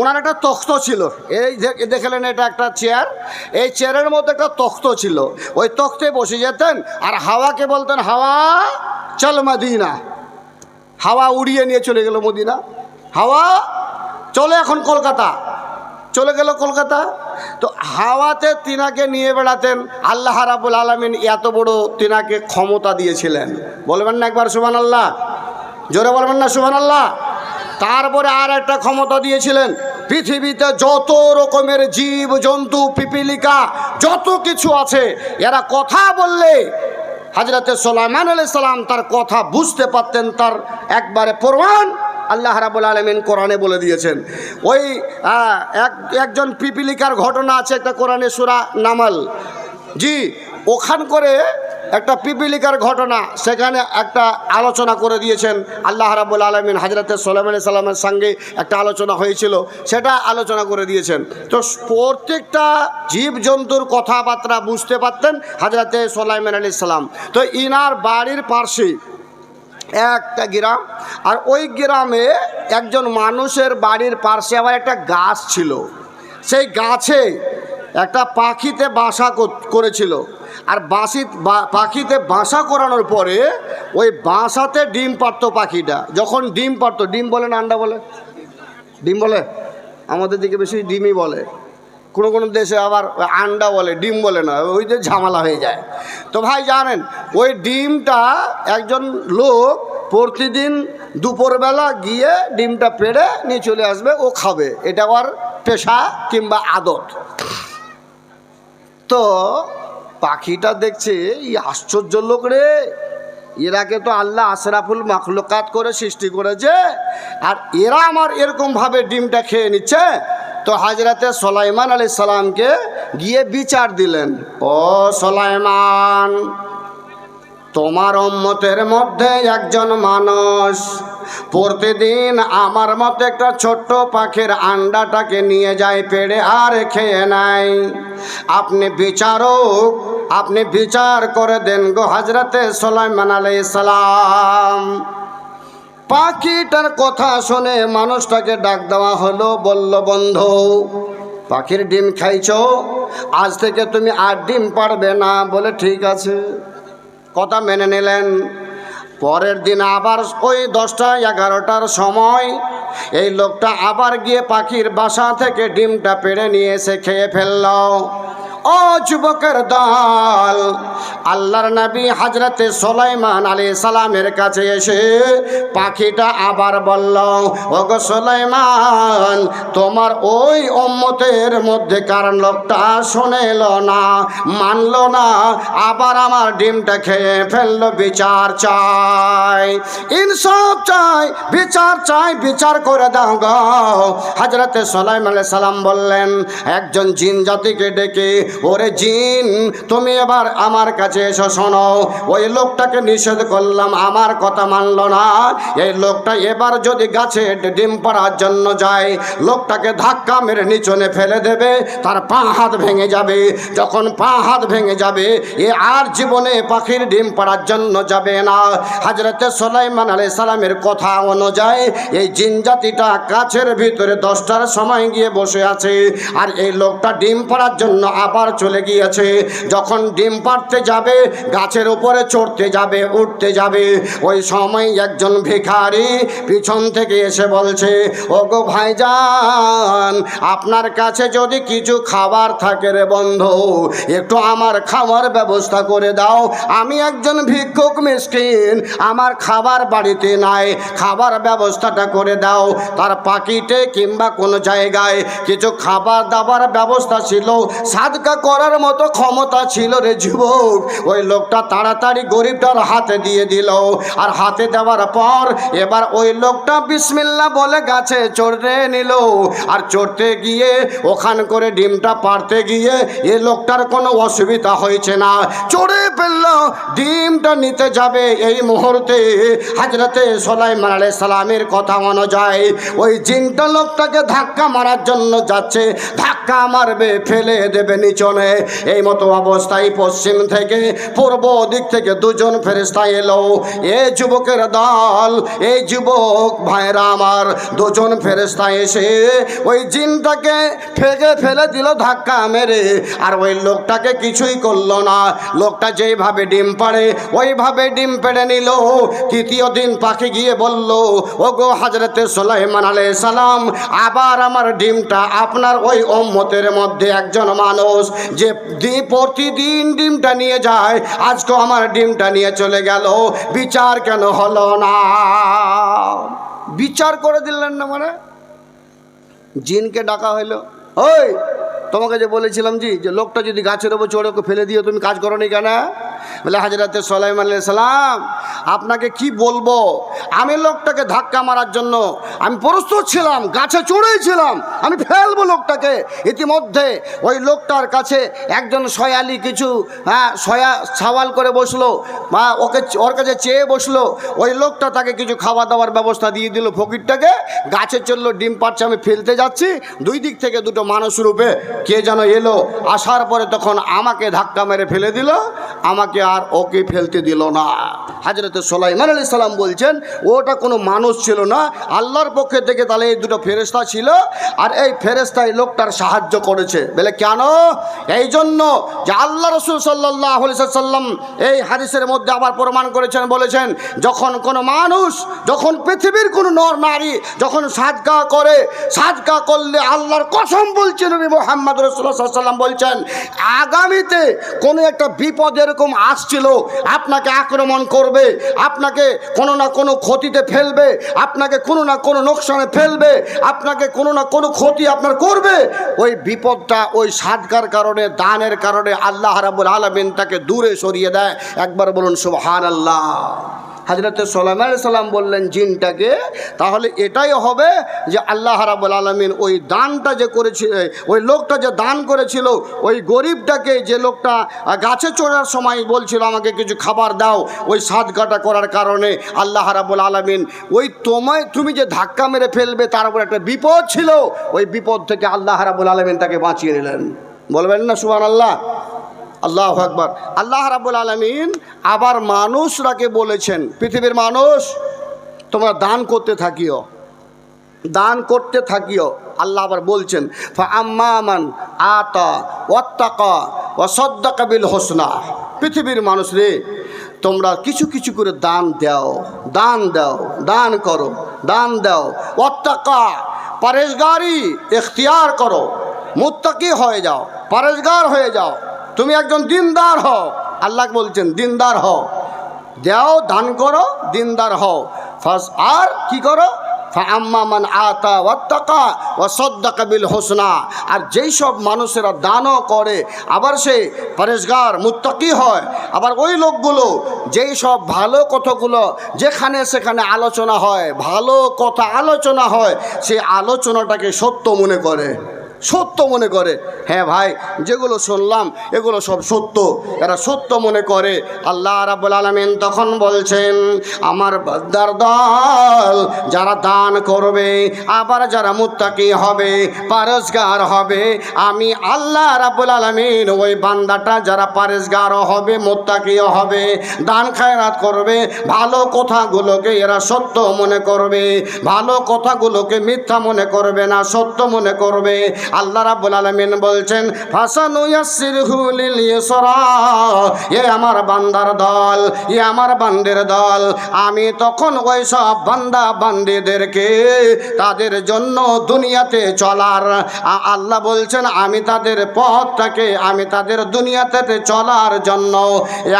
ওনার একটা তখ্ত ছিল, এই দেখলেন এটা একটা চেয়ার, এই চেয়ারের মধ্যে একটা তখ্ত ছিল, ওই তখ্তে বসে যেতেন আর হাওয়াকে বলতেন, হাওয়া চল মদিনা। হাওয়া উড়িয়ে নিয়ে চলে গেল মদিনা, হাওয়া চলে এখন কলকাতা, চলে গেল কলকাতা। তো হাওয়াতে তিনাকে নিয়ে বেড়াতেন। আল্লাহ রাব্বুল আলামিন এত বড় তিনাকে ক্ষমতা দিয়েছিলেন, বলবেন না একবার সুবহানাল্লাহ? জোরে বলবেন না সুবহানাল্লাহ? তারপরে আর একটা ক্ষমতা দিয়েছিলেন, পৃথিবীতে যত রকমের জীব জন্তু পিপিলিকা যত কিছু আছে, এরা কথা বললে হযরতে সুলাইমান আলাইহিস সালাম তার কথা বুঝতে পারতেন, তার একবারে প্রমাণ আল্লাহ রাব্বুল আলামিন কোরআনে বলে দিয়েছেন। ওই একজন পিপিলিকার ঘটনা আছে একটা কোরআনে, সূরা নামল, জি, ওখান করে একটা পিপিলিকার ঘটনা, সেখানে একটা আলোচনা করে দিয়েছেন আল্লাহ রাব্বুল আলামিন। হযরতে সুলাইমান আলাইহিস সালামের সঙ্গে একটা আলোচনা হয়েছিল, সেটা আলোচনা করে দিয়েছেন। তো প্রত্যেকটা জীবজন্তুর কথাবার্তা বুঝতে পারতেন হযরতে সুলাইমান আলাইহিস সালাম। তো ইনার বাড়ির পাশে একটা গ্রাম, আর ওই গ্রামে একজন মানুষের বাড়ির পাশে আবার একটা গাছ ছিল। সেই গাছে একটা পাখিতে বাসা করেছিল, আর পাখিতে বাসা করানোর পরে ওই বাসাতে ডিম পারত পাখিটা। যখন ডিম পারত, ডিম বলে না আন্ডা বলে? ডিম বলে, আমাদের দিকে বেশি ডিমই বলে, কোনো কোনো দেশে আবার আন্ডা বলে, ডিম বলে না, ওই যে ঝামেলা হয়ে যায়। তো ভাই জানেন, ওই ডিমটা একজন লোক প্রতিদিন দুপুরবেলা গিয়ে ডিমটা পেড়ে নিয়ে চলে আসবে, ও খাবে, এটা ওর পেশা কিংবা আদত। তো পাখিটা দেখছে, এই আশ্চর্য লোক রে, এরাকে তো আল্লাহ আশরাফুল মাখলুকাত করে সৃষ্টি করেছে, আর এরা আমার এরকমভাবে ডিমটা খেয়ে নিচ্ছে। তো হযরতে সুলাইমান আলাইহিস সালামকে গিয়ে বিচার দিলেন, ও সুলাইমান, তোমার উম্মতের মধ্যে একজন মানুষ প্রতিদিন আমার মতো একটা ছোট্ট পাখির আন্ডাটাকে নিয়ে যায় পেড়ে আর খেয়ে নেয়। আপনি বিচারক, আপনি বিচার করে দেন গো হযরতে সুলাইমান আলাইহিস সালাম। পাখিটার কথা শুনে মানুষটাকে ডাক দেওয়া হলো, বলল, বন্ধু, পাখির ডিম খাইছো, আজ থেকে তুমি আর ডিম পারবে না। বলে ঠিক আছে, কথা মেনে নিলেন। পরের দিন আবার ওই 10টা-11টার সময় এই লোকটা আবার গিয়ে পাখির বাসা থেকে ডিমটা পেড়ে নিয়ে এসে খেয়ে ফেলল। ও যুবকের দল, আল্লাহর নবী হযরতে সুলাইমান আলাইহিস সালামের কাছে এসে পাখিটা আবার বলল, ওগো সুলাইমান, তোমার ওই উম্মতের মধ্যে কারণ লোকটা শুনেল না, মানল না, আবার আমার ডিমটা খেয়ে ফেললো। বিচার চাই, ইনসাফ চাই, বিচার চাই, বিচার করে দাও গো। হযরতে সুলাইমান আলাইহিস সালাম বললেন, একজন জিন জাতিকে ডেকে ওরে জিন তুমি এবার আমার কাছে এসো শোনো। ওই লোকটাকে নিষেধ করলাম, আমার কথা মানলো না। এই লোকটা এবার যদি গাছে ডিম পাড়ার জন্য যায়, লোকটাকে ধাক্কা মেরে নিচনে ফেলে দেবে, তার পা হাত ভেঙে যাবে। যখন পা হাত ভেঙে যাবে, এ আর জীবনে পাখির ডিম পাড়ার জন্য যাবে না। হযরতে সুলাইমান আলাইহিস সালামের কথা অনুযায়ী এই জিন জাতিটা গাছের ভিতরে 10টার সময় গিয়ে বসে আছে, আর এই লোকটা ডিম পাড়ার জন্য আবার চলে গিয়েছে। যখন ডিম পাড়তে যাবে, গাছের উপরে চড়তে যাবে, উঠতে যাবে, ওই সময় একজন ভিখারি পিছন থেকে এসে বলছে, ওগো ভাইজান, আপনার কাছে যদি কিছু খাবার থাকে রে বন্ধু, একটু আমার খাবার ব্যবস্থা করে দাও। আমি একজন ভিক্ষুক মিসকিন, আমার খাবার বাড়িতে নাই, খাবার ব্যবস্থাটা করে দাও। তার পাকিটে কিংবা কোনো জায়গায় কিছু খাবার দাবার ব্যবস্থা ছিল, সাদকা করার মতো ক্ষমতা ছিল রে যুবক। ওই লোকটা তাড়াতাড়ি গরিবটার হাতে দিয়ে দিল, আর হাতে দেওয়ার পর এবার ওই লোকটা বিসমিল্লাহ বলে গাছে চড়তে নিল। আর চড়তে গিয়ে ওখান করে ডিমটা পাড়তে গিয়ে এ লোকটার কোনো অসুবিধা হয়েছে না, চড়ে ফেলল। ডিমটা নিতে যাবে, এই মুহূর্তে হযরতে সুলাইমান আলাইহিস সালামের কথা অনুযায়ী ওই জিনটা লোকটাকে ধাক্কা মারার জন্য যাচ্ছে, ধাক্কা মারবে, ফেলে দেবে নিচনে। এই মতো অবস্থায় পশ্চিম থেকে পূর্ব দিক থেকে দুজন ফেরেশতা এলো। এ যুবকের দল, এই যুবক ভাইরা আমার, দুজন ফেরেশতা এসে ওই জিনটাকে ফেলে দিল ধাক্কা মেরে, আর ওই লোকটাকে কিছুই করলো না। লোকটা যেইভাবে ডিম পাড়ে ওইভাবে ডিম পেড়ে নিল। তৃতীয় দিন পাখি গিয়ে বলল, ওগো হযরতে সুলাইমান আলাইহিস সালাম, আবার আমার ডিমটা আপনার ওই উম্মতের মধ্যে একজন মানুষ যে প্রতিদিন ডিমটা নিয়ে যায়, আজকেও আমার ডিমটা নিয়ে চলে গেল, বিচার কেন হলো না? বিচার করে দিলেন না মানে? জিনকে ডাকা হইলো, ওই তোমাকে যে বলেছিলাম যে লোকটা যদি গাছের ওপর চড়ে ওকে ফেলে দিও, তুমি কাজ করো নি কেন? বলে হযরতে সুলাইমান আলাইহিস সালাম, আপনাকে কি বলবো, আমি লোকটাকে ধাক্কা মারার জন্য আমি প্রস্তুত ছিলাম, গাছে চড়েছিলাম, আমি ফেলবো লোকটাকে। ইতিমধ্যে ওই লোকটার কাছে একজন শয়ালি কিছু সওয়াল করে বসলো, ওর কাছে চেয়ে বসলো। ওই লোকটা তাকে কিছু খাওয়া দাওয়ার ব্যবস্থা দিয়ে দিল। ফকিরটাকে গাছে চললো, ডিম পাড়ছে, আমি ফেলতে যাচ্ছি, দুই দিক থেকে দুটো মানুষ রূপে কে যেন এলো, আসার পরে তখন আমাকে ধাক্কা মেরে ফেলে দিল, আমাকে আর ওকে ফেলতে দিল না। হযরতে সুলাইমান আলাইহিস সালাম বলছেন ওটা কোনো মানুষ ছিল না, আল্লাহর পক্ষে থেকে তাহলে এই দুটো ফেরেশতা ছিল, আর এই ফেরেশতাই লোকটার সাহায্য করেছে। বলে কেন? এই জন্য যে আল্লাহ রাসূল সাল্লাল্লাহু আলাইহি ওয়াসাল্লাম এই হাদিসের মধ্যে আবার প্রমাণ করেছেন, বলেছেন যখন কোনো মানুষ, যখন পৃথিবীর কোনো নর নারী যখন সাদকা করে, সাদকা করলে আল্লাহর কসম বলছেন নবী মুহাম্মদ রাসূলুল্লাহ সাল্লাল্লাহু আলাইহি ওয়াসাল্লাম বলছেন, আগামীতে কোনো একটা বিপদ এরকম আসছিল, আপনাকে আক্রমণ করবে, আপনাকে কোনো না কোনো ক্ষতিতে ফেলবে, আপনাকে কোনো না কোনো নোকসানে ফেলবে, আপনাকে কোনো না কোনো ক্ষতি আপনার করবে, ওই বিপদটা ওই সাদকার কারণে, দানের কারণে আল্লাহ রাব্বুল আলামিন তাকে দূরে সরিয়ে দেয়। একবার বলুন সুবহানাল্লাহ। হযরতে সুলাইমান আলাইহিস সালাম বললেন জিনটাকে, তাহলে এটাই হবে যে আল্লাহ রাব্বুল আলামিন ওই দানটা যে করেছিল, ওই লোকটা যে দান করেছিল, ওই গরিবটাকে, যে লোকটা গাছে চড়ার সময় বলছিল আমাকে কিছু খাবার দাও, ওই সাদকাটা করার কারণে আল্লাহ রাব্বুল আলামিন ওই তুমি যে ধাক্কা মেরে ফেলবে তার উপর একটা বিপদ ছিল, ওই বিপদ থেকে আল্লাহ রাব্বুল আলামিন তাকে বাঁচিয়ে নিলেন। বলবেন না সুবহানাল্লাহ? আল্লাহু আকবার। আল্লাহ রাব্বুল আলামিন আবার মানুষরাকে বলেছেন, পৃথিবীর মানুষ তোমরা দান করতে থাকিও, দান করতে থাকিও। আল্লাহ আবার বলছেন ফাআম্মা মান আতা ওয়াত্তাকা ওয়া সাদ্দাকা বিল হোসনা। পৃথিবীর মানুষ রে, তোমরা কিছু কিছু করে দান দাও, দান দাও, দান করো, দান দাও। ওয়াত্তাকা, পরেশগারি ইখতিয়ার করো, মুত্তাকি হয়ে যাও, পরেশগার হয়ে যাও, তুমি একজন দিনদার হও। আল্লাহ বলছেন দিনদার হও, দাও, দান করো, দিনদার হও। ফার্স্ট আর কি করো? ফাআম্মা মান আতা ওয়াত্তাকা ওয়া সাদ্দাকা বিল হোসনা। আর যেই সব মানুষেরা দানও করে, আবার সে পরেশগার মুত্তাকি হয়, আবার ওই লোকগুলো যেই সব ভালো কথাগুলো যেখানে সেখানে আলোচনা হয়, ভালো কথা আলোচনা হয়, সেই আলোচনাটাকে সত্য মনে করে। সত্য মনে করে। হ্যাঁ ভাই, যেগুলো শুনলাম এগুলো সব সত্য, এরা সত্য মনে করে। আল্লাহ রাব্বুল আলামিন তখন বলছেন, আমার বান্দার দল যারা দান করবে, আবার যারা মুত্তাকি হবে, পরহেজগার হবে, আমি আল্লাহ রাব্বুল আলামিন ওই বান্দাটা যারা পরহেজগার হবে, মুত্তাকিও হবে, দান খায়রাত করবে, ভালো কথাগুলোকে এরা সত্য মনে করবে, ভালো কথাগুলোকে মিথ্যা মনে করবে না, সত্য মনে করবে। আল্লাহ রাব্বুল আলামিন বলছেন, ফাসানুয়াসসিরহু লিল ইউসরা, এ আমার বান্দার দল, এ আমার বান্দের দল, আমি তখন ওই সব বান্দা বান্দীদেরকে তাদের জন্য দুনিয়াতে চলার, আল্লাহ বলছেন আমি তাদের পথটাকে, আমি তাদের দুনিয়াতে চলার জন্য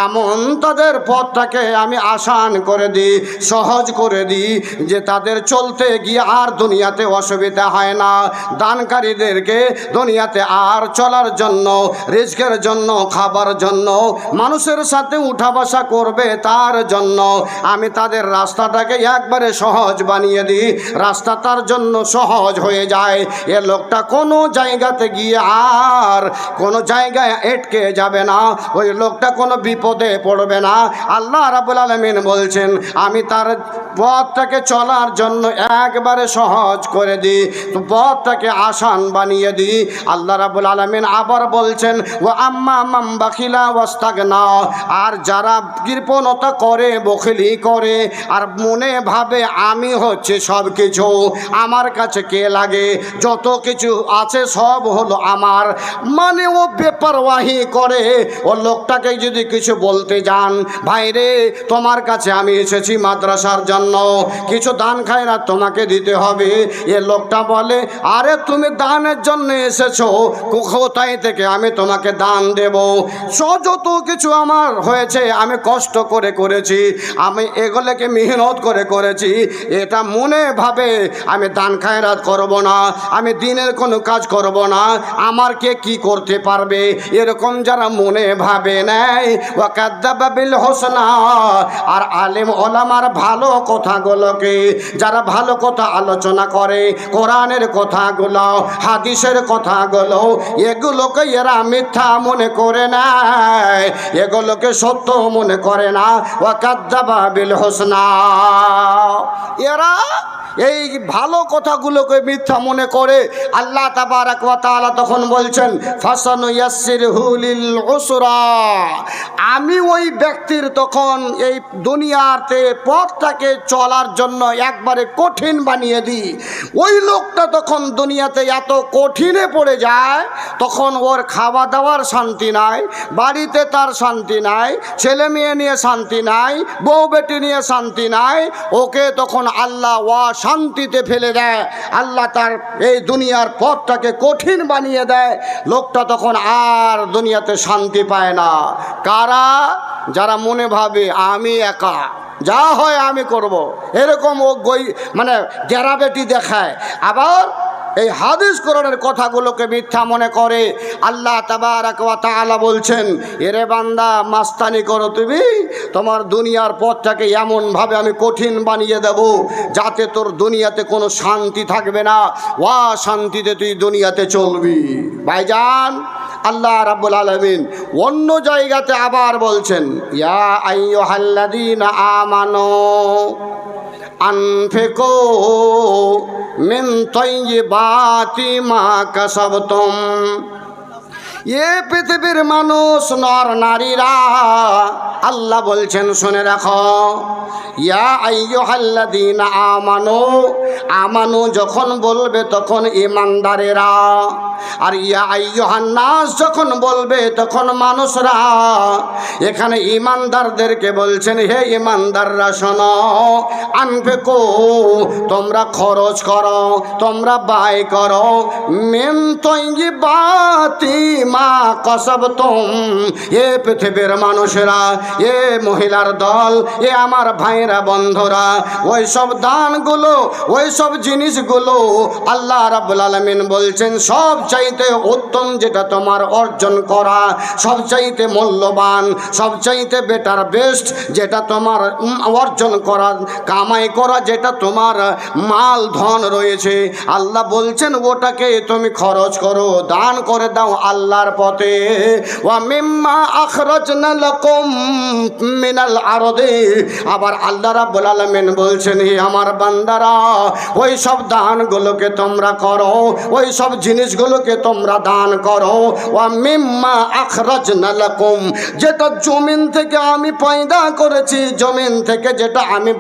এমন তাদের পথটাকে আমি আসান করে দিই, সহজ করে দিই, যে তাদের চলতে গিয়ে আর দুনিয়াতে অসুবিধা হয় না। দানকারীদেরকে দুনিয়াতে আর চলার জন্য, রিজকের জন্য, খাবার জন্য, মানুষের সাথে উঠা বসা করবে তার জন্য আমি তাদের রাস্তাটাকে একবারে সহজ বানিয়ে দিই, রাস্তা তার জন্য সহজ হয়ে যায়। এ লোকটা কোনো জায়গাতে গিয়ে আর কোনো জায়গায় আটকে যাবে না, ওই লোকটা কোনো বিপদে পড়বে না। আল্লাহ রাব্বুল আলামিন বলছেন আমি তার পথটাকে চলার জন্য একবারে সহজ করে দিই, তো পথটাকে আসান বানিয়ে দিই। আল্লাহ রাব্বুল আলামিন আবার বলছেন, ও আম্মা মাম বাখিলা ওয়াস্তাগনা, আর যারা কৃপণতা করে, বখিলি করে, আর মনে ভাবে আমি হচ্ছে সব কিছু, আমার কাছে কে লাগে, যত কিছু আছে সব হলো আমার, মানে ও বেপরওয়াহি করে। ও লোকটাকে যদি কিছু বলতে যান, ভাইরে তোমার কাছে আমি এসেছি মাদ্রাসার জন্য, কিছু দান খায়রাত তোমাকে দিতে হবে, এ লোকটা বলে আরে তুমি দানের জন্য এসেছো, কোথায় থেকে আমি তোমাকে দান দেব, যত কিছু আমার হয়েছে আমি কষ্ট করে করেছি, আমি এগুলোকে মেহনত করে করেছি, এটা মনে ভাবে আমি দান খায়রাত করব না, আমি দিনের কোনো কাজ করব না, আমার কে কি করতে পারবে, এরকম যারা মনে ভাবে নেয়, ওয়াকাদ্দাবা বিল হোসনা, আর আলেম ওলামার ভালো কথাগুলোকে যারা ভালো কথা আলোচনা করে, কোরআনের কথাগুলো, হাদিসের কথাগুলো, এগুলোকে এরা মিথ্যা মনে করে নেয়, এগুলোকে সত্য মনে করে না। ওয়াকাদ্দাবা বিল হোসনা, এরা এই ভালো কথাগুলোকে মিথ্যা মনে করে। আল্লাহ তাবারাক ওয়া তাআলা তখন বলছেন, ফাসানুয়াসসিরহু লিল উসরা, আমি ওই ব্যক্তির তখন এই দুনিয়াতে পথটাকে চলার জন্য একবারে কঠিন বানিয়ে দিই। ওই লোকটা তখন দুনিয়াতে এত কঠিনে পড়ে যায়, তখন ওর খাওয়া দাওয়ার শান্তি নাই, বাড়িতে তার শান্তি নাই, ছেলে মেয়ে নিয়ে শান্তি নাই, বউ বেটি নিয়ে শান্তি নাই, ওকে তখন আল্লাহ শান্তিতে ফেলে দেয়, আল্লাহ তার এই দুনিয়ার পথটাকে কঠিন বানিয়ে দেয়, লোকটা তখন আর দুনিয়াতে শান্তি পায় না। কারা? যারা মনে ভাবে আমি একা, যা হয় আমি করব, এরকম ও মানে গেরাবেটি দেখায়, আবার এই হাদিস কোরআনের কথাগুলোকে মিথ্যা মনে করে। আল্লাহ তাবারাক ওয়া তাআলা বলছেন, এরে বান্দা মাস্তানি করো তুমি, তোমার দুনিয়ার পথটাকে এমনভাবে আমি কঠিন বানিয়ে দেব যাতে তোর দুনিয়াতে কোনো শান্তি থাকবে না, ওয়া শান্তিতে তুই দুনিয়াতে চলবি। ভাইজান, আল্লাহ রাব্বুল আলামিন অন্য জায়গাতে আবার বলছেন, ইয়া আইয়ুহাল্লাযীনা আমানু আনফিকু মিন তাইয়্যিবাতি মা কাসাবতুম, এ পৃথিবীর মানুষ নর নারীরা, আল্লাহ বলছেন শুনে রাখো, ইয়া আইয়ুহাল্লাযীনা আমানু, আমানু যখন বলবে তখন ঈমানদারেরা, আর ইয়া আইয়ুহান নাস যখন বলবে তখন মানুষরা। এখানে ঈমানদারদেরকে বলছেন, হে ঈমানদাররা শোনো, আনফিকু, তোমরা খরচ করো, তোমরা ব্যয় করো, মিন তাইয়্যিবাতি মা কাসাবতুম, এ পৃথিবীর মানুষেরা, এ মহিলার দল, এ আমার ভাইরা বন্ধুরা, ওই সব দানগুলো, ওই সব জিনিসগুলো আল্লাহ রাব্বুল আলামিন বলছেন সব সবচাইতে উত্তম যেটা তোমার অর্জন করা, সবচাইতে মূল্যবান, সবচাইতে বেটার বেস্ট যেটা তোমার অর্জন করা, কামাই করা, যেটা তোমার মাল ধন রয়েছে, আল্লাহ বলছেন ওটাকে তুমি খরচ করো, দান করে দাও আল্লাহর পথে। ওয়া মিম্মা আখরাজনা লাকুম মিনাল আরদি, আবার আল্লাহ রাব্বুল আলামিন বলছেন হে আমার বান্দারা, ওই সব দানগুলোকে তোমরা করো, ওই সব জিনিসগুলোকে তোমরা দান করো। ওয়া মিম্মা আখরাজনা লাকুম, যেটা জমিন থেকে আমি পয়দা করেছি, জমিন থেকে যেটা আমি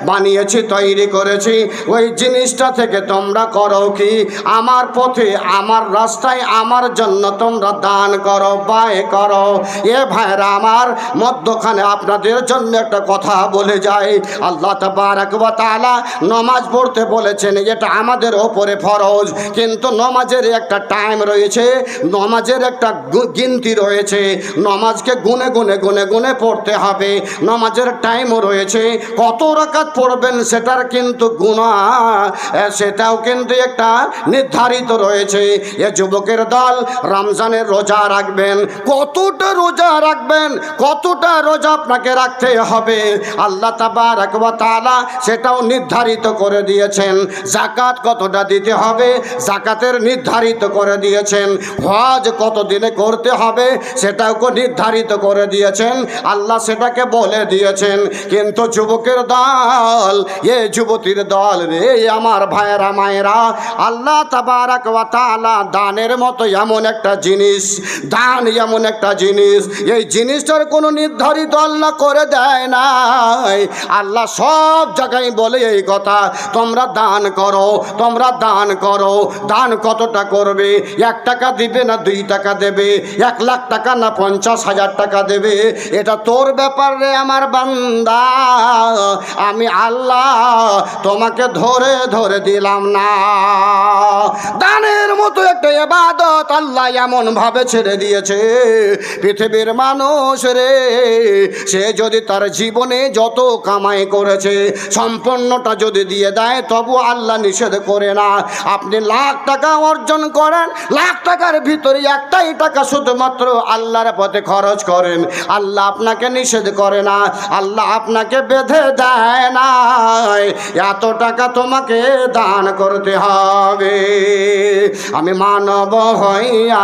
বানিয়েছি, তৈরি করেছি, ওই জিনিসটা থেকে তোমরা করো কি, আমার পথে, আমার রাস্তায়, আমার জন্য তোমরা দান করো, ব্যয় করো। এ ভাইরা আমার, মধ্যখানে আপনাদের জন্য একটা কথা বলে যায়। আল্লাহ তাবারক ওয়া তাআলা নামাজ পড়তে বলেছেন, এটা আমাদের ওপরে ফরজ, কিন্তু নামাজের একটা টাইম রয়েছে, নামাজের একটা গিনতি রয়েছে, নামাজকে গুনে গুনে গুনে গুনে পড়তে হবে, নামাজের টাইমও রয়েছে, কত রাকাত পড়বেন সেটার কিন্তু গুণা, সেটাও কিন্তু একটা নির্ধারিত রয়েছে। এ যুবকের দল, রমজানের রোজা রাখবেন, কতটা রোজা রাখবেন, কতটা রোজা আপনাকে রাখতে হবে, আল্লাহ তাবারক ওয়া তাআলা সেটাও নির্ধারিত করে দিয়েছেন। যাকাত কতটা দিতে হবে, যাকাতের নির্ধারিত করে দিয়েছেন। হজ কত দিনে করতে হবে, সেটাও নির্ধারিত করে দিয়েছেন, আল্লাহ সেটাকে বলে দিয়েছেন। কিন্তু যুবকের দল, এ যুবতীর দল রে আমার ভাইয়েরা মায়েরা, আল্লাহ তাবারক ওয়া তাআলা দানের মতো এমন একটা জিনিস, দান এমন একটা জিনিস, এই জিনিসটার কোনো নির্ধারিত আল্লাহ করে দেয় নাই। আল্লাহ সব জায়গায় বলে এই কথা, তোমরা দান করো, তোমরা দান করো। দান কতটা করবে, 1 টাকা দিবে না 2 টাকা দেবে, 1 লাখ টাকা না 50,000 টাকা দেবে, এটা তোর ব্যাপার রে আমার বান্দা। আমি আল্লাহ তোমাকে ধরে ধরে দিলাম না। দানের মতো একটা ইবাদত আল্লাহ এমন ভাবে ছেড়ে দিয়েছে, পৃথিবীর মানুষ রে, সে যদি তার জীবনে যত কামাই করেছে সম্পূর্ণটা যদি দিয়ে দেয়, তবু আল্লাহ নিষেধ করে না। আপনি লাখ টাকা অর্জন করেন, লাখ টাকার ভিতরে একটাই টাকা শুধুমাত্র আল্লাহর পথে খরচ করেন, আল্লাহ আপনাকে নিষেধ করে না, আল্লাহ আপনাকে বেঁধে দেয় না এত টাকা তোমাকে দান করতে হবে। আমি মানব হইয়া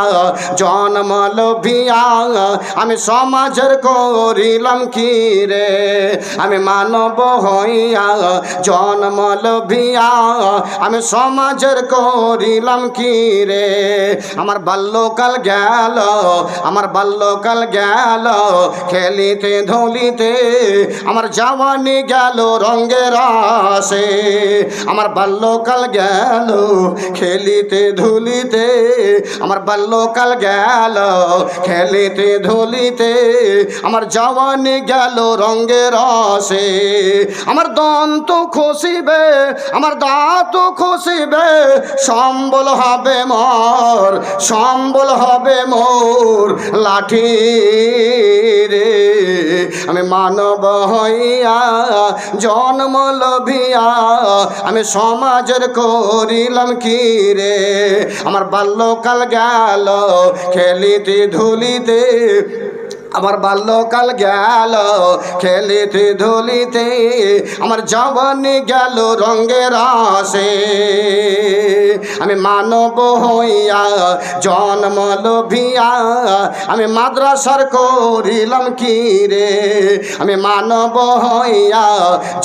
জন্ম লোভিয়া, আমি সমাজের করিলাম কি রে, আমি মানব হইয়া জন্ম লোভিয়া, আমি সমাজের করিলাম কি রে। আমার বাল্যকাল গেল, আমার বাল্যকাল গেল খেলিতে ধুলিতে, আমার জওয়ানি গেল রঙের রসে, আমার বাল্যকাল গেল খেলিতে ধুলিতে, আমার বাল্যকাল গেল খেলিতে ধুলিতে, আমার জওয়ানি গেল রঙের রসে। আমার দন্ত খসিবে, আমার দাঁত খসিবে, সম্বল হবে মোর, সম্বল হবে মোর লাঠি রে। আমি মানব হইয়া জন্ম লোভিয়া, আমি সমাজের করিলাম কি রে। আমার বাল্যকাল গেল খেলিতে ধুলিতে, আমার বাল্যকাল গেল খেলিতে ধুলিতে, আমার জওয়ানি গেল রঙের রসে। আমি মানব হইয়া জন্ম লোভিয়া, আমি মাদ্রাসার করিলাম কি রে। আমি মানব হইয়া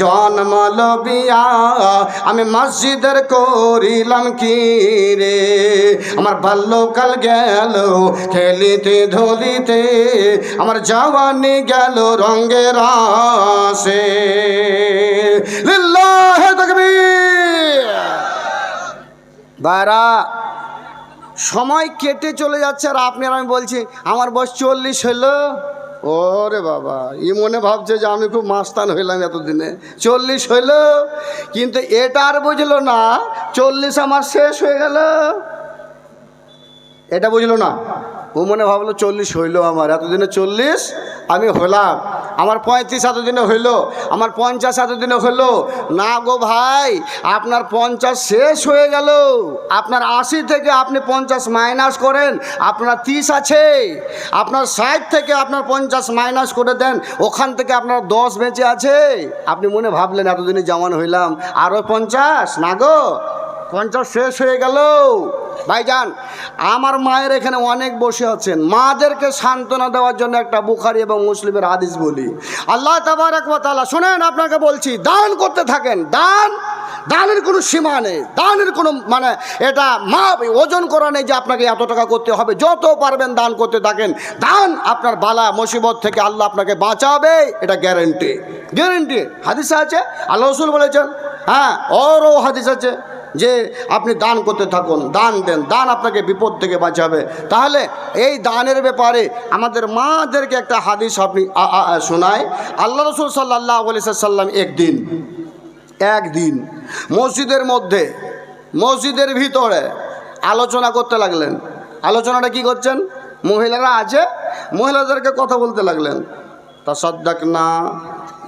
জন্ম লোভিয়া, আমি মসজিদের করিলাম কি রে। আমার বাল্যকাল গেল খেলিতে ধুলিতে, আমার জওয়ানি গেল রঙের রসে। লিল্লাহি তাকবীর। বারা, সময় কেটে চলে যাচ্ছে, আর আপনি আর আমি বলছি আমার বয়স 40 হলো। ওরে বাবা, ই মনে ভাবছে যে আমি খুব মাস্তান হইলাম এতদিনে। 40 হইল, কিন্তু এটা আর বুঝলো না 40 আমার শেষ হয়ে গেল, এটা বুঝলো না। ও মনে ভাবলো 40 হইল আমার, এতদিনে 40 আমি হলাম। আমার 35 এতদিনে হইলো, আমার 50 এতদিনে হইলো। না গো ভাই, আপনার 50 শেষ হয়ে গেল। আপনার 80 থেকে আপনি 50 মাইনাস করেন, আপনার 30 আছে। আপনার 60 থেকে আপনার 50 মাইনাস করে দেন, ওখান থেকে আপনার 10 বেঁচে আছে। আপনি মনে ভাবলেন এতদিনে জওয়ান হইলাম, আরও 50? না গো, 50 শেষ হয়ে গেল। ভাইজান, আমার মায়ের এখানে অনেক বসে আছেন, মাদেরকে সান্ত্বনা দেওয়ার জন্য একটা বুখারী এবং মুসলিমের হাদিস বলি। আল্লাহ তাবারক ওয়া তাআলা, শুনেন আপনাকে বলছি, দান করতে থাকেন। দানের কোনো সীমা নেই, দানের কোনো মানে এটা মাপ ওজন করা নেই যে আপনাকে এত টাকা করতে হবে। যত পারবেন দান করতে থাকেন। দান আপনার বালা মুসিবত থেকে আল্লাহ আপনাকে বাঁচাবে, এটা গ্যারেন্টি। হাদিস আছে, আল্লাহ রাসূল বলেছেন। হ্যাঁ, ওরও হাদিস আছে যে আপনি দান করতে থাকুন, দান দেন, দান আপনাকে বিপদ থেকে বাঁচাবে। তাহলে এই দানের ব্যাপারে আমাদের মাদেরকে একটা হাদিস আপনি শোনায়। আল্লাহ রাসূল সাল্লাল্লাহু আলাইহি ওয়াসাল্লাম একদিন মসজিদের ভিতরে আলোচনা করতে লাগলেন। আলোচনাটা কি করছেন? মহিলারা আছে, মহিলাদেরকে কথা বলতে লাগলেন। তাসাদ্দাকনা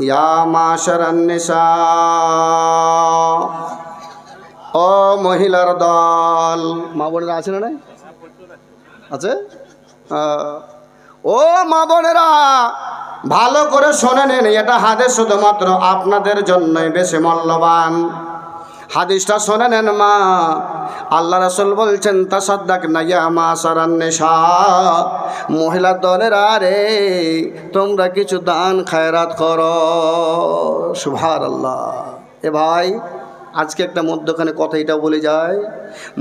ইয়া মাশারান নিসা, ও মহিলার দল। মা বোনেরা আছে না? নাই আছে? ও মা বোনেরা, ভালো করে শোনে নেন, এটা হাদিস শুধুমাত্র আপনাদের জন্যই বেশি মূল্যবান। হাদিসটা শোনে নেন মা। আল্লাহ রাসূল বলছেন, তাসাদ্দাকনা ইয়া মাশারান নিসা, মহিলা দলেরা রে, তোমরা কিছু দান খায়রাত করো। সুবহানাল্লাহ। এ ভাই, আজকে একটা মধ্যখানে কথা এটা বলে যায়,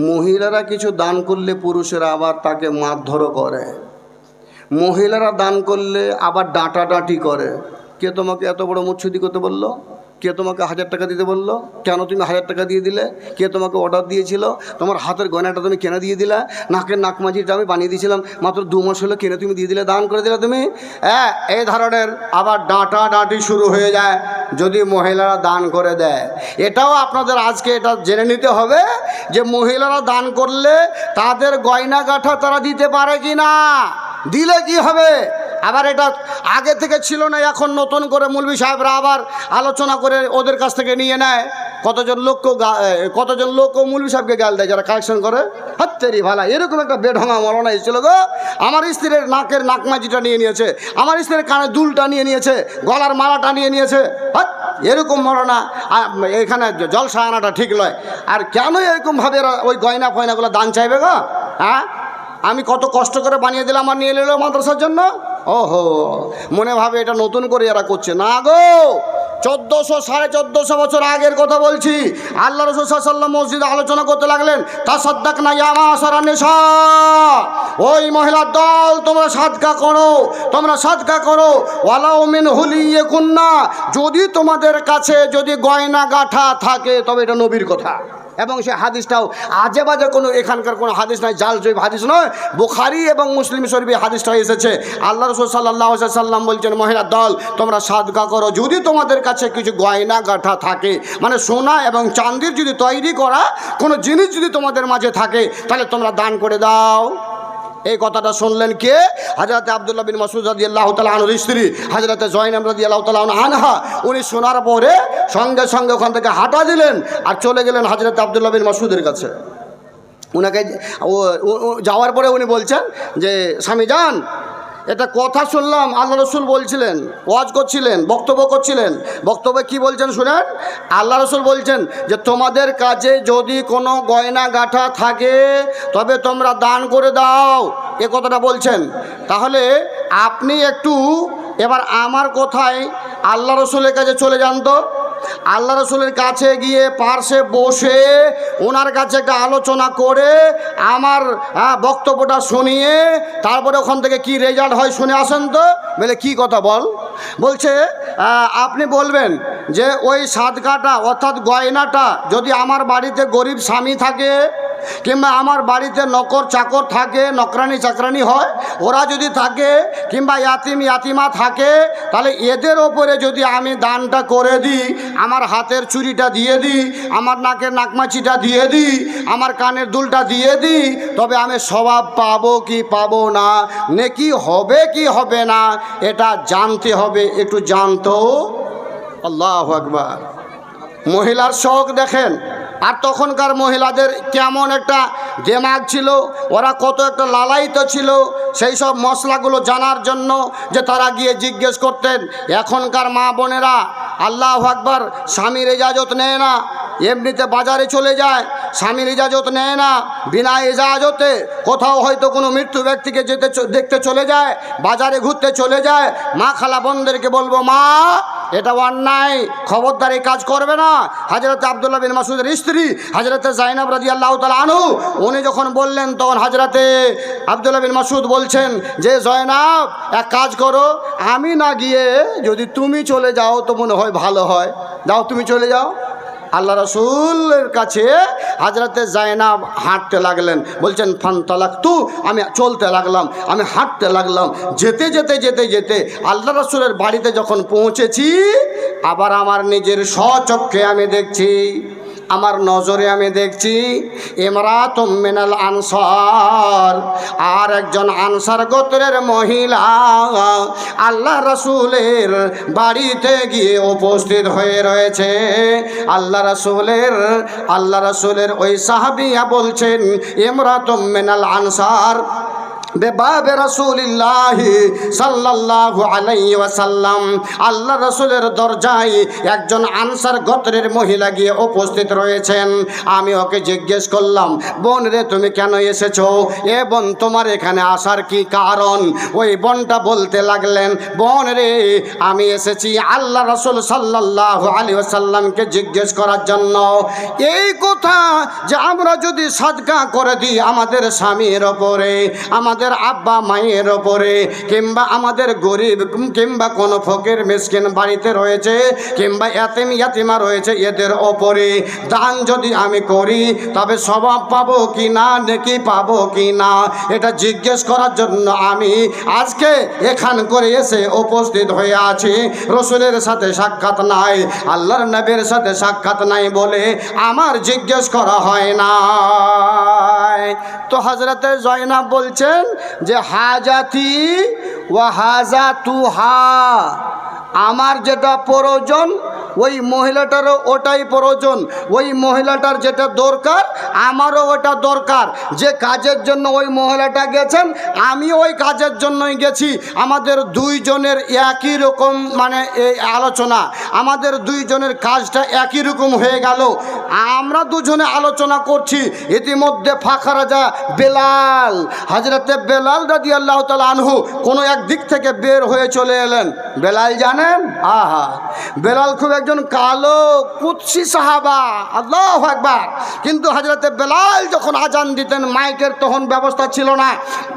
মহিলারা কিছু দান করলে পুরুষেরা আবার তাকে মারধরও করে, মহিলারা দান করলে আবার ডাঁটাডাঁটি করে। কে তোমাকে এত বড় মুচ্ছুদি করতে বললো? কে তোমাকে 1000 টাকা দিতে বললো? কেন তুমি 1000 টাকা দিয়ে দিলে? কে তোমাকে অর্ডার দিয়েছিল? তোমার হাতের গয়নাটা তুমি কেন দিয়ে দিলা? নাকের নাকমাজিটা আমি বানিয়ে দিয়েছিলাম, মাত্র 2 মাস হলো, কেন তুমি দিয়ে দিলে, দান করে দিলে তুমি? এই ধরনের আবার ডাঁটাডাঁটি শুরু হয়ে যায় যদি মহিলারা দান করে দেয়। এটাও আপনাদের আজকে এটা জেনে নিতে হবে যে মহিলারা দান করলে তাদের গয়না গাঁঠা তারা দিতে পারে কি না, দিলে কি হবে। আবার এটা আগে থেকে ছিল না, এখন নতুন করে মৌলভী সাহেবরা আবার আলোচনা করে ওদের কাছ থেকে নিয়ে নেয়। কতজন লোক মৌলভী সাহেবকে গাল দেয় যারা কালেকশন করে। হাত্তেরি ভালা, এরকম একটা বেঢঙা মরনা এসেছিল গো। আমার স্ত্রীর নাকের নাকমাজিটা নিয়ে নিয়েছে, আমার স্ত্রীর কানের দুলটা নিয়ে নিয়েছে, গলার মালাটা নিয়ে নিয়েছে। এরকম মরনা, এখানে জলসা আনাটা ঠিক নয়। আর কেন এরকমভাবে ওই গয়না ফয়নাগুলো দান চাইবে গো? হ্যাঁ, আমি কত কষ্ট করে বানিয়ে দিলাম আর নিয়ে এলো মাদ্রাসার জন্য। ওহো, মনে ভাবে এটা নতুন করে এরা করছে। না গো, 1400-1450 বছর আগের কথা বলছি। আল্লাহ রাসূল সাল্লাল্লাহু আলাইহি ওয়াসাল্লাম মসজিদে আলোচনা করতে লাগলেন, তাসাদ্দাকনা ইয়া মাশারান নিসা, ওই মহিলার দল, তোমরা সাদকা করো, ওয়ালাউ মিন হুলিয়াকুন্না, যদি তোমাদের কাছে যদি গয়না গাঁঠা থাকে, তবে এটা নবীর কথা। এবং সে হাদিসটাও আজে বাজে কোনো এখানকার কোনো হাদিস নয়, জাল জৈব হাদিস নয়, বুখারী এবং মুসলিম শরীফে হাদিসটা এসেছে। আল্লাহ রাসূল সাল্লাল্লাহু আলাইহি ওয়াসাল্লাম বলছেন, মহিলার দল, তোমরা সাদকা করো যদি তোমাদের কাছে কিছু গয়না গাঁঠা থাকে, মানে সোনা এবং চাঁদির যদি তৈরি করা কোনো জিনিস যদি তোমাদের মাঝে থাকে, তাহলে তোমরা দান করে দাও। এই কথাটা শুনলেন কে? হযরত আব্দুল্লাহ বিন মাসউদ রাদিয়াল্লাহু তাআলা আনহুর স্ত্রী হযরত জয়নব রাদিয়াল্লাহু তাআলা আনহা। উনি শোনার পরে সঙ্গে সঙ্গে ওখান থেকে হাঁটা দিলেন আর চলে গেলেন হযরত আব্দুল্লাহ বিন মাসউদের কাছে। উনাকে যাওয়ার পরে উনি বলছেন যে, স্বামী যান, এটা কথা শুনলাম, আল্লাহ রসুল বলছিলেন, ওয়াজ করছিলেন, বক্তব্য করছিলেন, বক্তব্যে কি বলছেন শুনেন। আল্লাহ রসুল বলছেন যে তোমাদের কাছে যদি কোনো গয়না গাঁঠা থাকে তবে তোমরা দান করে দাও, এ কথাটা বলছেন। তাহলে আপনি একটু এবার আমার কথায় আল্লাহ রসুলের কাছে চলে যান তো। আল্লাহ রসুলের কাছে গিয়ে পার্শ্বে বসে ওনার কাছে একটা আলোচনা করে আমার বক্তব্যটা শুনিয়ে তারপরে ওখান থেকে কি রেজাল্ট হয় শুনে আসেন তো। বলে কি কথা বলছে আপনি বলবেন যে ওই সাদকাটা অর্থাৎ গয়নাটা যদি আমার বাড়িতে গরিব স্বামী থাকে কিংবা আমার বাড়িতে নকর চাকর থাকে, নকরানি চাকরানি হয়, ওরা যদি থাকে, কিংবা ইয়াতিম ইয়াতিমা থাকে, তাহলে এদের ওপরে যদি আমি দানটা করে দিই, আমার হাতের চুড়িটা দিয়ে দিই, আমার নাকের নাকমাছিটা দিয়ে দিই, আমার কানের দুলটা দিয়ে দিই, তবে আমি স্বভাব পাবো কি পাবো না, নেকি হবে কি হবে না, এটা জানতে হবে, একটু জানতো। আল্লাহু আকবার। মহিলার শখ দেখেন, আর তখনকার মহিলাদের কেমন একটা দিমাগ ছিল, ওরা কত একটা লালায়িত ছিল সেই সব মশলাগুলো জানার জন্য, যে তারা গিয়ে জিজ্ঞেস করতেন। এখনকার মা বোনেরা আল্লাহু আকবার স্বামীর ইজাজত নেয় না, এমনিতে বাজারে চলে যায়, স্বামীর ইজাজত নেয় না, বিনা ইজাজতে কোথাও হয়তো কোনো মৃত্যু ব্যক্তিকে দেখতে চলে যায়, বাজারে ঘুরতে চলে যায়। মা খালা বোনদেরকে বলবো, মা এটা অন্যায়, খবরদার এই কাজ করবে না। হযরত আব্দুল্লাহ বিন মাসউদের স্ত্রী হযরতে যায়েনব রাদিয়াল্লাহু তাআলা আনহু উনি যখন বললেন, তখন হযরতে আব্দুল্লাহ বিন মাসউদ বলছেন যে যায়েনব এক কাজ করো, আমি না গিয়ে যদি তুমি চলে যাও তো মনে হয় ভালো হয়, যাও তুমি চলে যাও। আল্লাহ রাসূলের কাছে হযরতে যায়েনব হাঁটতে লাগলেন, বলছেন ফান্তালাকতু, আমি চলতে লাগলাম, আমি হাঁটতে লাগলাম, যেতে যেতে যেতে যেতে আল্লাহ রাসূলের বাড়িতে যখন পৌঁছেছি, আবার আমার নিজের স্বচক্ষে আমি দেখছি, আমার নজরে আমি দেখছি ইমরাতুম মিনাল আনসার, আর একজন আনসার গোত্রের মহিলা আল্লাহ রাসূলের বাড়িতে গিয়ে উপস্থিত হয়ে রয়েছে। আল্লাহ রাসূলের ওই সাহাবিয়া বলছেন, ইমরাতুম মিনাল আনসার বেবাবে রাসূলিল্লাহ সাল্লাল্লাহু আলাইহি ওয়াসাল্লাম, আল্লাহ রাসূলের দরজায় একজন আনসার গোত্রের মহিলা গিয়ে উপস্থিত রয়েছেন। আমি ওকে জিজ্ঞেস করলাম, বোন রে তুমি কেন এসেছো, এ বোন তোমার এখানে আসার কি কারণ? ওই বোনটা বলতে লাগলেন, বোন রে আমি এসেছি আল্লাহ রাসূল সাল্লাল্লাহু আলাইহি ওয়াসাল্লামকে জিজ্ঞেস করার জন্য, এই কথা যে আমরা যদি সাদকা করে দিই আমাদের স্বামীর ওপরে, আমাদের আব্বা মায়ের ওপরে, কিংবা আমাদের গরিব কিংবা কোনো ফকির মিসকিন বাড়িতে রয়েছে, কিংবা ইয়াতিম ইয়াতিমা রয়েছে, এদের ওপরে দান যদি আমি করি তবে স্বভাব পাবো কি না, নেকি পাবো কি না, এটা জিজ্ঞেস করার জন্য আমি আজকে এখান করে এসে উপস্থিত হয়ে আছি। রসুলের সাথে সাক্ষাৎ নাই, আল্লাহর নবীর সাথে সাক্ষাৎ নাই বলে আমার জিজ্ঞেস করা হয় না। তো হযরতে যায়েনব বলছেন যে হাজাতি ওয়া হাজাতুহা, আমার যেটা প্রয়োজন ওই মহিলাটারও ওটাই প্রয়োজন, ওই মহিলাটার যেটা দরকার আমারও ওটা দরকার। যে কাজের জন্য ওই মহিলাটা গেছেন আমি ওই কাজের জন্যই গেছি, আমাদের দুইজনের একই রকম মানে এই আলোচনা, আমাদের দুইজনের কাজটা একই রকম হয়ে গেল। আমরা দুজনে আলোচনা করছি, ইতিমধ্যে ফাঁকা রাজা বেলাল, হযরতে বেলাল রাদিয়াল্লাহু তাআলা আনহু কোনো এক দিক থেকে বের হয়ে চলে এলেন। বেলাল জানেন, আহা বেলাল খুব একজন কালো কুৎসি সাহাবা, আল্লাহু আকবার। কিন্তু হযরতে বেলাল যখন আজান দিতেন, মাইকের তখন ব্যবস্থা ছিল না,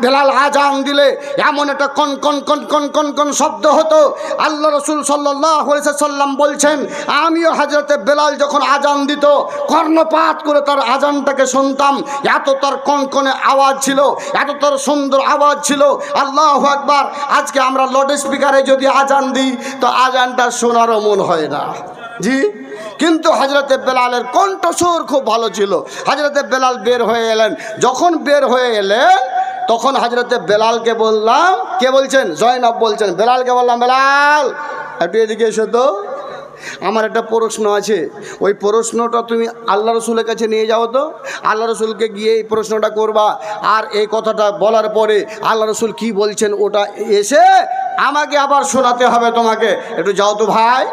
বেলাল আজান দিলে এমন একটা কন কন কন কন কন কন শব্দ হতো। আল্লাহ রাসূল সাল্লাল্লাহু আলাইহি ওয়াসাল্লাম বলছেন, আমিও হযরতে বেলাল যখন আজান দিত কর্ণপাত করে তার আজানটাকে শুনতাম, এত তার কনকনে আওয়াজ ছিল, এত তার সুন্দর আওয়াজ ছিল। আল্লাহু আকবার। আজকে আমরা লাউড স্পিকারে যদি আজান দিই তো আজানটা শোনারও মন হয় না, জি। কিন্তু হযরতে বেলালের কণ্ঠস্বর খুব ভালো ছিল। হযরতে বেলাল বের হয়ে এলেন, যখন বের হয়ে এলেন তখন হযরতে বেলালকে বললাম, কে বলছেন? যায়েনব বলছেন। বেলালকে বললাম, বেলাল একটু এদিকে এসো তো, আমার একটা প্রশ্ন আছে, ওই প্রশ্নটা তুমি আল্লাহ রসুলের কাছে নিয়ে যাও তো। আল্লাহ রসুলকে গিয়ে এই প্রশ্নটা করবা, আর এই কথাটা বলার পরে আল্লাহ রসুল কি বলছেন ওটা এসে আমাকে আবার শোনাতে হবে তোমাকে। একটু যাও তো ভাই।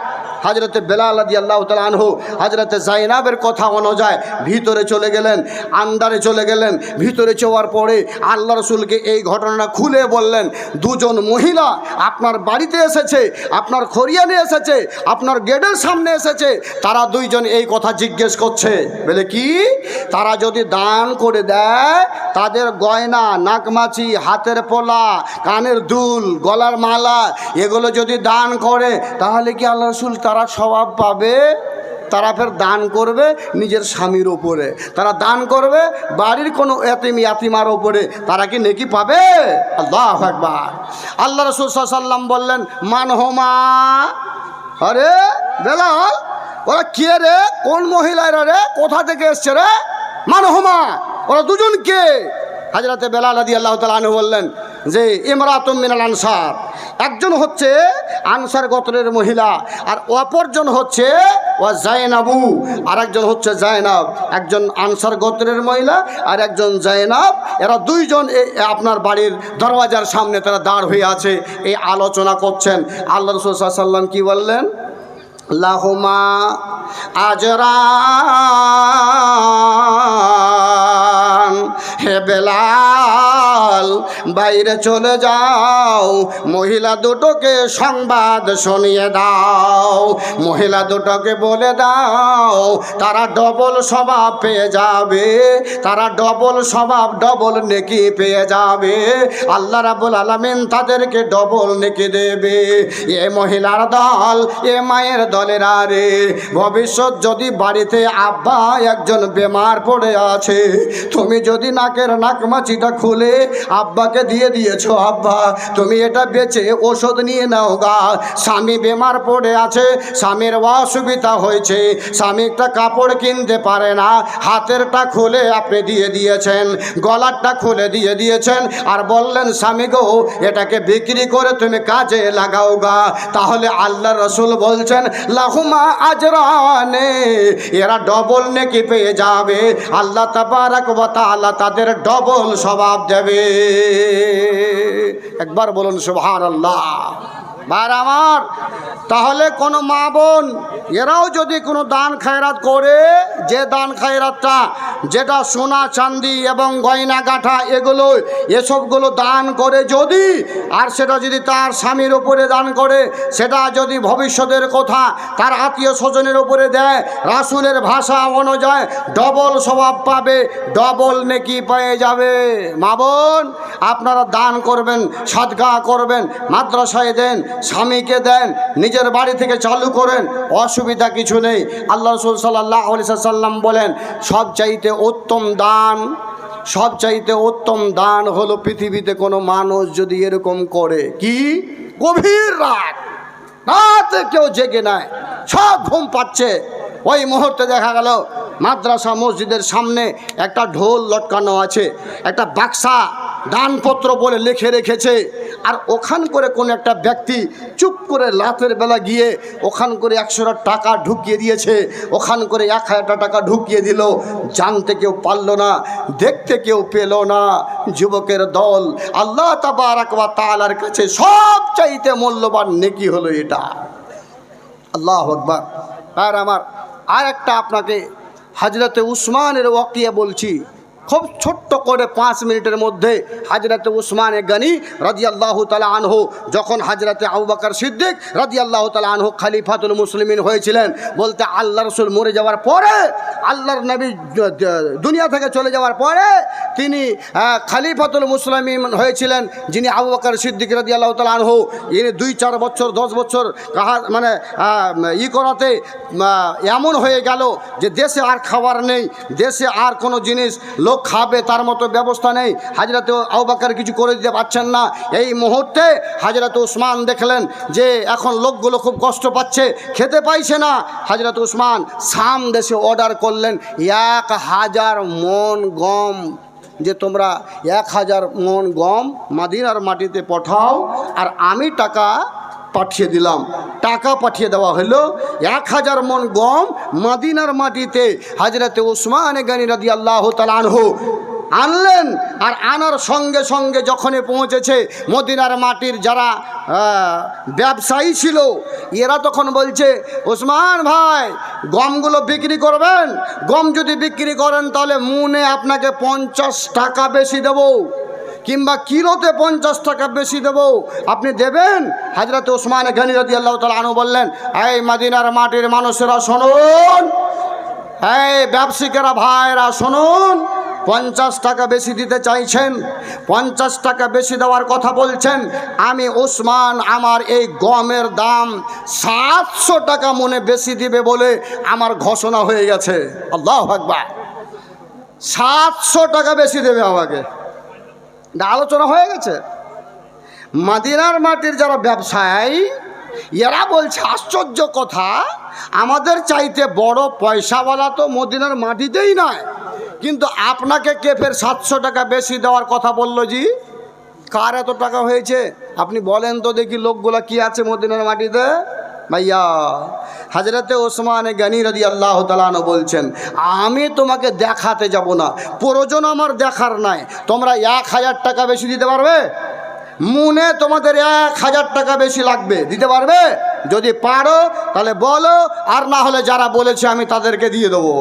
হযরতে বেলাল রাদিয়াল্লাহু তাআলা আনহু হযরতে যায়েনবের কথা অনুযায়ী ভিতরে চলে গেলেন, আন্দারে চলে গেলেন। ভিতরে যাওয়ার পরে আল্লাহ রসুলকে এই ঘটনাটা খুলে বললেন, দুজন মহিলা আপনার বাড়িতে এসেছে, আপনার খরিয়ানে এসেছে, আপনার গেটের সামনে এসেছে, তারা দুইজন এই কথা জিজ্ঞেস করছে। বলে কি? তারা যদি দান করে দেয়, তাদের গয়না, নাকমাছি, হাতের পলা, কানের দুল, গলার মালা, এগুলো যদি দান করে তাহলে কি আল্লাহ রসুল তারা স্বভাব পাবে? তারা ফের দান করবে নিজের স্বামীর ওপরে, তারা দান করবে বাড়ির কোনো ইয়াতিমার ওপরে, তারা কি নেকি পাবে? আল্লাহু আকবার। আল্লাহ রাসূল সাল্লাল্লাহু আলাইহি ওয়াসাল্লাম বললেন মানহুমা, আরে বেলাল ওরা কে রে, কোন মহিলারা রে, কোথা থেকে এসছে রে? মানহুমা, ওরা দুজন কে? হযরতে বেলাল রাদিয়াল্লাহু তাআলা আনহু বললেন যে ইমরাতুম মিনাল আনসার, একজন হচ্ছে আনসার গোত্রের মহিলা, আর অপরজন হচ্ছে ওয়া জায়নাবু, আর একজন হচ্ছে জায়নাব। একজন আনসার গোত্রের মহিলা আর একজন জায়নাব, এরা দুইজন আপনার বাড়ির দরওয়াজার সামনে তারা দাঁড় হয়ে আছে, এই আলোচনা করছেন। আল্লাহ রাসূল সাল্লাল্লাহু আলাইহি ওয়াসাল্লাম কি বললেন? লাহুমা আজরান, হে বেলাল বাইরে চলে যাও, মহিলা দুটোকে সংবাদ শুনিয়ে দাও, মহিলা দুটোকে বলে দাও তারা ডবল স্বভাব পেয়ে যাবে, তারা ডবল স্বভাব ডবল নেকি পেয়ে যাবে, আল্লাহ রাব্বুল আলামিন তাদেরকে ডবল নেকি দেবে। এ মহিলার দল, এ মায়ের দলের আরে ভবিষ্যৎ যদি বাড়িতে আব্বা একজন বেমার পড়ে আছে, তুমি যদি নাকের নাকমাচিটা খুলে আব্বাকে দিয়ে দিয়েছো, আব্বা তুমি এটা বেচে ওষুধ নিয়ে নাও গা, স্বামী বেমার পড়ে আছে, স্বামীর অসুবিধা হয়েছে, স্বামী একটা কাপড় কিনতে পারে না, হাতেরটা খুলে আপনি দিয়ে দিয়েছেন, গলারটা খুলে দিয়ে দিয়েছেন, আর বললেন স্বামী গো এটাকে বিক্রি করে তুমি কাজে লাগাও গা, তাহলে আল্লাহ রাসূল বলছেন লাহুমা আজরানে, এরা ডবল নেকি পেয়ে যাবে, আল্লাহ তাবারাক ওয়া তাআলা তাদের ডবল স্বভাব দেবে। একবার বলুন সুবহানাল্লাহ। ভাই আমার, তাহলে কোনো মা বোন এরাও যদি কোনো দান খায়রাত করে, যে দান খায়রাতটা যেটা সোনা চাঁদি এবং গয়না গাঁঠা এগুলো এসবগুলো দান করে যদি, আর সেটা যদি তার স্বামীর ওপরে দান করে, সেটা যদি ভবিষ্যতের কথা তার আত্মীয় স্বজনের ওপরে দেয়, রাসূলের ভাষা অনুযায়ী ডবল স্বভাব পাবে, ডবল নেকি পেয়ে যাবে। মা বোন আপনারা দান করবেন, সাদকা করবেন, মাদ্রাসায় দেন, স্বামীকে দেন, নিজের বাড়ি থেকে চালু করেন, অসুবিধা কিছু নেই। আল্লাহ রাসূল সাল্লাল্লাহু আলাইহি ওয়াসাল্লাম বলেন সবচাইতে উত্তম দান, সবচাইতে উত্তম দান হলো পৃথিবীতে কোনো মানুষ যদি এরকম করে, কি গভীর রাতে কেউ জেগে নাই, সব ঘুম পাচ্ছে, ওই মুহূর্তে দেখা গেল মাদ্রাসা মসজিদের সামনে একটা ঢোল লটকানো আছে, একটা বাক্সা দানপত্র বলে লিখে রেখেছে, আর ওখান করে কোন একটা ব্যক্তি চুপ করে রাতের বেলা গিয়ে ওখান করে 100 টাকা ঢুকিয়ে দিয়েছে, ওখান করে 1000 টাকা ঢুকিয়ে দিল, জানতে কেউ পারল না, দেখতে কেউ পেল না। যুবকের দল, আল্লাহ তাবারাক ওয়া তাআলার কাছে সবচাইতে মূল্যবান নেকি হলো এটা। আল্লাহু আকবার। আর আমার আর একটা আপনাকে হযরতে উসমানের ওয়াকিয়া বলছি, খুব ছোট্ট করে 5 মিনিটের মধ্যে। হযরতে উসমান গনি রাদিয়াল্লাহু তাআলা আনহু যখন হযরতে আবু বকর সিদ্দিক রাদিয়াল্লাহু তাআলা আনহু খলিফাতুল মুসলিমিন হয়েছিলেন, বলতে আল্লাহ রাসূল মরে যাওয়ার পরে, আল্লাহর নবী দুনিয়া থেকে চলে যাওয়ার পরে তিনি খলিফাতুল মুসলিমিন হয়েছিলেন, যিনি আবু বকর সিদ্দিক রাদিয়াল্লাহু তাআলা আনহু। ইনি 2-4 বছর 10 বছর মানে করাতে এমন হয়ে গেল যে দেশে আর খাবার নেই, দেশে আর কোনো জিনিস লোক খাবে তার মতো ব্যবস্থা নেই, হযরত আবু বকর কিছু করে দিতে পারছেন না। এই মুহূর্তে হযরত উসমান দেখলেন যে এখন লোকগুলো খুব কষ্ট পাচ্ছে, খেতে পাইছে না। হযরত উসমান শাম দেশে অর্ডার করলেন 1000 মণ গম, যে তোমরা 1000 মণ গম মদিনার মাটিতে পাঠাও, আর আমি টাকা পাঠিয়ে দিলাম। টাকা পাঠিয়ে দেওয়া হলো, 1000 মণ গম মদিনার মাটিতে হযরতে উসমান গনি রাদিয়াল্লাহু তাআলা আনহু আনলেন। আর আনার সঙ্গে সঙ্গে যখনই পৌঁছেছে, মদিনার মাটির যারা ব্যবসায়ী ছিল এরা তখন বলছে, ওসমান ভাই গমগুলো বিক্রি করবেন, গম যদি বিক্রি করেন তাহলে মুনে আপনাকে 50 টাকা বেশি দেবো, কিংবা কিলোতে 50 টাকা বেশি দেবো, আপনি দেবেন? হযরত উসমান গনি রাদিয়াল্লাহু তাআলা আনহু বললেন, এই মদিনার মাটির মানুষেরা শুনুন, এই ব্যবসায়ীরা ভাইরা শুনুন, 50 টাকা বেশি দিতে চাইছেন, 50 টাকা বেশি দেওয়ার কথা বলছেন। আমি ওসমান আমার এই গমের দাম 700 টাকা মনে বেশি দিবে বলে আমার ঘোষণা হয়ে গেছে। আল্লাহু আকবার, 700 টাকা বেশি দেবে আমাকে, এটা আলোচনা হয়ে গেছে। মদিনার মাটির যারা ব্যবসায়ী এরা বলছে আশ্চর্য কথা, আমাদের চাইতে বড় পয়সাওয়ালা তো মদিনার মাটিতেই নয়, কিন্তু আপনাকে কে ফের 700 টাকা বেশি দেওয়ার কথা বললো জি? কার এত টাকা হয়েছে আপনি বলেন তো দেখি, লোকগুলা কি আছে মদিনার মাটিতে? ভাইয়া হযরতে ওসমান গনি রাদিয়াল্লাহু তাআলা আনহু বলছেন, আমি তোমাকে দেখাতে যাব না, প্রয়োজন আমার দেখার নাই। তোমরা 1000 টাকা বেশি দিতে পারবে? মনে তোমাদের 1000 টাকা বেশি লাগবে, দিতে পারবে? যদি পারো তাহলে বলো, আর না হলে যারা বলেছে আমি তাদেরকে দিয়ে দেবো।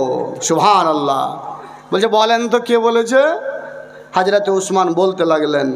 সুবহানাল্লাহ। বলছে বলেন তো কে বলেছে? হযরতে ওসমান বলতে লাগলেন,